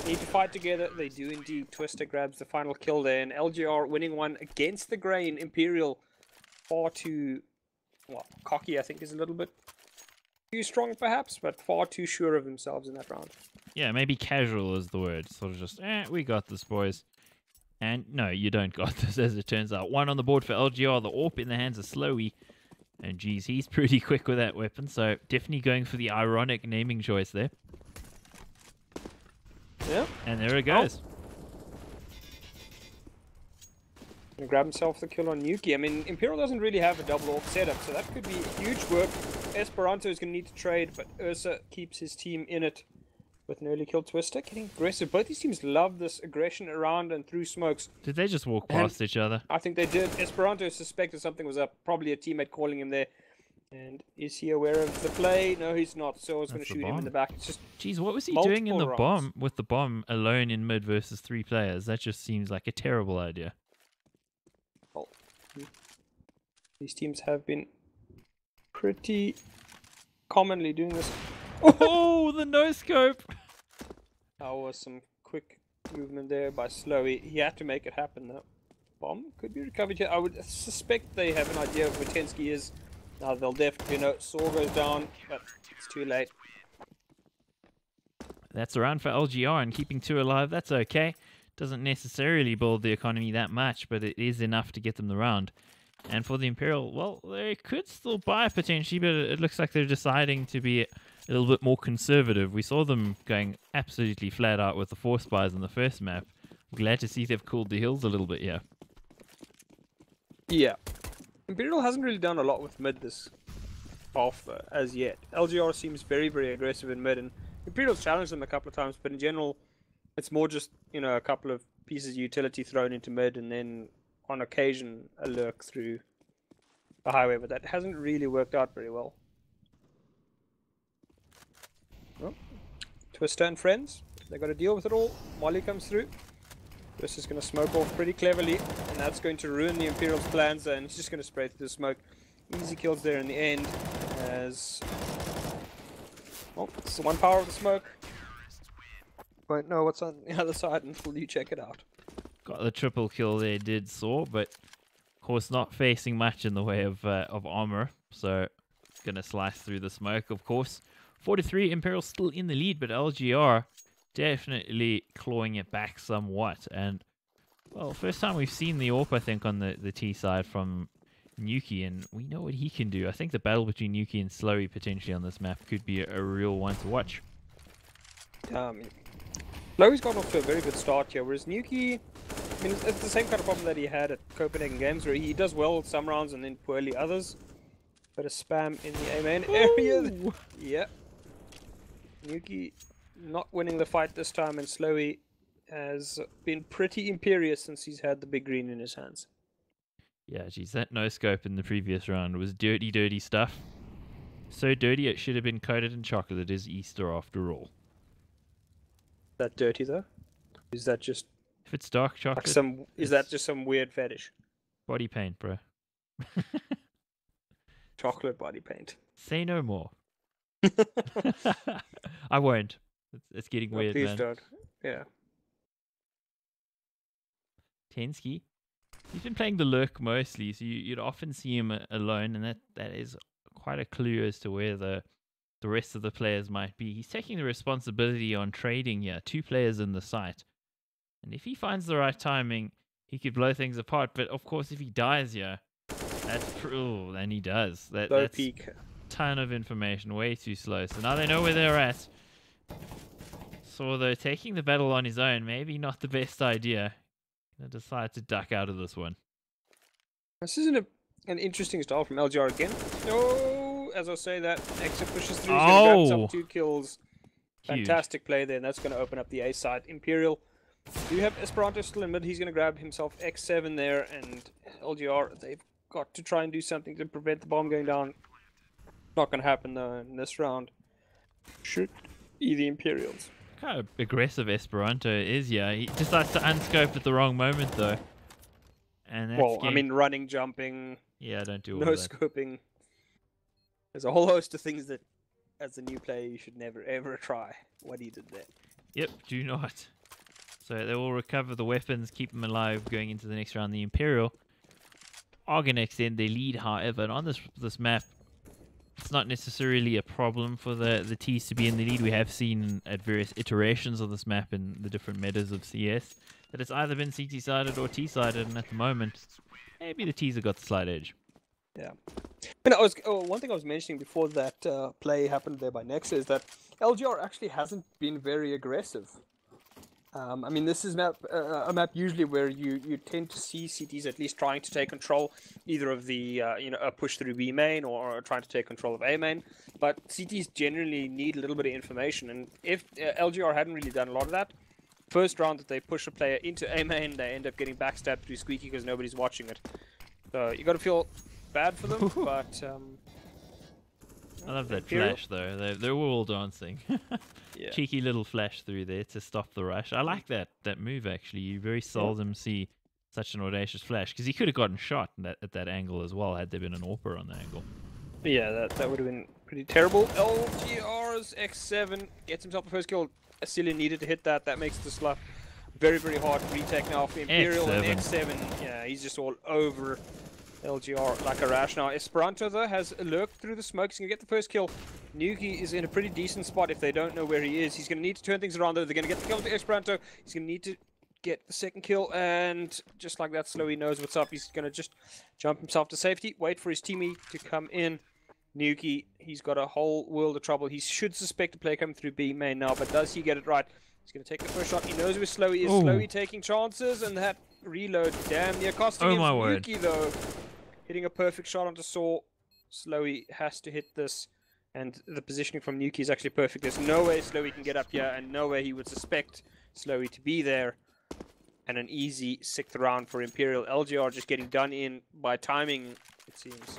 Need to fight together. They do indeed. Twister grabs the final kill there, and LGR winning one against the grain. Imperial far too... Well, cocky, I think, is a little bit too strong, perhaps, but far too sure of themselves in that round. Yeah, maybe casual is the word. Sort of just, we got this, boys. And no, you don't got this, as it turns out. One on the board for LGR, the AWP in the hands of Slowy. And geez, he's pretty quick with that weapon, so definitely going for the ironic naming choice there. Yeah. And there it goes. Gonna grab himself the kill on Nuki. I mean, Imperial doesn't really have a double AWP setup, so that could be huge work. Esperanto is going to need to trade, but Ursa keeps his team in it with an early kill. Twister getting aggressive. Both these teams love this aggression around and through smokes. Did they just walk past each other? I think they did. Esperanto suspected something was up. Probably a teammate calling him there. And is he aware of the play? No, he's not. So I was going to shoot him in the back. It's just... Jeez, what was he doing in the bomb with the bomb alone in mid versus 3 players? That just seems like a terrible idea. Well, these teams have been pretty commonly doing this. Oh, the no-scope! That was some quick movement there by Slowy. He had to make it happen, though. Bomb could be recovered here. I would suspect they have an idea of where Tensky is. Now they'll definitely know. Saw goes down, but it's too late. That's a round for LGR, and keeping 2 alive, that's okay. Doesn't necessarily build the economy that much, but it is enough to get them the round. And for the Imperial, well, they could still buy potentially, but it looks like they're deciding to be a little bit more conservative. We saw them going absolutely flat out with the 4 spies in the first map. I'm glad to see they've cooled the hills a little bit here. Yeah. Imperial hasn't really done a lot with mid this half as yet. LGR seems very, very aggressive in mid, and Imperial's challenged them a couple of times, but in general, it's more just, you know, a couple of pieces of utility thrown into mid, and then on occasion a lurk through the highway, but that hasn't really worked out very well. Well, Twister and friends, they got to deal with it all. Molly comes through. This is going to smoke off pretty cleverly, and that's going to ruin the Imperial's plans, and he's just going to spray through the smoke. Easy kills there in the end, as... well, it's the one power of the smoke. Won't know what's on the other side until you check it out. Got the triple kill there, did Saw, but of course not facing much in the way of armor, so going to slice through the smoke, of course. 4-3, Imperial still in the lead, but LGR definitely clawing it back somewhat. And, well, first time we've seen the AWP, I think, on the T side from Nuki, and we know what he can do. I think the battle between Nuki and Slowey potentially on this map could be a real one to watch. Slowey's got off to a very good start here, whereas Nuki, I mean, it's the same kind of problem that he had at Copenhagen Games, where he does well some rounds and then poorly others. Bit of spam in the A main area. Yeah. Nuki not winning the fight this time, and Slowey has been pretty imperious since he's had the big green in his hands. Yeah, geez, that no-scope in the previous round was dirty, dirty stuff. So dirty it should have been coated in chocolate. It is Easter after all. That dirty though? Is that just If it's dark like chocolate, is that just some weird fetish? body paint, bro. Chocolate body paint. Say no more. I won't. It's getting No, weird, please man. don't. Yeah. Tensky, he's been playing the lurk mostly, so you'd often see him alone, and that is quite a clue as to where the rest of the players might be. He's taking the responsibility on trading here. 2 players in the site, and if he finds the right timing, he could blow things apart. But of course, if he dies here, that's true. And he does. That's peak. ton of information, way too slow. So now they know where they're at. So although taking the battle on his own, maybe not the best idea. Gonna decide to duck out of this one. This isn't an interesting style from LGR again. No, as I say that, Exit pushes through. He's going to grab some 2 kills. Huge. Fantastic play there, and that's going to open up the A side. Imperial do have Esperanto still in mid. He's going to grab himself X7 there, and LGR, they've got to try and do something to prevent the bomb going down. Not going to happen though in this round. Should be the Imperials. Kind of aggressive Esperanto is, yeah. He decides to unscope at the wrong moment though. And that's Well, I mean, running, jumping, yeah, don't do all no of that. scoping. There's a whole host of things that, as a new player, you should never ever try. What he did there. Yep, do not. So they will recover the weapons, keep them alive going into the next round. The Imperial are going to extend their lead, however, and on this map, it's not necessarily a problem for the T's to be in the lead. We have seen at various iterations of this map in the different metas of CS that it's either been CT-sided or T-sided, and at the moment, maybe the T's have got the slight edge. Yeah. And one thing I was mentioning before that play happened there by Nexa is that LGR actually hasn't been very aggressive. I mean, this is a map usually where you tend to see CTs at least trying to take control either of the a push through B main or trying to take control of A main. But CTs generally need a little bit of information, and if LGR hadn't really done a lot of that, first round that they push a player into A main, they end up getting backstabbed through squeaky because nobody's watching it. So you got to feel bad for them, but I love that Imperial? flash though. They're all dancing. Yeah. Cheeky little flash through there to stop the rush. I like that move actually. You very seldom see such an audacious flash because he could have gotten shot at that angle as well had there been an AWPer on the angle. Yeah, that would have been pretty terrible. LGR's X7 gets himself the first kill. Asili needed to hit that. That makes the slap very, very hard to retake now for Imperial. And X7, yeah, he's just all over LGR like a rash now. Esperanto, though, has lurked through the smoke. He's going to get the first kill. Nuki is in a pretty decent spot if they don't know where he is. He's going to need to turn things around, though. They're going to get the kill to Esperanto. He's going to need to get the second kill, and just like that, Slowey knows what's up. He's going to just jump himself to safety, wait for his teammate to come in. Nuki, he's got a whole world of trouble. He should suspect a play coming through B main now, but does he get it right? He's going to take the first shot. He knows where Slowy is. Ooh. Slowy taking chances, and that reload damn near costing Oh him. my word. Nuki, though, hitting a perfect shot onto Saw. Slowy has to hit this, and the positioning from Nuki is actually perfect. There's no way Slowy can get up here, and no way he would suspect Slowy to be there. And an easy 6th round for Imperial. LGR just getting done in by timing, it seems.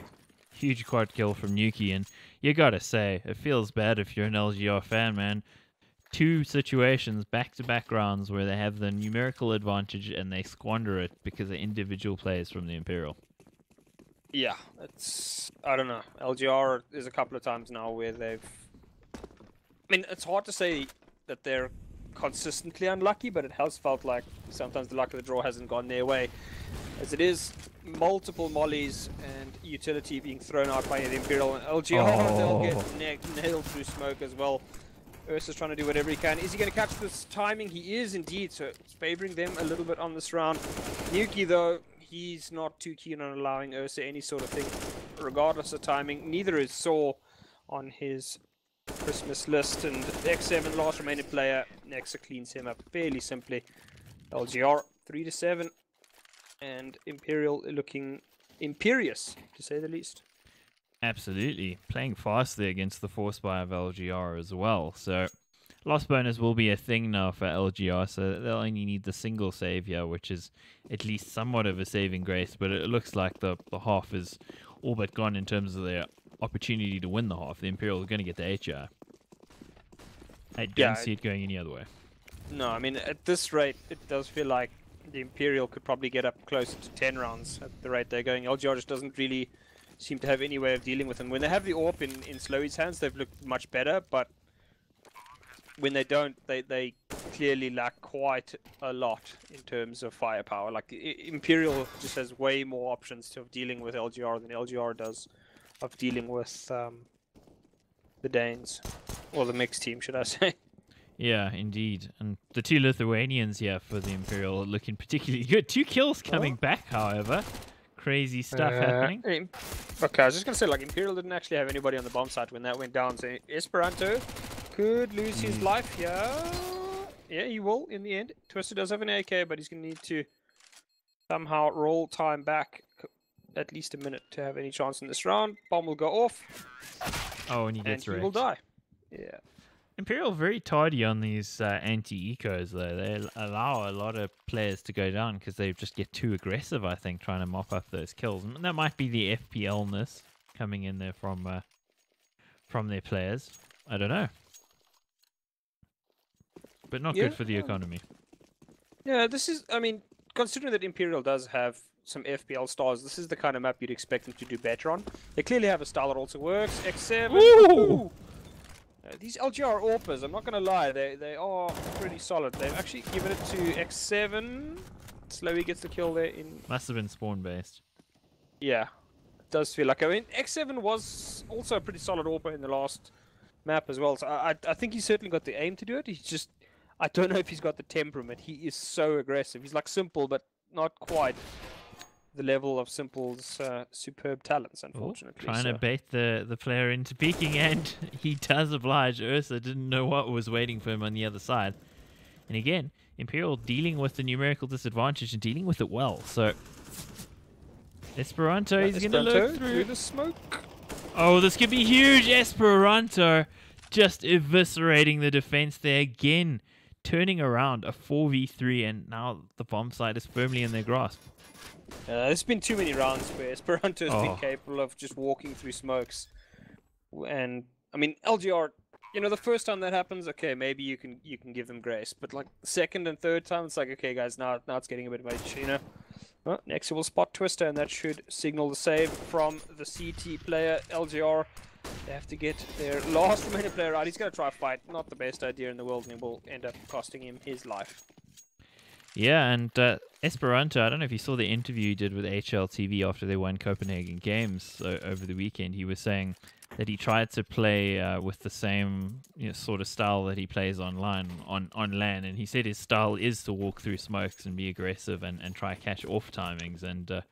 Huge quad kill from Nuki, and you gotta say, it feels bad if you're an LGR fan, man. 2 situations, back-to-back rounds, where they have the numerical advantage and they squander it because of individual plays from the Imperial. Yeah, it's... I don't know. LGR, there's a couple of times now where they've... I mean, it's hard to say that they're consistently unlucky, but it has felt like sometimes the luck of the draw hasn't gone their way. As it is, multiple mollies and utility being thrown out by the Imperial, and LGR, they'll get nailed through smoke as well. Ursa's trying to do whatever he can. Is he going to catch this timing? He is indeed, so it's favoring them a little bit on this round. Nuki, though, he's not too keen on allowing Ursa any sort of thing, regardless of timing. Neither is Saw on his Christmas list, and X7, last remaining player, Nexa cleans him up fairly simply. LGR 3-7, and Imperial looking imperious, to say the least. Absolutely. Playing fast there against the force buy of LGR as well. So loss bonus will be a thing now for LGR, so they'll only need the single save here, which is at least somewhat of a saving grace, but it looks like the half is all but gone in terms of their opportunity to win the half. The Imperial are going to get the HR. I don't see it going any other way. No, I mean, at this rate, it does feel like the Imperial could probably get up closer to 10 rounds at the rate they're going. LGR just doesn't really seem to have any way of dealing with them. When they have the AWP in Slowy's hands, they've looked much better, but when they don't, they clearly lack quite a lot in terms of firepower. Like, Imperial just has way more options of dealing with LGR than LGR does of dealing with the Danes. Or the mixed team, should I say. Yeah, indeed. And the 2 Lithuanians here for the Imperial are looking particularly good. 2 kills coming back, however. Crazy stuff happening. Okay, I was just going to say, like, Imperial didn't actually have anybody on the bomb site when that went down, so Esperanto could lose his life here. Yeah, he will in the end. Twister does have an AK, but he's going to need to somehow roll time back at least a minute to have any chance in this round. Bomb will go off. Oh, and he gets and he wrecked. will die. Yeah. Imperial very tidy on these anti-ecos, though. They allow a lot of players to go down because they just get too aggressive, I think, trying to mop up those kills. And that might be the FPL-ness coming in there from their players. I don't know. But not good for the economy. Yeah, this is, I mean, considering that Imperial does have some FPL stars, this is the kind of map you'd expect them to do better on. They clearly have a style that also works. X7. Ooh! These LGR AWPers, I'm not going to lie, they are pretty solid. They've actually given it to X7. Slowy gets the kill there in... Must have been spawn-based. Yeah, it does feel like... I mean, X7 was also a pretty solid AWPer in the last map as well. So I think he's certainly got the aim to do it. He's just... I don't know if he's got the temperament. He is so aggressive. He's like Simple, but not quite the level of Simple's superb talents, unfortunately. Trying to bait the player into peeking, and he does oblige. Ursa didn't know what was waiting for him on the other side. And again, Imperial dealing with the numerical disadvantage and dealing with it well. So Esperanto is going to look through the smoke. Oh, this could be huge. Esperanto just eviscerating the defense there again. Turning around a 4v3, and now the bomb site is firmly in their grasp. There's been too many rounds where Esperanto has been capable of just walking through smokes. And, I mean, LGR, you know, the first time that happens, okay, maybe you can give them grace. But, like, the second and third time, it's like, okay, guys, now it's getting a bit much, you know? Well, next we'll spot Twister, and that should signal the save from the CT player, LGR. They have to get their last remaining player out. He's going to try a fight. Not the best idea in the world, and it will end up costing him his life. Yeah, and Esperanto, I don't know if you saw the interview he did with HLTV after they won Copenhagen Games over the weekend. He was saying that he tried to play with the same sort of style that he plays online on LAN, and he said his style is to walk through smokes and be aggressive and try catch off timings, and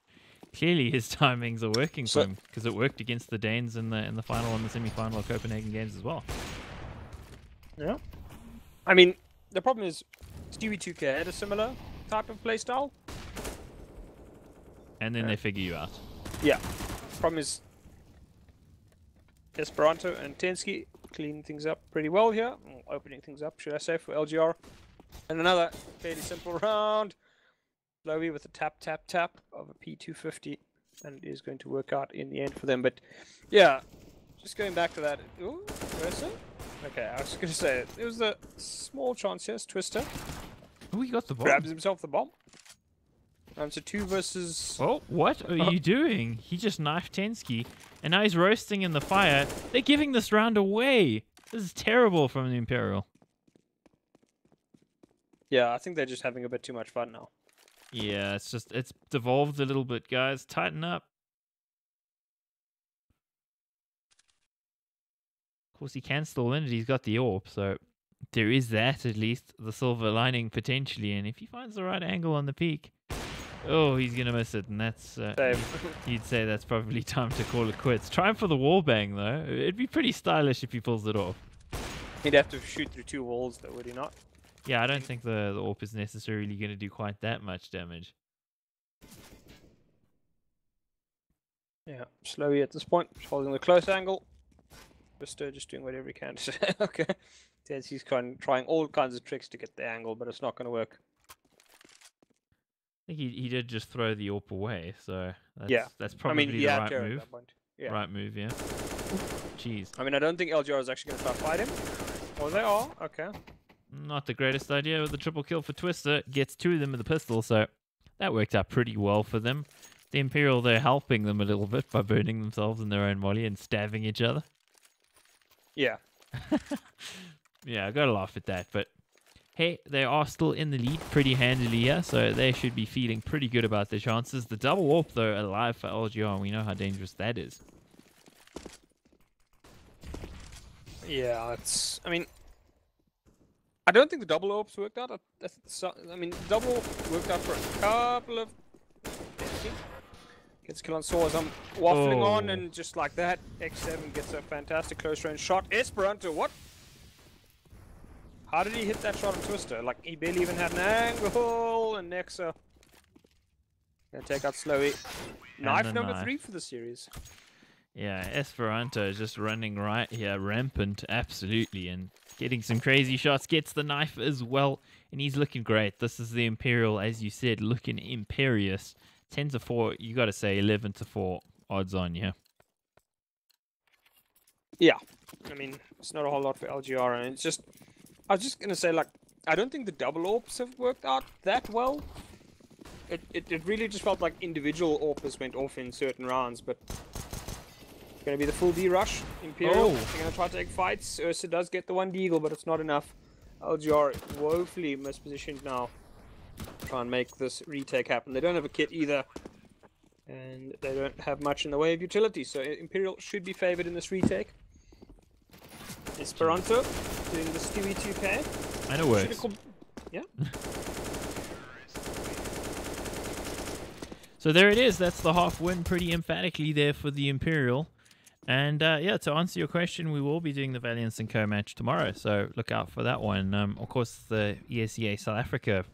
Clearly, his timings are working So- for him because it worked against the Danes in the final and the semi-final of Copenhagen Games as well. Yeah. I mean, the problem is Stewie 2K had a similar type of playstyle. And then Yeah. they figure you out. Yeah. Problem is Esperanto and Tensky cleaning things up pretty well here. Or opening things up, should I say, for LGR. And another fairly simple round. Lowy with a tap, tap, tap of a P250. And it is going to work out in the end for them. But yeah, just going back to that. Ooh, Versa? Okay, I was going to say, there was a small chance here. Twister Oh, he got the bomb. grabs himself the bomb. So 2 versus... Oh, what are you doing? He just knifed Tensky, and now he's roasting in the fire. They're giving this round away. This is terrible from the Imperial. Yeah, I think they're just having a bit too much fun now. Yeah, it's devolved a little bit, guys. Tighten up. Of course, he can still win it. He's got the AWP, so there is that at least. The silver lining potentially, and if he finds the right angle on the peak, oh, he's gonna miss it, and that's Save. you'd say that's probably time to call it quits. Try him for the wall bang though. It'd be pretty stylish if he pulls it off. He'd have to shoot through 2 walls, though, would he not? Yeah, I don't think the AWP is necessarily going to do quite that much damage. Yeah, slowly at this point, just holding the close angle. Just doing whatever he can. Okay. He's trying all kinds of tricks to get the angle, but it's not going to work. I think he did just throw the AWP away, so that's, Yeah. that's I probably mean, he the had right to at move. that point. Yeah. Right move, yeah. Jeez. I mean, I don't think LGR is actually going to try to fight him. Oh, they are? Okay. Not the greatest idea with the triple kill for Twister. Gets 2 of them with the pistol, so that worked out pretty well for them. The Imperial, they're helping them a little bit by burning themselves in their own molly and stabbing each other. Yeah. Yeah, I gotta laugh at that, but hey, they are still in the lead pretty handily here, so they should be feeling pretty good about their chances. The double AWP, though, alive for LGR, and we know how dangerous that is. Yeah, it's... I mean... I don't think the double AWPs worked out. I mean, double AWP worked out for a couple of... Gets kill on Saw as I'm waffling on, Oh. and just like that, X7 gets a fantastic close range shot. Esperanto, what? How did he hit that shot on Twister? Like, he barely even had an angle, and Nexa gonna take out Slowy. Knife the number knife. 3 for the series. Yeah, Esperanto is just running right here, rampant, absolutely, and getting some crazy shots. Gets the knife as well, and he's looking great. This is the Imperial, as you said, looking imperious. 10-4, you got to say 11-4 odds on, yeah. Yeah, I mean, it's not a whole lot for LGR, and it's just... I was just gonna say, like, I don't think the double AWPs have worked out that well. It really just felt like individual AWPs went off in certain rounds, but... It's gonna be the full D rush. Imperial, Oh. they're gonna try to take fights. Ursa does get the 1 deagle, but it's not enough. LGR woefully mispositioned now. Try and make this retake happen. They don't have a kit either, and they don't have much in the way of utility, so Imperial should be favored in this retake. Esperanto doing the Stewie 2K. And it works. Yeah. So there it is. That's the half win pretty emphatically there for the Imperial. And yeah, to answer your question, we will be doing the Valiance and Co match tomorrow. So look out for that one. Of course, the ESEA South Africa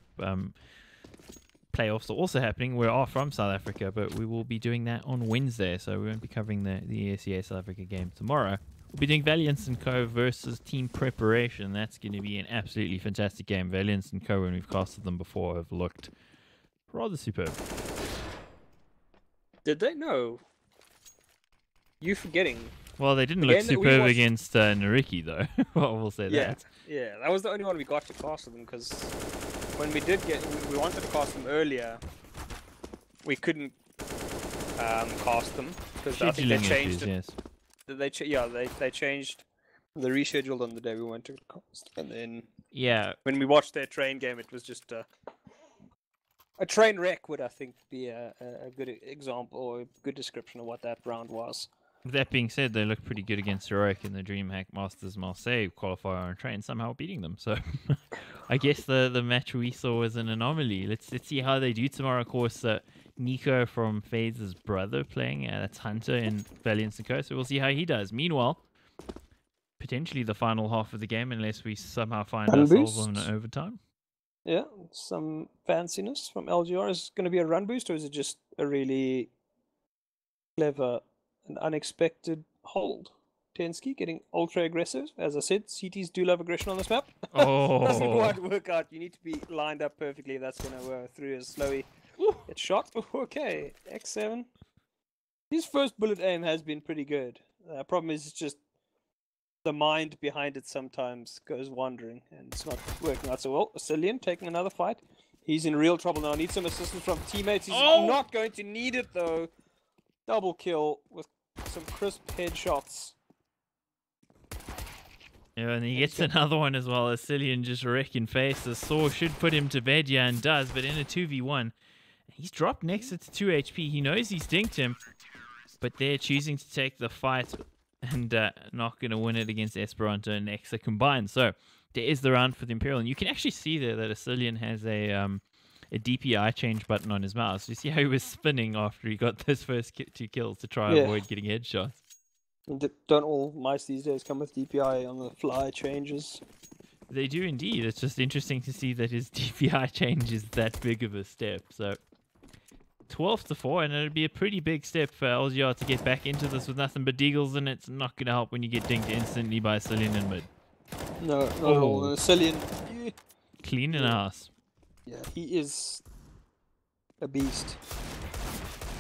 playoffs are also happening. We are from South Africa, but we will be doing that on Wednesday. So we won't be covering the ESEA South Africa game tomorrow. We'll be doing Valiance and Co versus Team Preparation. That's going to be an absolutely fantastic game. Valiance and Co, when we've casted them before, have looked rather superb. Did they? No. You forgetting. Well, they didn't The look game that we superb watched- against Nariki, though. Well, we'll say Yeah. that. Yeah, that was the only one we got to cast them, because when we did get... We wanted to cast them earlier. We couldn't cast them, because I think they Scheduling changed issues, it. yes. They changed. They rescheduled on the day we went to cast, and then Yeah, when we watched their train game, it was just a train wreck. Would I think be a good example or a good description of what that round was. That being said, they look pretty good against Heroic in the DreamHack Masters Marseille qualifier on train, somehow beating them. So I guess the match we saw was an anomaly. Let's see how they do tomorrow. Of course, Nico from FaZe's brother playing. That's Hunter in Valiant and Co. So we'll see how he does. Meanwhile, potentially the final half of the game, unless we somehow find Run ourselves boost. on an overtime. Yeah, some fanciness from LGR. Is it going to be a run boost, or is it just a really clever and unexpected hold? Tensky getting ultra aggressive. As I said, CTs do love aggression on this map. Doesn't Oh, quite work out. You need to be lined up perfectly. That's going to work through as Slowy gets shot. Ooh, okay, X7. His first bullet aim has been pretty good. Problem is, it's just the mind behind it sometimes goes wandering, and it's not working out so well. Cillian taking another fight. He's in real trouble now. Needs some assistance from teammates. He's not going to need it, though. Double kill with some crisp headshots. yeah, and he gets another one as well. As Cillian just wrecking face. The Saw should put him to bed, yeah, and does. But in a 2v1, he's dropped next to 2 HP. He knows he's dinked him, but they're choosing to take the fight and not going to win it against Esperanto and ESEA combined. So there is the round for the Imperial, and you can actually see there that Cillian has a DPI change button on his mouse. You see how he was spinning after he got those first 2 kills to try Yeah. avoid getting headshots. Don't all mice these days come with DPI on the fly changes? They do indeed. It's just interesting to see that his DPI change is that big of a step. So 12-4, and it'd be a pretty big step for LGR to get back into this with nothing but deagles, and it's not going to help when you get dinked instantly by Cillian in mid. No, not at all. Cillian, Clean in house. yeah, he is a beast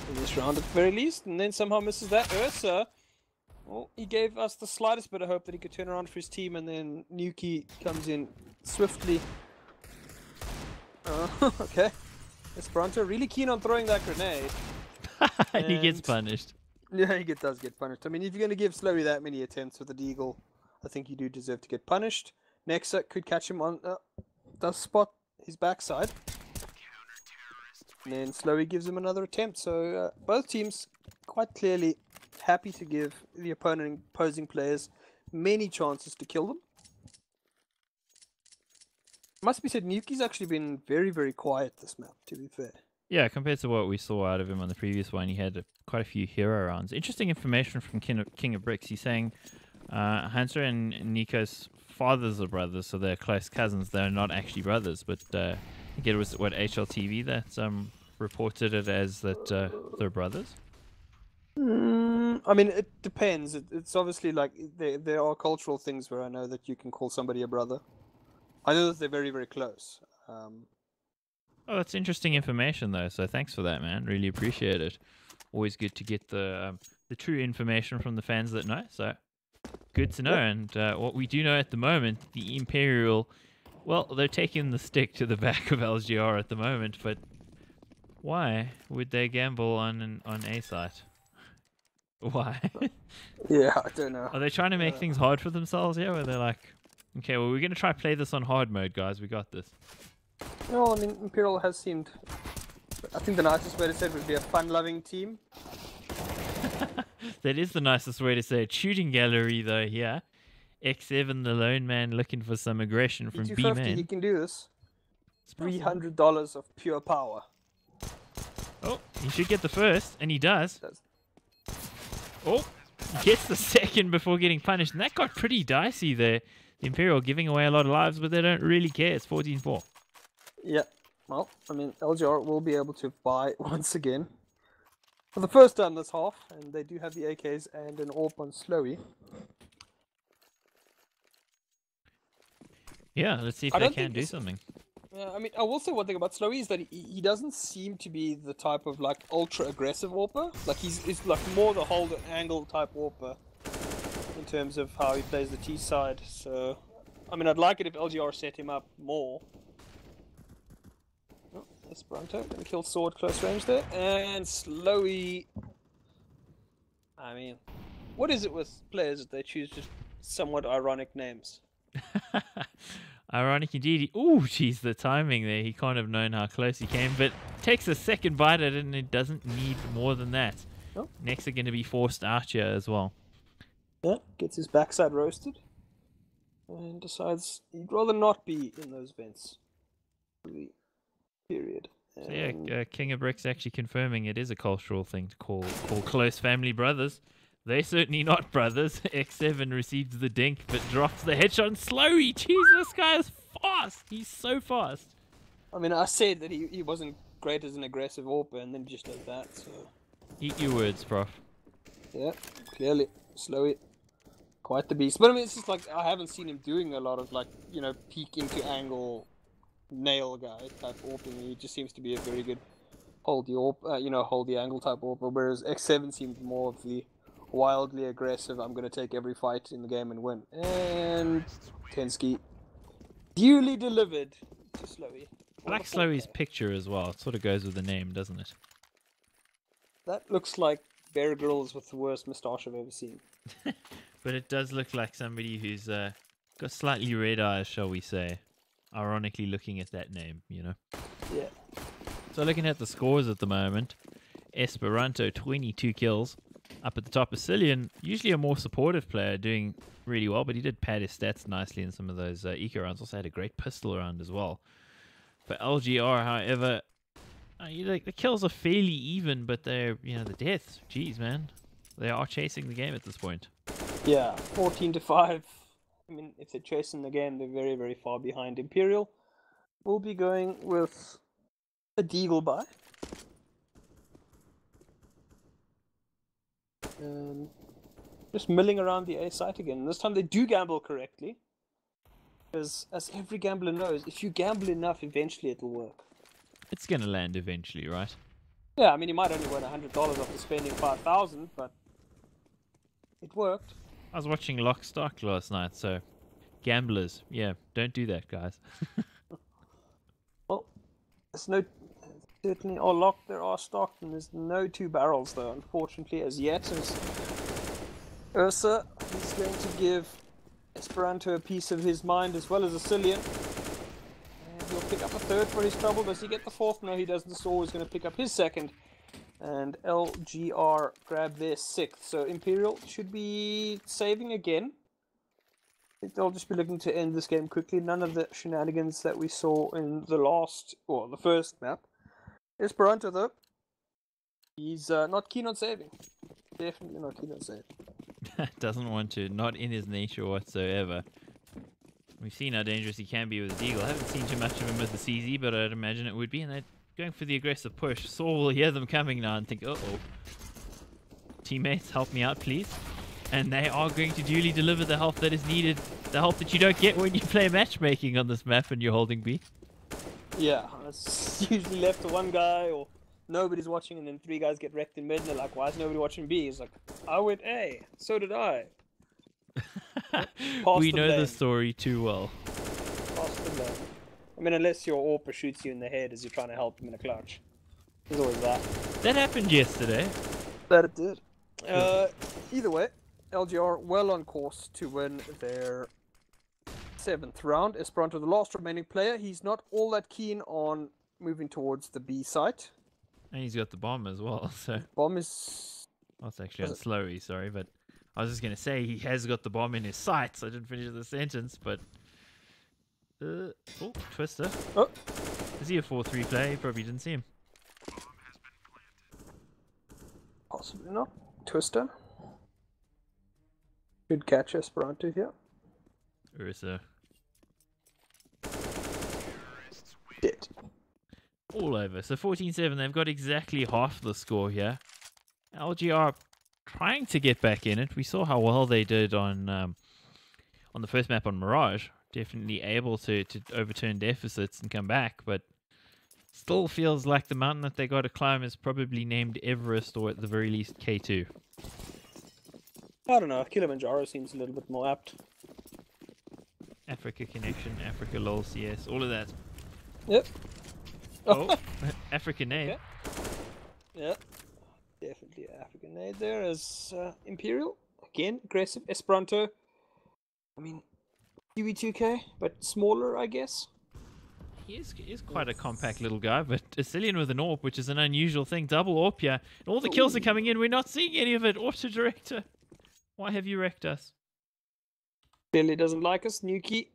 in this round at the very least, and then somehow misses that. Ursa, well, he gave us the slightest bit of hope that he could turn around for his team, and then Nuki comes in swiftly. Okay. Esperanto really keen on throwing that grenade. And he gets And- punished. Yeah, he does get punished. I mean, if you're going to give Slowy that many attempts with the deagle, I think you do deserve to get punished. Nexa could catch him on the spot, his backside. And then Slowy gives him another attempt. So both teams quite clearly happy to give the opposing players many chances to kill them. Must be said, Nuki's actually been very, very quiet this map, to be fair. Yeah, compared to what we saw out of him on the previous one, he had quite a few hero rounds. Interesting information from King of Bricks. He's saying Hunter and Nico's fathers are brothers, so they're close cousins. They're not actually brothers, but I think it was HLTV that reported it as that they're brothers. I mean, it depends. It's obviously like there are cultural things where I know that you can call somebody a brother. I know that they're very, very close. Oh, that's interesting information, though. So thanks for that, man. Really appreciate it. Always good to get the true information from the fans that know. So good to know. And what we do know at the moment, the Imperial, well, they're taking the stick to the back of LGR at the moment. But why would they gamble on A site? Why? Yeah, I don't know. Are they trying to make things hard for themselves here? Where they're like, okay, well, we're going to try play this on hard mode, guys. We got this. No, I mean, Imperial has seemed... I think the nicest way to say it would be a fun-loving team. That is the nicest way to say it. Shooting gallery, though, here. X7, the lone man, looking for some aggression from E250, he B-Man. can do this. $300 of pure power. Oh, he should get the first, and he does. Does. Oh, he gets the second before getting punished, and that got pretty dicey there. The Imperial giving away a lot of lives, but they don't really care. It's 14-4. Yeah, well, I mean, LGR will be able to buy once again. For the first time this half, and they do have the AKs and an AWP on Slowy. Yeah, let's see if I they don't can think do this- something. Yeah, I mean, I will say one thing about Slowy is that he doesn't seem to be the type of like ultra aggressive AWPer. Like he's like more the hold angle type AWPer in terms of how he plays the T side. So, I mean, I'd like it if LGR set him up more. Oh, Esperanto gonna kill Sword close range there, and Slowy. I mean, what is it with players that they choose just somewhat ironic names? Ironic indeed. Ooh, geez, the timing there. He can't have known how close he came, but takes a second bite at it, and it doesn't need more than that. Oh. Next are going to be forced Archer as well. Yeah, gets his backside roasted. And decides he'd rather not be in those vents. For the period. So yeah, And King of Bricks actually confirming it is a cultural thing to call close family brothers. They're certainly not brothers. X7 receives the dink but drops the headshot and Slowy. Jeez, this guy is fast. He's so fast. I mean, I said that he wasn't great as an aggressive AWP, and then he just does that, so... Eat your words, Prof. Yeah, clearly. Slowy. Quite the beast. But I mean, it's just like, I haven't seen him doing a lot of, like, you know, peek into angle nail guy type AWPing. He just seems to be a very good hold the AWP, hold the angle type AWP, whereas X7 seems more of the wildly aggressive, I'm going to take every fight in the game and win. And Tensky duly delivered to Slowy. I like Slowy's picture as well. It sort of goes with the name, doesn't it? That looks like Bear Grylls with the worst moustache I've ever seen. But it does look like somebody who's got slightly red eyes, shall we say. Ironically looking at that name, you know. Yeah. So looking at the scores at the moment, Esperanto 22 kills. Up at the top is Cillian, usually a more supportive player, doing really well, but he did pad his stats nicely in some of those eco rounds. Also had a great pistol round as well. For LGR, however, the kills are fairly even, but they're, the deaths. Jeez, man. They are chasing the game at this point. Yeah, 14-5. I mean, if they're chasing the game, they're very, very far behind. Imperial will be going with a Deagle buy. Just milling around the A site again. This time they do gamble correctly. Because, as every gambler knows, if you gamble enough, eventually it'll work. It's going to land eventually, right? Yeah, I mean, you might only win $100 after spending $5,000, but it worked. I was watching Lock Stock last night, so gamblers, yeah, don't do that, guys. Well, there's no... Certainly, Lock, there are stocked, and there's no 2 barrels, though, unfortunately, as yet. As ESEA, he's going to give Esperanto a piece of his mind, as well as a Cillian. And he'll pick up a 3rd for his trouble. Does he get the 4th? No, he doesn't. So he's going to pick up his 2nd. And LGR grab their 6th. So Imperial should be saving again. I think they'll just be looking to end this game quickly. None of the shenanigans that we saw in the first map. Esperanto, though, he's not keen on saving. Definitely not keen on saving. Doesn't want to, not in his nature whatsoever. We've seen how dangerous he can be with the Deagle. I haven't seen too much of him with the CZ, but I'd imagine it would be. And they're going for the aggressive push. Saul will hear them coming now and think, uh-oh. Teammates, help me out, please. And they are going to duly deliver the help that is needed. The help that you don't get when you play matchmaking on this map and you're holding B. Yeah, it's usually left to one guy or nobody's watching, and then 3 guys get wrecked in mid and they're like, why is nobody watching B? He's like, I went A, so did I. We know the story too well. Pass the blame. I mean, unless your AWP shoots you in the head as you're trying to help him in a clutch. There's always that. That happened yesterday. That it did. Either way, LGR well on course to win their 7th round. Esperanto, the last remaining player, he's not all that keen on moving towards the B site. And he's got the bomb as well, so... Bomb is... Oh, it's actually on Slowy, sorry, but... I was just going to say he has got the bomb in his sights. I didn't finish the sentence, but... oh, Twister. Oh. Is he a 4-3 player? You probably didn't see him. Possibly not. Twister. Good catch, Esperanto here. Ursa. Dead. All over. So 14-7, they've got exactly half the score here. LGR trying to get back in it. We saw how well they did on the first map on Mirage. Definitely able to overturn deficits and come back, but still feels like the mountain that they got to climb is probably named Everest, or at the very least K2. I don't know. Kilimanjaro seems a little bit more apt. Africa Connection, Africa LOL CS, all of that. Yep. Oh, African name. Okay. Yeah. Definitely African nade there as Imperial. Again, aggressive. Esperanto. I mean, QE2K, but smaller, I guess. He is quite a compact little guy, but Asilian with an AWP, which is an unusual thing. Double AWP here. And all the kills are coming in. We're not seeing any of it. Auto Director, why have you wrecked us? Clearly doesn't like us. Nuki.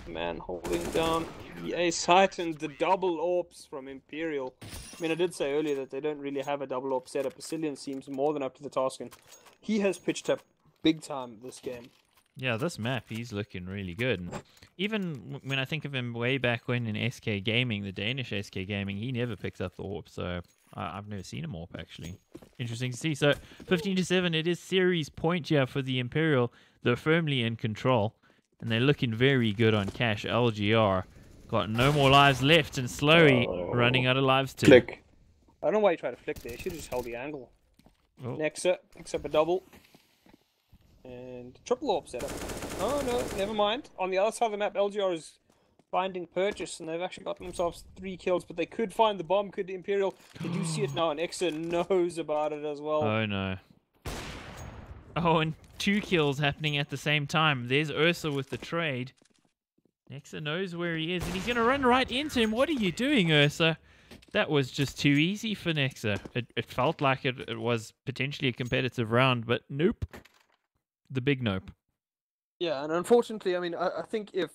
Man holding down the A site and the double AWPs from Imperial. I mean, I did say earlier that they don't really have a double AWP setup. Asilian seems more than up to the task, and he has pitched up big time this game. Yeah, this map, he's looking really good. And even when I think of him way back when in SK Gaming, the Danish SK Gaming, he never picked up the AWP, so I've never seen him AWP, actually. Interesting to see. So, 15-7, it is series point here for the Imperial. They're firmly in control, and they're looking very good on cash. LGR got no more lives left, and Slowy running out of lives too. Flick. I don't know why you try to flick there. You should have just held the angle. Oh. Nexa picks up a double. And triple AWP setup. Oh no, never mind. On the other side of the map, LGR is finding purchase, and they've actually gotten themselves 3 kills, but they could find the bomb, could Imperial. Did you see it now? And Exa knows about it as well. Oh no. Oh, and 2 kills happening at the same time. There's Ursa with the trade. Nexa knows where he is, and he's going to run right into him. What are you doing, Ursa? That was just too easy for Nexa. It felt like it was potentially a competitive round, but nope. The big nope. Yeah, and unfortunately, I mean, I think if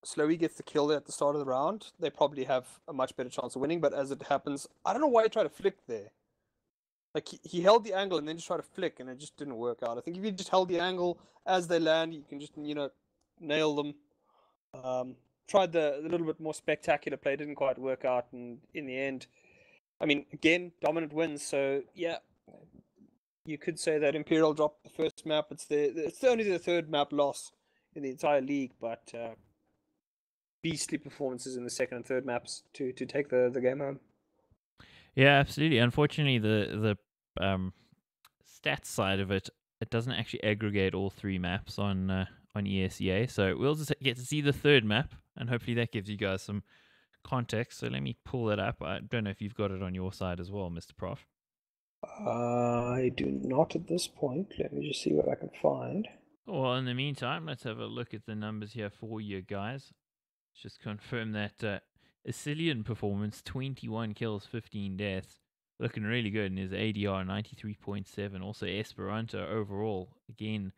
Slowy gets the kill there at the start of the round, they probably have a much better chance of winning, but as it happens, I don't know why he tried to flick there. Like, he held the angle and then just tried to flick, and it just didn't work out. I think if you just held the angle as they land, you can just, nail them. Tried the little bit more spectacular play, didn't quite work out, and in the end, I mean, again, dominant wins, so, yeah. You could say that Imperial dropped the first map. It's only the 3rd map loss in the entire league, but beastly performances in the 2nd and 3rd maps to take the game home. Yeah, absolutely. Unfortunately, the stats side of it doesn't actually aggregate all 3 maps on ESEA. So we'll just get to see the 3rd map, and hopefully that gives you guys some context. So let me pull it up. I don't know if you've got it on your side as well, Mr. Prof. I do not at this point. Let me just see what I can find. Well, in the meantime, let's have a look at the numbers here for you guys. Let's just confirm that Asilian performance, 21 kills, 15 deaths. Looking really good in his ADR, 93.7. Also Esperanto overall, again,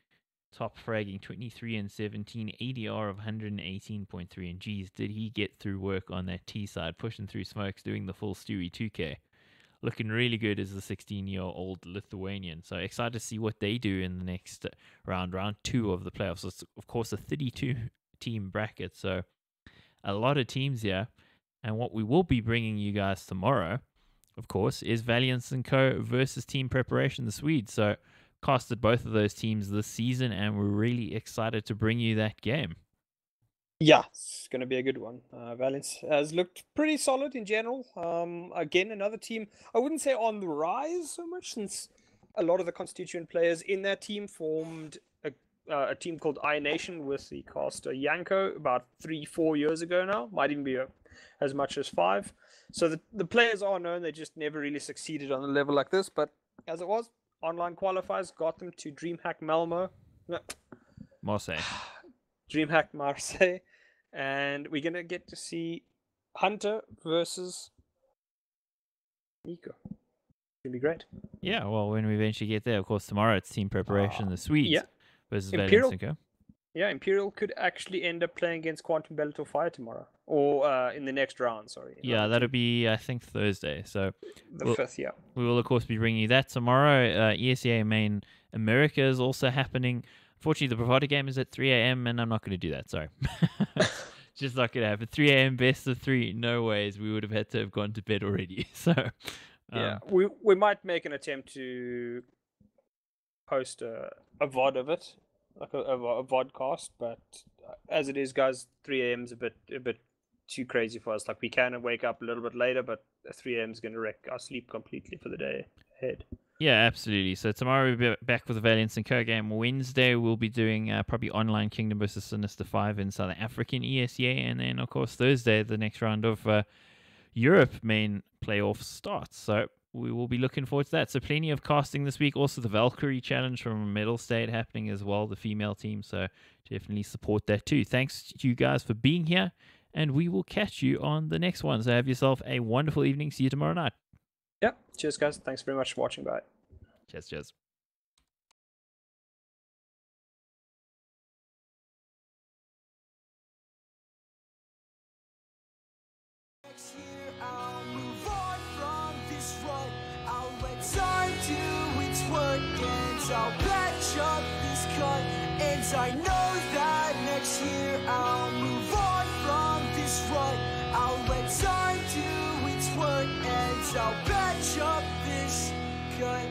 top fragging, 23 and 17, ADR of 118.3. And geez, did he get through work on that T side, pushing through smokes, doing the full Stewie 2K. Looking really good as the 16-year-old Lithuanian. So excited to see what they do in the next round 2 of the playoffs. So it's, of course, a 32-team bracket, so a lot of teams here. And what we will be bringing you guys tomorrow, of course, is Valiance & Co. versus Team Preparation, the Swedes. So casted both of those teams this season, and we're really excited to bring you that game. Yeah, it's going to be a good one. Valence has looked pretty solid in general. Again, another team, I wouldn't say on the rise so much, since a lot of the constituent players in that team formed a team called I Nation with the caster Yanko about 3-4 years ago now. Might even be as much as 5. So the players are known, they just never really succeeded on a level like this. But as it was, online qualifiers got them to DreamHack Malmo. Marseille. DreamHack Marseille, and we're gonna get to see Hunter versus Nico. It's gonna be great. Yeah, well, when we eventually get there, of course, tomorrow it's Team Preparation, the Swedes versus Imperial. Valiance & Co. Yeah, Imperial could actually end up playing against Quantum Bellator Fire tomorrow, or in the next round. Sorry. Yeah, that'll be I think Thursday. So the 5th. Yeah. we will of course be bringing you that tomorrow. ESEA Main America is also happening. Unfortunately, the Bravado game is at 3 a.m. and I'm not going to do that. Sorry. Just not going to happen. 3 a.m. best of 3. No ways. We would have had to have gone to bed already. So, yeah, we might make an attempt to post a VOD of it, like a vodcast. But as it is, guys, 3 a.m. is a bit too crazy for us. Like, we can wake up a little bit later, but 3 a.m. is going to wreck our sleep completely for the day ahead. Yeah, absolutely. So tomorrow we'll be back with the Valiance & Co. game. Wednesday we'll be doing probably online Kingdom vs Sinister 5 in South African ESEA. And then, of course, Thursday, the next round of Europe main playoffs starts. So we will be looking forward to that. So plenty of casting this week. Also the Valkyrie Challenge from Metal State happening as well, the female team. So definitely support that too. Thanks to you guys for being here. and we will catch you on the next one. So have yourself a wonderful evening. See you tomorrow night. Yep. Cheers, guys. Thanks very much for watching. Bye. Cheers, cheers. Next year I'll move on from this rut. I'll let time do its work, and I'll patch up this cut. And I know that next year I'll move on from this rut. I'll let time do its work, and I'll patch up this cut.